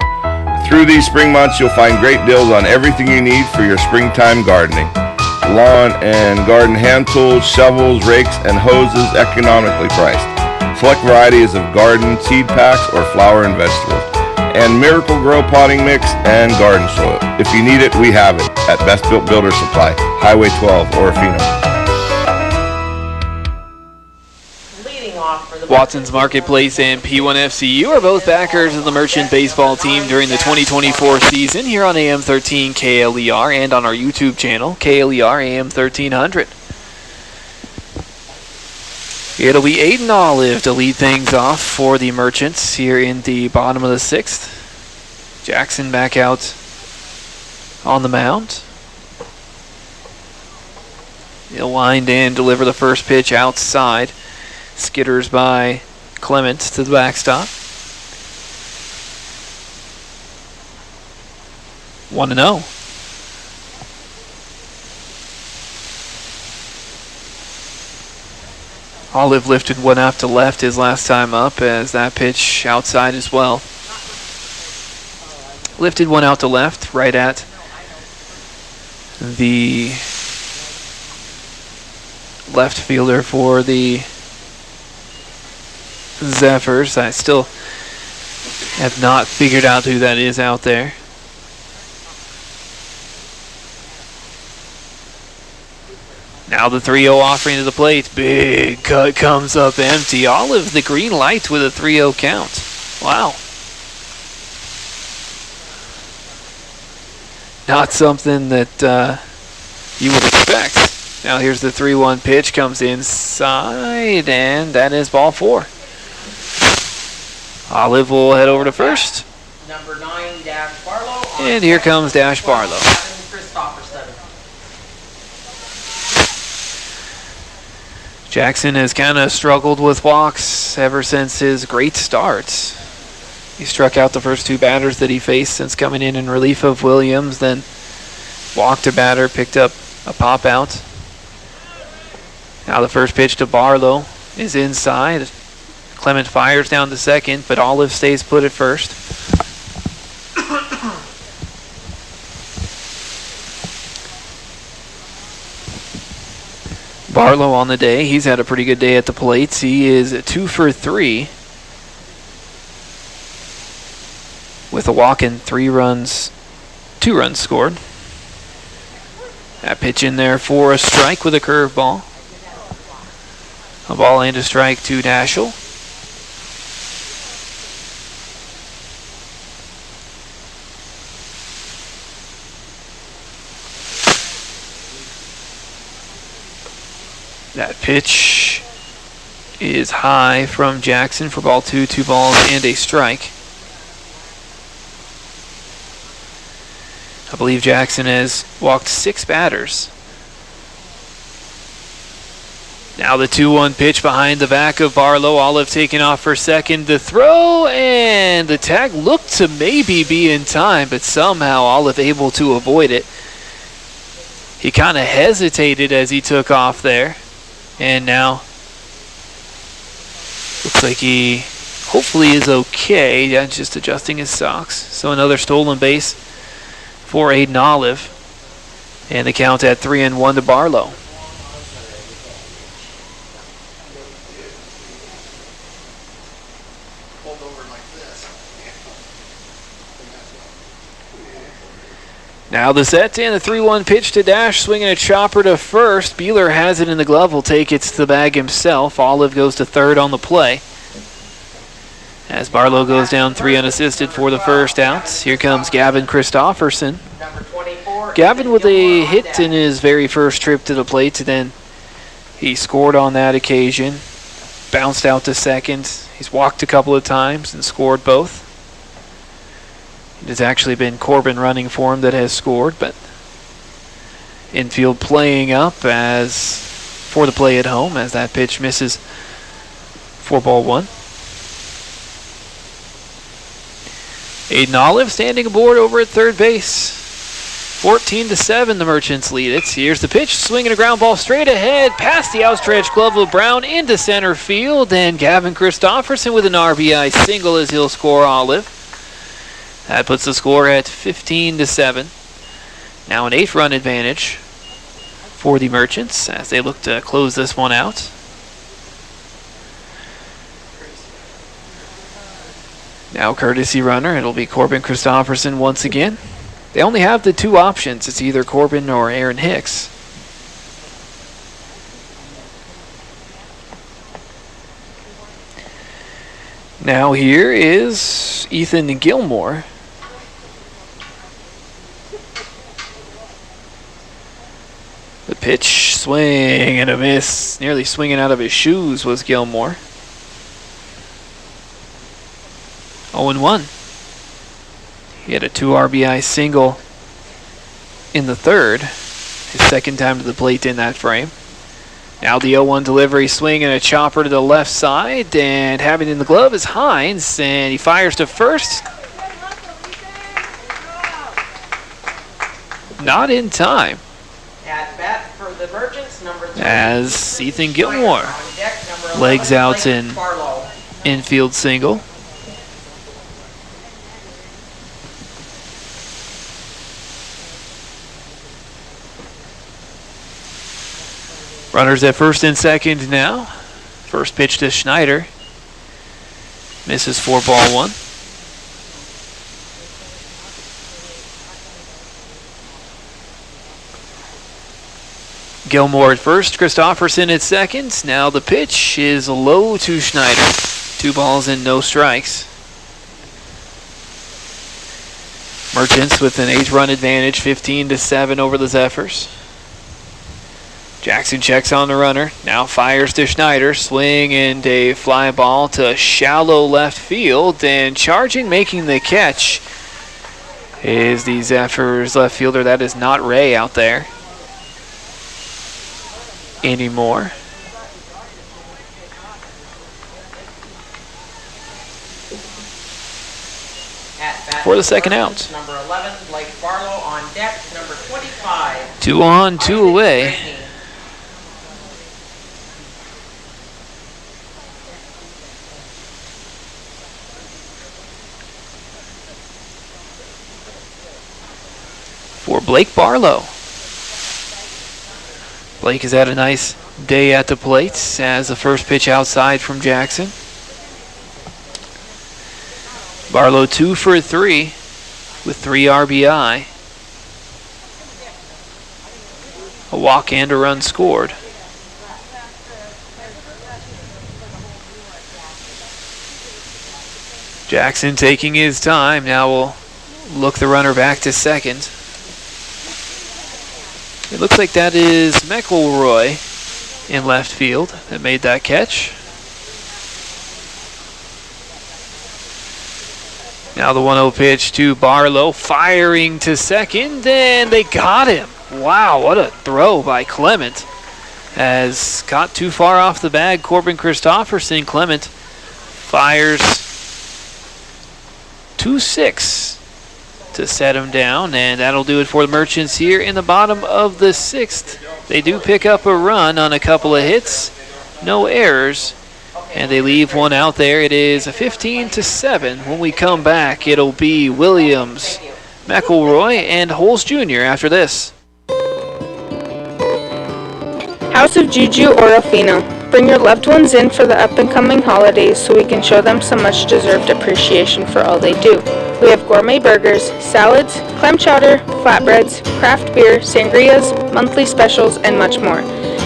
Through these spring months, you'll find great deals on everything you need for your springtime gardening. Lawn and garden hand tools, shovels, rakes, and hoses economically priced. Select varieties of garden seed packs or flower and vegetables. And Miracle Grow potting mix and garden soil. If you need it, we have it at Best Built Builder Supply, Highway 12, Orofino. Watson's Marketplace and P1FCU are both backers of the Merchant baseball team during the 2024 season here on AM 13 KLER and on our YouTube channel, KLER AM 1300. It'll be Aiden Olive to lead things off for the Merchants here in the bottom of the 6th. Jackson back out on the mound. He'll wind in, deliver the first pitch outside. Skitters by Clement to the backstop. 1-0. Olive lifted one out to left his last time up as that pitch outside as well. Lifted one out to left right at the left fielder for the Zephyrs. I still have not figured out who that is out there. Now the 3-0 offering to the plate. Big cut comes up empty. Olive the green light with a 3-0 count. Wow. Not something that you would expect. Now here's the 3-1 pitch. Comes inside, and that is ball 4. Olive will head over to first. Number 9, Dash Barlow. And here comes Dash Barlow. Jackson has kind of struggled with walks ever since his great start. He struck out the first 2 batters that he faced since coming in relief of Williams, then walked a batter, picked up a pop out. Now the first pitch to Barlow is inside. Clement fires down to second, but Olive stays put at first. Barlow on the day. He's had a pretty good day at the plates. He is 2 for 3 with a walk and 2 runs scored. That pitch in there for a strike with a curveball. A ball and a strike to Dashel. That pitch is high from Jackson for ball 2, 2 balls and a strike. I believe Jackson has walked 6 batters. Now the 2-1 pitch behind the back of Barlow. Olive taking off for second. The throw, and the tag looked to maybe be in time, but somehow Olive able to avoid it. He kind of hesitated as he took off there. And now looks like he hopefully is okay. Yeah, just adjusting his socks. So another stolen base for Aiden Olive. And the count at 3-1 to Barlow. Now the set and the 3-1 pitch to Dash, swinging a chopper to first. Beeler has it in the glove, will take it to the bag himself. Olive goes to third on the play. As Barlow goes down 3 unassisted for the first out. Here comes Gavin Christofferson. Gavin with a hit in his very first trip to the plate. Then he scored on that occasion. Bounced out to second. He's walked a couple of times and scored both. It has actually been Corbin running for him that has scored, but infield playing up as for the play at home as that pitch misses for ball 1. Aiden Olive standing aboard over at third base. 14-7, the Merchants lead it. Here's the pitch, swinging a ground ball straight ahead, past the outstretched glove of Brown into center field, and Gavin Christofferson with an RBI single as he'll score Olive. That puts the score at 15-7. Now an 8-run advantage for the Merchants as they look to close this one out. Now courtesy runner, it'll be Corbin Christofferson once again. They only have the two options. It's either Corbin or Aaron Hicks. Now here is Ethan Gilmore. The pitch, swing and a miss. Nearly swinging out of his shoes was Gilmore. 0-1. He had a 2 RBI single in the third. His second time to the plate in that frame. Now the 0-1 delivery, swing and a chopper to the left side, and having in the glove is Hines, and he fires to first. Not in time. At bat for the Merchants, number 3. As Ethan Gilmore legs out in infield single. Runners at first and second now. First pitch to Schneider. Misses for ball 1. Gilmore at first, Christofferson at second. Now the pitch is low to Schneider. 2 balls and no strikes. Merchants with an 8-run advantage, 15-7 over the Zephyrs. Jackson checks on the runner, now fires to Schneider, swing and a fly ball to shallow left field, and charging, making the catch is the Zephyrs left fielder. That is not Ray out there anymore. For the second out. Number 11, Blake Barlow on deck, number 25. 2 on, 2 away. For Blake Barlow. Blake has had a nice day at the plate as the first pitch outside from Jackson. Barlow 2 for 3 with 3 RBI. A walk and a run scored. Jackson taking his time. Now we'll look the runner back to second. It looks like that is McElroy in left field that made that catch. Now the 1-0 pitch to Barlow, firing to second, and they got him. Wow, what a throw by Clement. As got too far off the bag, Corbin Christofferson. Clement fires 2-6 to set him down, and that'll do it for the Merchants here in the bottom of the 6th. They do pick up a run on a couple of hits, no errors, and they leave one out there. It is a 15-7. When we come back, it'll be Williams, McElroy, and Holes Jr. after this. House of Juju Orofino. Bring your loved ones in for the up-and-coming holidays so we can show them some much-deserved appreciation for all they do. We have gourmet burgers, salads, clam chowder, flatbreads, craft beer, sangrias, monthly specials, and much more.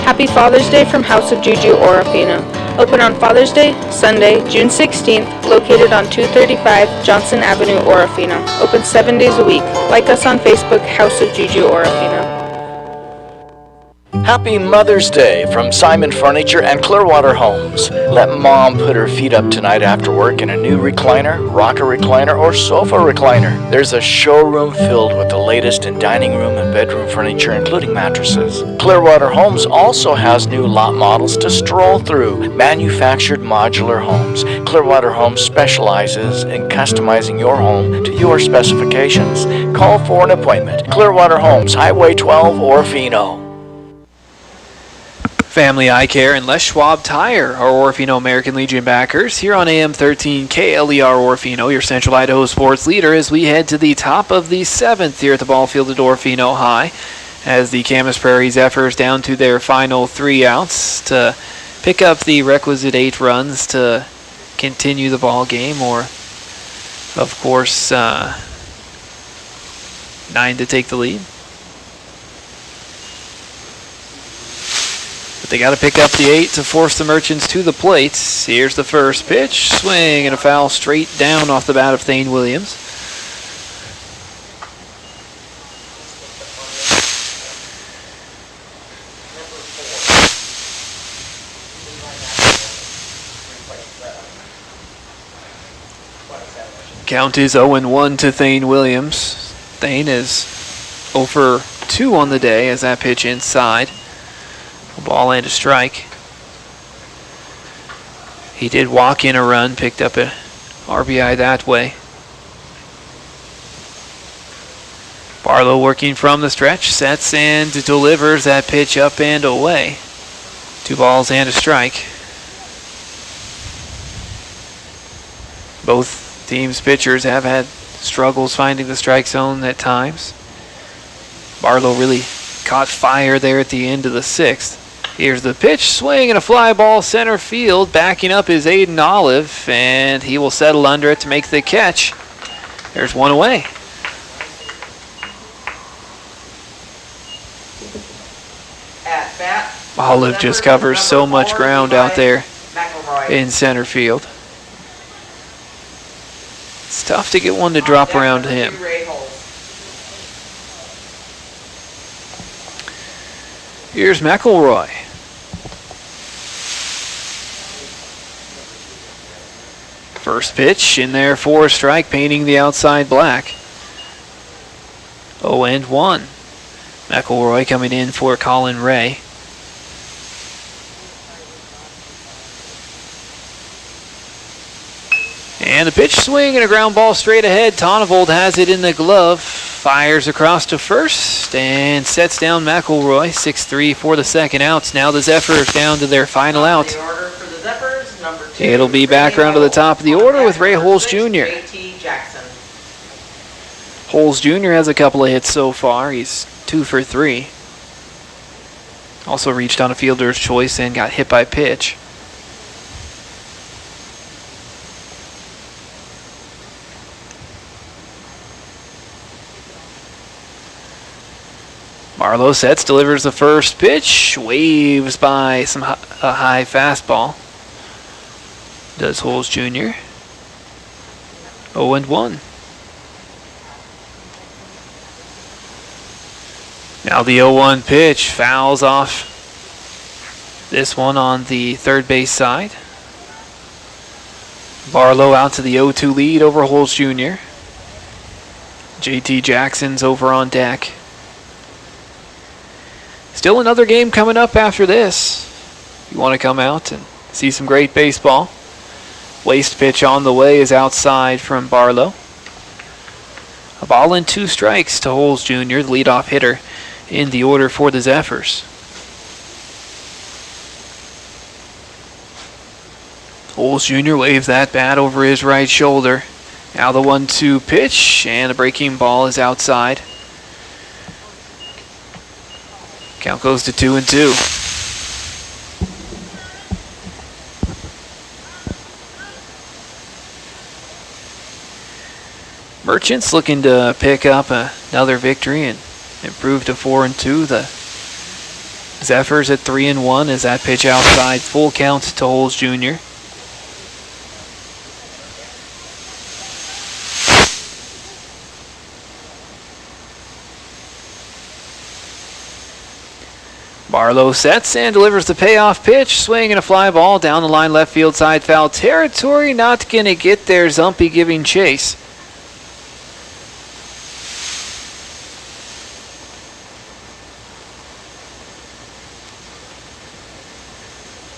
Happy Father's Day from House of Juju Orofino. Open on Father's Day, Sunday, June 16th, located on 235 Johnson Avenue, Orofino. Open 7 days a week. Like us on Facebook, House of Juju Orofino. Happy Mother's Day from Simon Furniture and Clearwater Homes. Let Mom put her feet up tonight after work in a new recliner, rocker recliner, or sofa recliner. There's a showroom filled with the latest in dining room and bedroom furniture, including mattresses. Clearwater Homes also has new lot models to stroll through. Manufactured modular homes. Clearwater Homes specializes in customizing your home to your specifications. Call for an appointment. Clearwater Homes, Highway 12, Orofino. Family Eye Care and Les Schwab Tire are Orofino American Legion backers here on AM 13 KLER Orofino, your Central Idaho sports leader, as we head to the top of the 7th here at the ball field at Orofino High, as the Camas Prairie Zephyrs down to their final 3 outs to pick up the requisite 8 runs to continue the ball game, or of course 9 to take the lead. They got to pick up the 8 to force the Merchants to the plate. Here's the first pitch. Swing and a foul straight down off the bat of Thane Williams. Count is 0-1 to Thane Williams. Thane is 0 for 2 on the day as that pitch inside. Ball and a strike. He did walk in a run, picked up a RBI that way. Barlow working from the stretch, sets and delivers that pitch up and away. 2 balls and a strike. Both teams' pitchers have had struggles finding the strike zone at times. Barlow really caught fire there at the end of the 6th. Here's the pitch, swing and a fly ball center field. Backing up is Aiden Olive, and he will settle under it to make the catch. There's 1 away. At bat. Olive just covers so much ground out there in center field. It's tough to get one to drop around him. Here's McElroy. First pitch in there for a strike, painting the outside black. 0-1. McElroy coming in for Colin Ray. And a pitch, swing and a ground ball straight ahead. Tonnevold has it in the glove. Fires across to first and sets down McElroy. 6-3 for the second outs. Now the Zephyrs down to their final out. It'll be back around to the top of the order with Ray Holes Jr. Holes Jr. has a couple of hits so far. He's 2 for 3. Also reached on a fielder's choice and got hit by pitch. Barlow sets, delivers the first pitch, waves by a high fastball. Does Holes Jr. 0-1. Now the 0-1 pitch fouls off this one on the third base side. Barlow out to the 0-2 lead over Holes Jr. JT Jackson's over on deck. Still another game coming up after this. You want to come out and see some great baseball. Waste pitch on the way is outside from Barlow. A ball and 2 strikes to Holes Jr., the leadoff hitter in the order for the Zephyrs. Holes Jr. waves that bat over his right shoulder. Now the 1-2 pitch, and a breaking ball is outside. Count goes to 2-2. Merchants looking to pick up another victory and improve to 4-2. The Zephyrs at 3-1 as that pitch outside, full count to Holes Jr. Barlow sets and delivers the payoff pitch. Swing and a fly ball down the line, left field side, foul territory. Not going to get there. Zumpy giving chase.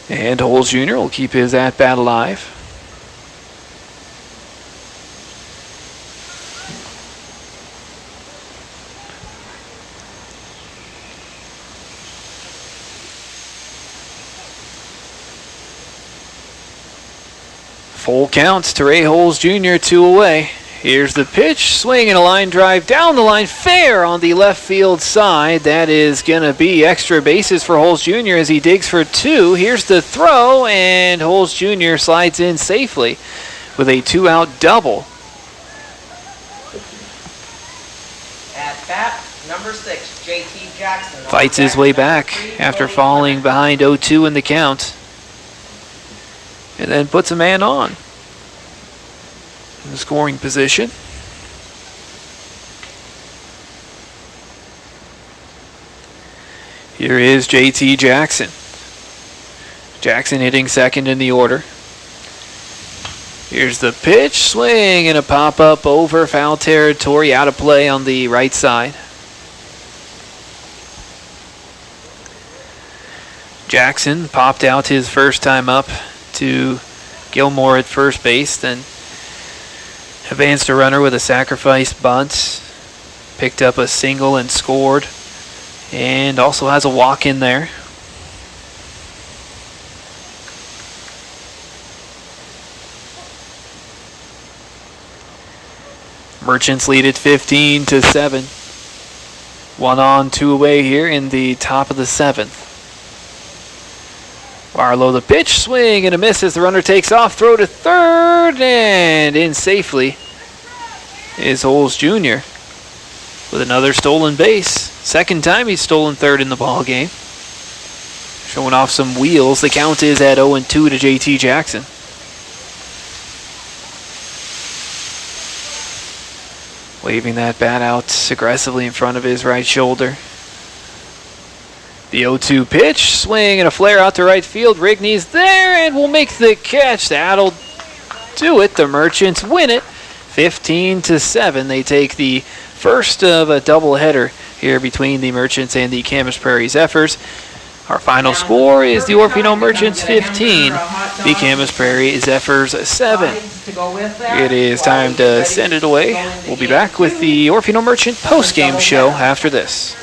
And Holes Jr. will keep his at-bat alive. Full counts to Ray Holes Jr., 2 away. Here's the pitch, swing and a line drive down the line, fair on the left field side. That is going to be extra bases for Holes Jr. as he digs for 2. Here's the throw, and Holes Jr. slides in safely with a 2-out double. At bat, number 6, J.T. Jackson. Fights his way back after falling behind 0-2 in the count. And then puts a man on in the scoring position. Here is J.T. Jackson. Jackson hitting second in the order. Here's the pitch, swing and a pop-up over foul territory, out of play on the right side. Jackson popped out his first time up to Gilmore at first base, then advanced a runner with a sacrifice bunt, picked up a single and scored, and also has a walk in there. Merchants lead at 15-7. 1 on, 2 away here in the top of the 7th. Barlow the pitch, swing and a miss as the runner takes off, throw to third, and in safely is Holes Jr. with another stolen base. Second time he's stolen third in the ball game. Showing off some wheels. The count is at 0-2 to J.T. Jackson. Waving that bat out aggressively in front of his right shoulder. The 0-2 pitch, swing and a flare out to right field. Rigney's there and will make the catch. That'll do it. The Merchants win it 15-7. They take the first of a doubleheader here between the Merchants and the Camas Prairie Zephyrs. Our final score is the Orofino Merchants 15, the Camas Prairie Zephyrs 7. It is time to send it away. We'll be back with the Orofino Merchant post-game show after this.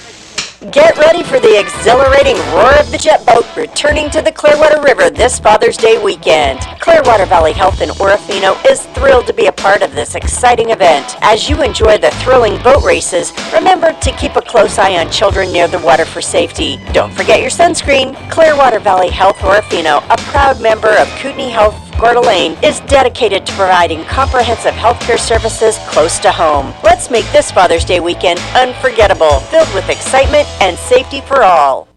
Get ready for the exhilarating roar of the jet boat returning to the Clearwater River this Father's Day weekend. Clearwater Valley Health in Orofino is thrilled to be a part of this exciting event. As you enjoy the thrilling boat races, remember to keep a close eye on children near the water for safety. Don't forget your sunscreen. Clearwater Valley Health Orofino, a proud member of Kootenai Health Coeur d'Alene, is dedicated to providing comprehensive healthcare services close to home. Let's make this Father's Day weekend unforgettable, filled with excitement and safety for all.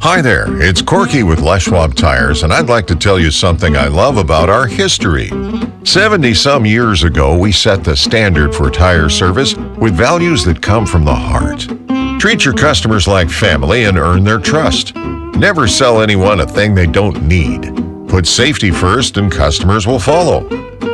Hi there, it's Corky with Les Schwab Tires, and I'd like to tell you something I love about our history. 70-some years ago, we set the standard for tire service with values that come from the heart. Treat your customers like family and earn their trust. Never sell anyone a thing they don't need. Put safety first and customers will follow.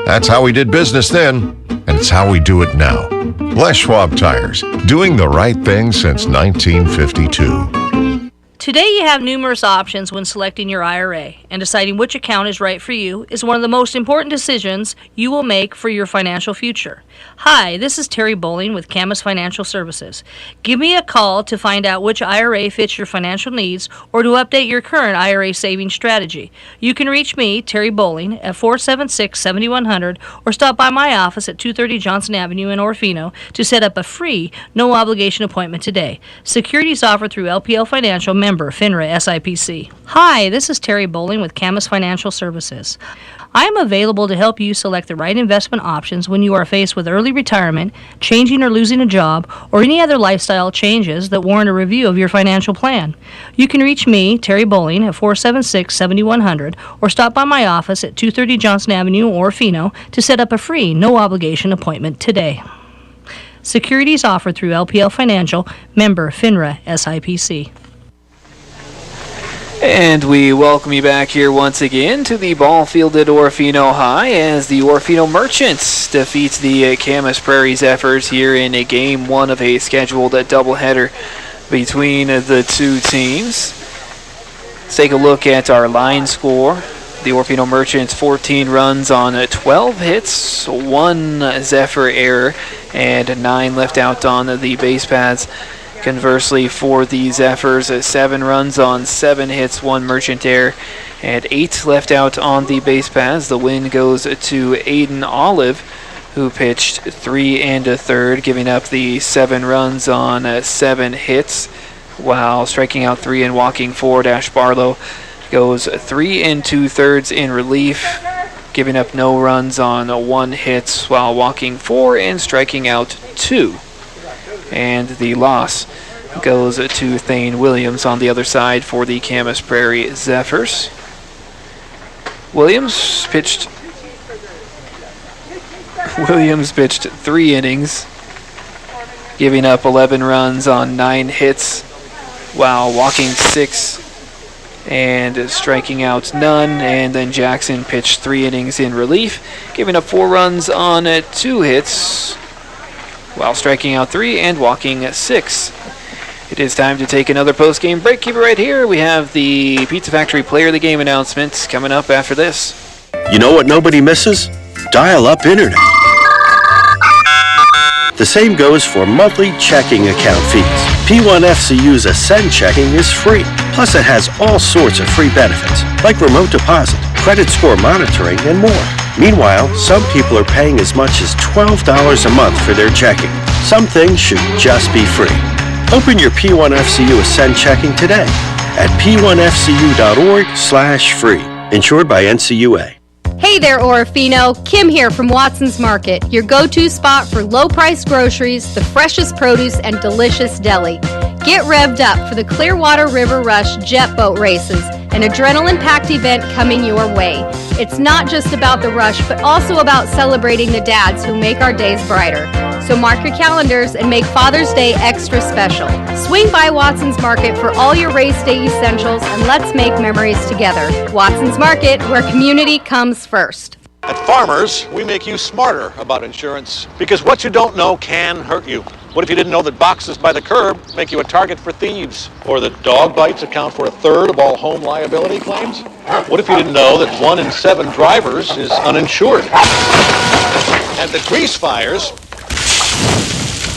That's how we did business then, and it's how we do it now. Les Schwab Tires, doing the right thing since 1952. Today you have numerous options when selecting your IRA, and deciding which account is right for you is one of the most important decisions you will make for your financial future. Hi, this is Terry Bowling with Camas Financial Services. Give me a call to find out which IRA fits your financial needs or to update your current IRA savings strategy. You can reach me, Terry Bowling, at 476-7100 or stop by my office at 230 Johnson Avenue in Orofino to set up a free, no-obligation appointment today. Securities offered through LPL Financial, member FINRA SIPC. Hi, this is Terry Bowling with Camas Financial Services. I am available to help you select the right investment options when you are faced with early retirement, changing or losing a job, or any other lifestyle changes that warrant a review of your financial plan. You can reach me, Terry Bowling, at 476-7100 or stop by my office at 230 Johnson Avenue, Orofino to set up a free, no-obligation appointment today. Securities offered through LPL Financial, member FINRA SIPC. And we welcome you back here once again to the ball field at Orofino High as the Orofino Merchants defeats the Camas Prairie Zephyrs here in a game one of a scheduled doubleheader between the two teams. Let's take a look at our line score. The Orofino Merchants 14 runs on 12 hits, 1 Zephyr error, and 9 left out on the base paths. Conversely, for the Zephyrs, 7 runs on 7 hits, 1 Merchant error, and 8 left out on the base paths. The win goes to Aiden Olive, who pitched 3 1/3, giving up the 7 runs on 7 hits, while striking out 3 and walking 4. Dash Barlow goes 3 2/3 in relief, giving up no runs on 1 hit, while walking 4 and striking out 2. And the loss goes to Thane Williams on the other side for the Camas Prairie Zephyrs. Williams pitched 3 innings, giving up 11 runs on 9 hits, while walking 6 and striking out none. And then Jackson pitched 3 innings in relief, giving up 4 runs on 2 hits, while striking out 3 and walking 6. It is time to take another post-game break. Keep it right here. We have the Pizza Factory Player of the Game announcements coming up after this. You know what nobody misses? Dial-up internet. The same goes for monthly checking account fees. P1FCU's Ascend checking is free. Plus it has all sorts of free benefits, like remote deposit, credit score monitoring, and more. Meanwhile, some people are paying as much as $12 a month for their checking. Some things should just be free. Open your P1FCU Ascend checking today at p1fcu.org/free. Insured by NCUA. Hey there, Orofino. Kim here from Watson's Market, your go-to spot for low-priced groceries, the freshest produce, and delicious deli. Get revved up for the Clearwater River Rush jet boat races, an adrenaline-packed event coming your way. It's not just about the rush, but also about celebrating the dads who make our days brighter. So mark your calendars and make Father's Day extra special. Swing by Watson's Market for all your race day essentials, and let's make memories together. Watson's Market, where community comes first. At Farmers, we make you smarter about insurance because what you don't know can hurt you. What if you didn't know that boxes by the curb make you a target for thieves? Or that dog bites account for 1/3 of all home liability claims? What if you didn't know that 1 in 7 drivers is uninsured? And that grease fires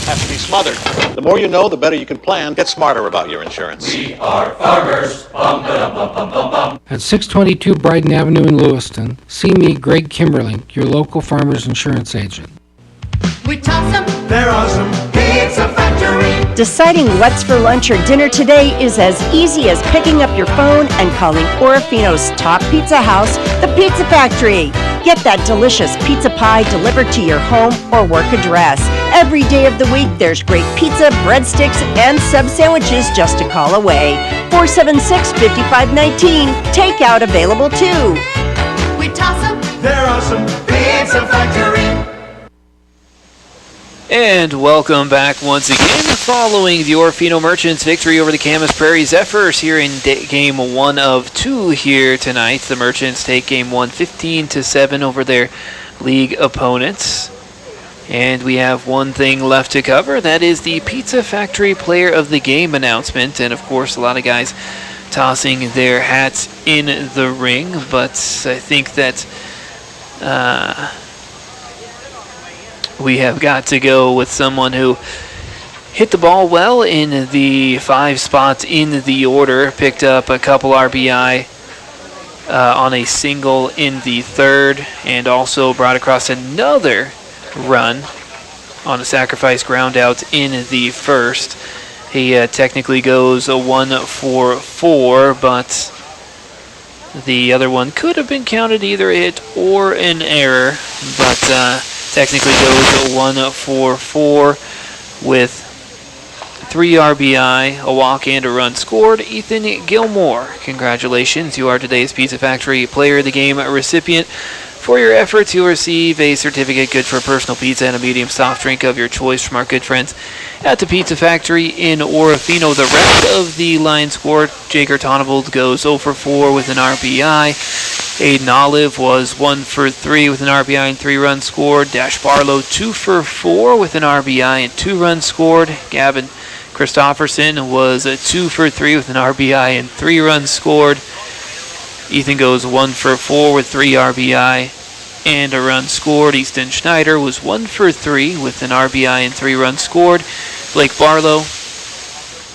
have to be smothered. The more you know, the better you can plan. Get smarter about your insurance. We are farmers. Bum, ba-dum, bum, bum, bum, bum. At 622 Bryden Avenue in Lewiston, see me, Greg Kimberlink, your local farmer's insurance agent. We toss them, they're awesome. Pizza Factory. Deciding what's for lunch or dinner today is as easy as picking up your phone and calling Orofino's top pizza house, the Pizza Factory. Get that delicious pizza pie delivered to your home or work address. Every day of the week, there's great pizza, breadsticks, and sub sandwiches just a call away. 476-5519. Takeout available too. We toss them, they're awesome. Pizza Factory. And welcome back once again following the Orofino Merchants' victory over the Camas Prairie Zephyrs here in game 1 of 2 here tonight. The Merchants take game 1 15-7 over their league opponents. And we have one thing left to cover. That is the Pizza Factory Player of the Game announcement. And of course, a lot of guys tossing their hats in the ring. But I think that we have got to go with someone who hit the ball well in the 5 spots in the order, picked up a couple RBI on a single in the 3rd, and also brought across another run on a sacrifice ground out in the 1st. He technically goes a 1-for-4, but the other one could have been counted either a hit or an error, but technically goes a 1-for-4 with 3 RBI, a walk, and a run scored. Ethan Gilmore, congratulations. You are today's Pizza Factory Player of the Game recipient. For your efforts, you'll receive a certificate good for personal pizza and a medium soft drink of your choice from our good friends At the Pizza Factory in Orofino, the rest of the line score, Jager Tonavold goes 0 for 4 with an RBI. Aiden Olive was 1 for 3 with an RBI and 3 runs scored. Dash Barlow 2 for 4 with an RBI and 2 runs scored. Gavin Christopherson was 2 for 3 with an RBI and 3 runs scored. Ethan goes 1 for 4 with 3 RBI and a run scored. Easton Schneider was 1 for 3 with an RBI and 3 runs scored. Blake Barlow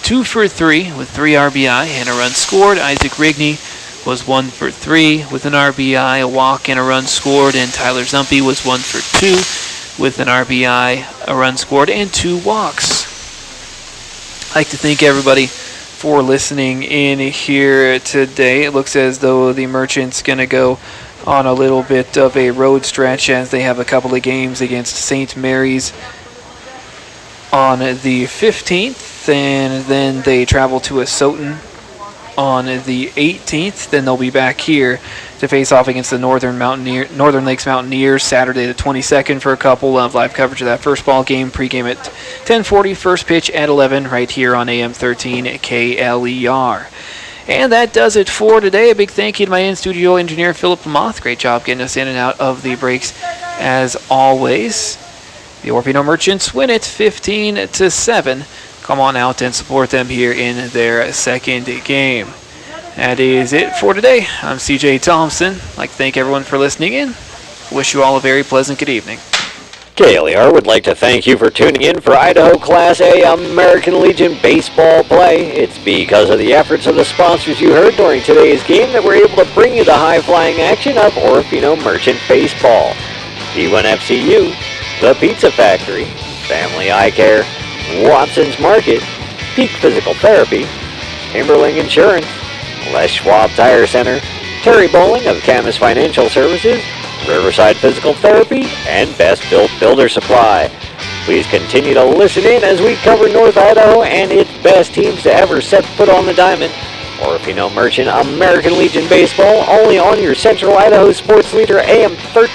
2 for 3 with 3 RBI and a run scored. Isaac Rigney was 1 for 3 with an RBI, a walk, and a run scored. And Tyler Zumpy was 1 for 2 with an RBI, a run scored, and 2 walks. I'd like to thank everybody for listening in here today. It looks as though the Merchants going to go on a little bit of a road stretch as they have a couple of games against St. Mary's on the 15th, and then they travel to Asotin on the 18th. Then they'll be back here to face off against the Northern Lakes Mountaineers Saturday the 22nd for a couple of live coverage of that first ball game. Pregame at 10:40, first pitch at 11 right here on AM 13 KLER. And that does it for today. A big thank you to my in-studio engineer, Philip Moth. Great job getting us in and out of the breaks as always. The Orofino Merchants win it 15-7. Come on out and support them here in their second game. That is it for today. I'm CJ Thompson. I'd like to thank everyone for listening in. Wish you all a very pleasant good evening. KLER would like to thank you for tuning in for Idaho Class A American Legion baseball play. It's because of the efforts of the sponsors you heard during today's game that we're able to bring you the high-flying action of Orofino Merchant Baseball. D1FCU, The Pizza Factory, Family Eye Care, Watson's Market, Peak Physical Therapy, Timberling Insurance, Les Schwab Tire Center, Terry Bowling of Camas Financial Services, Riverside Physical Therapy, and Best Built Builder Supply. Please continue to listen in as we cover North Idaho and its best teams to ever set foot on the diamond. Orofino Merchant American Legion Baseball, only on your Central Idaho sports leader AM 13.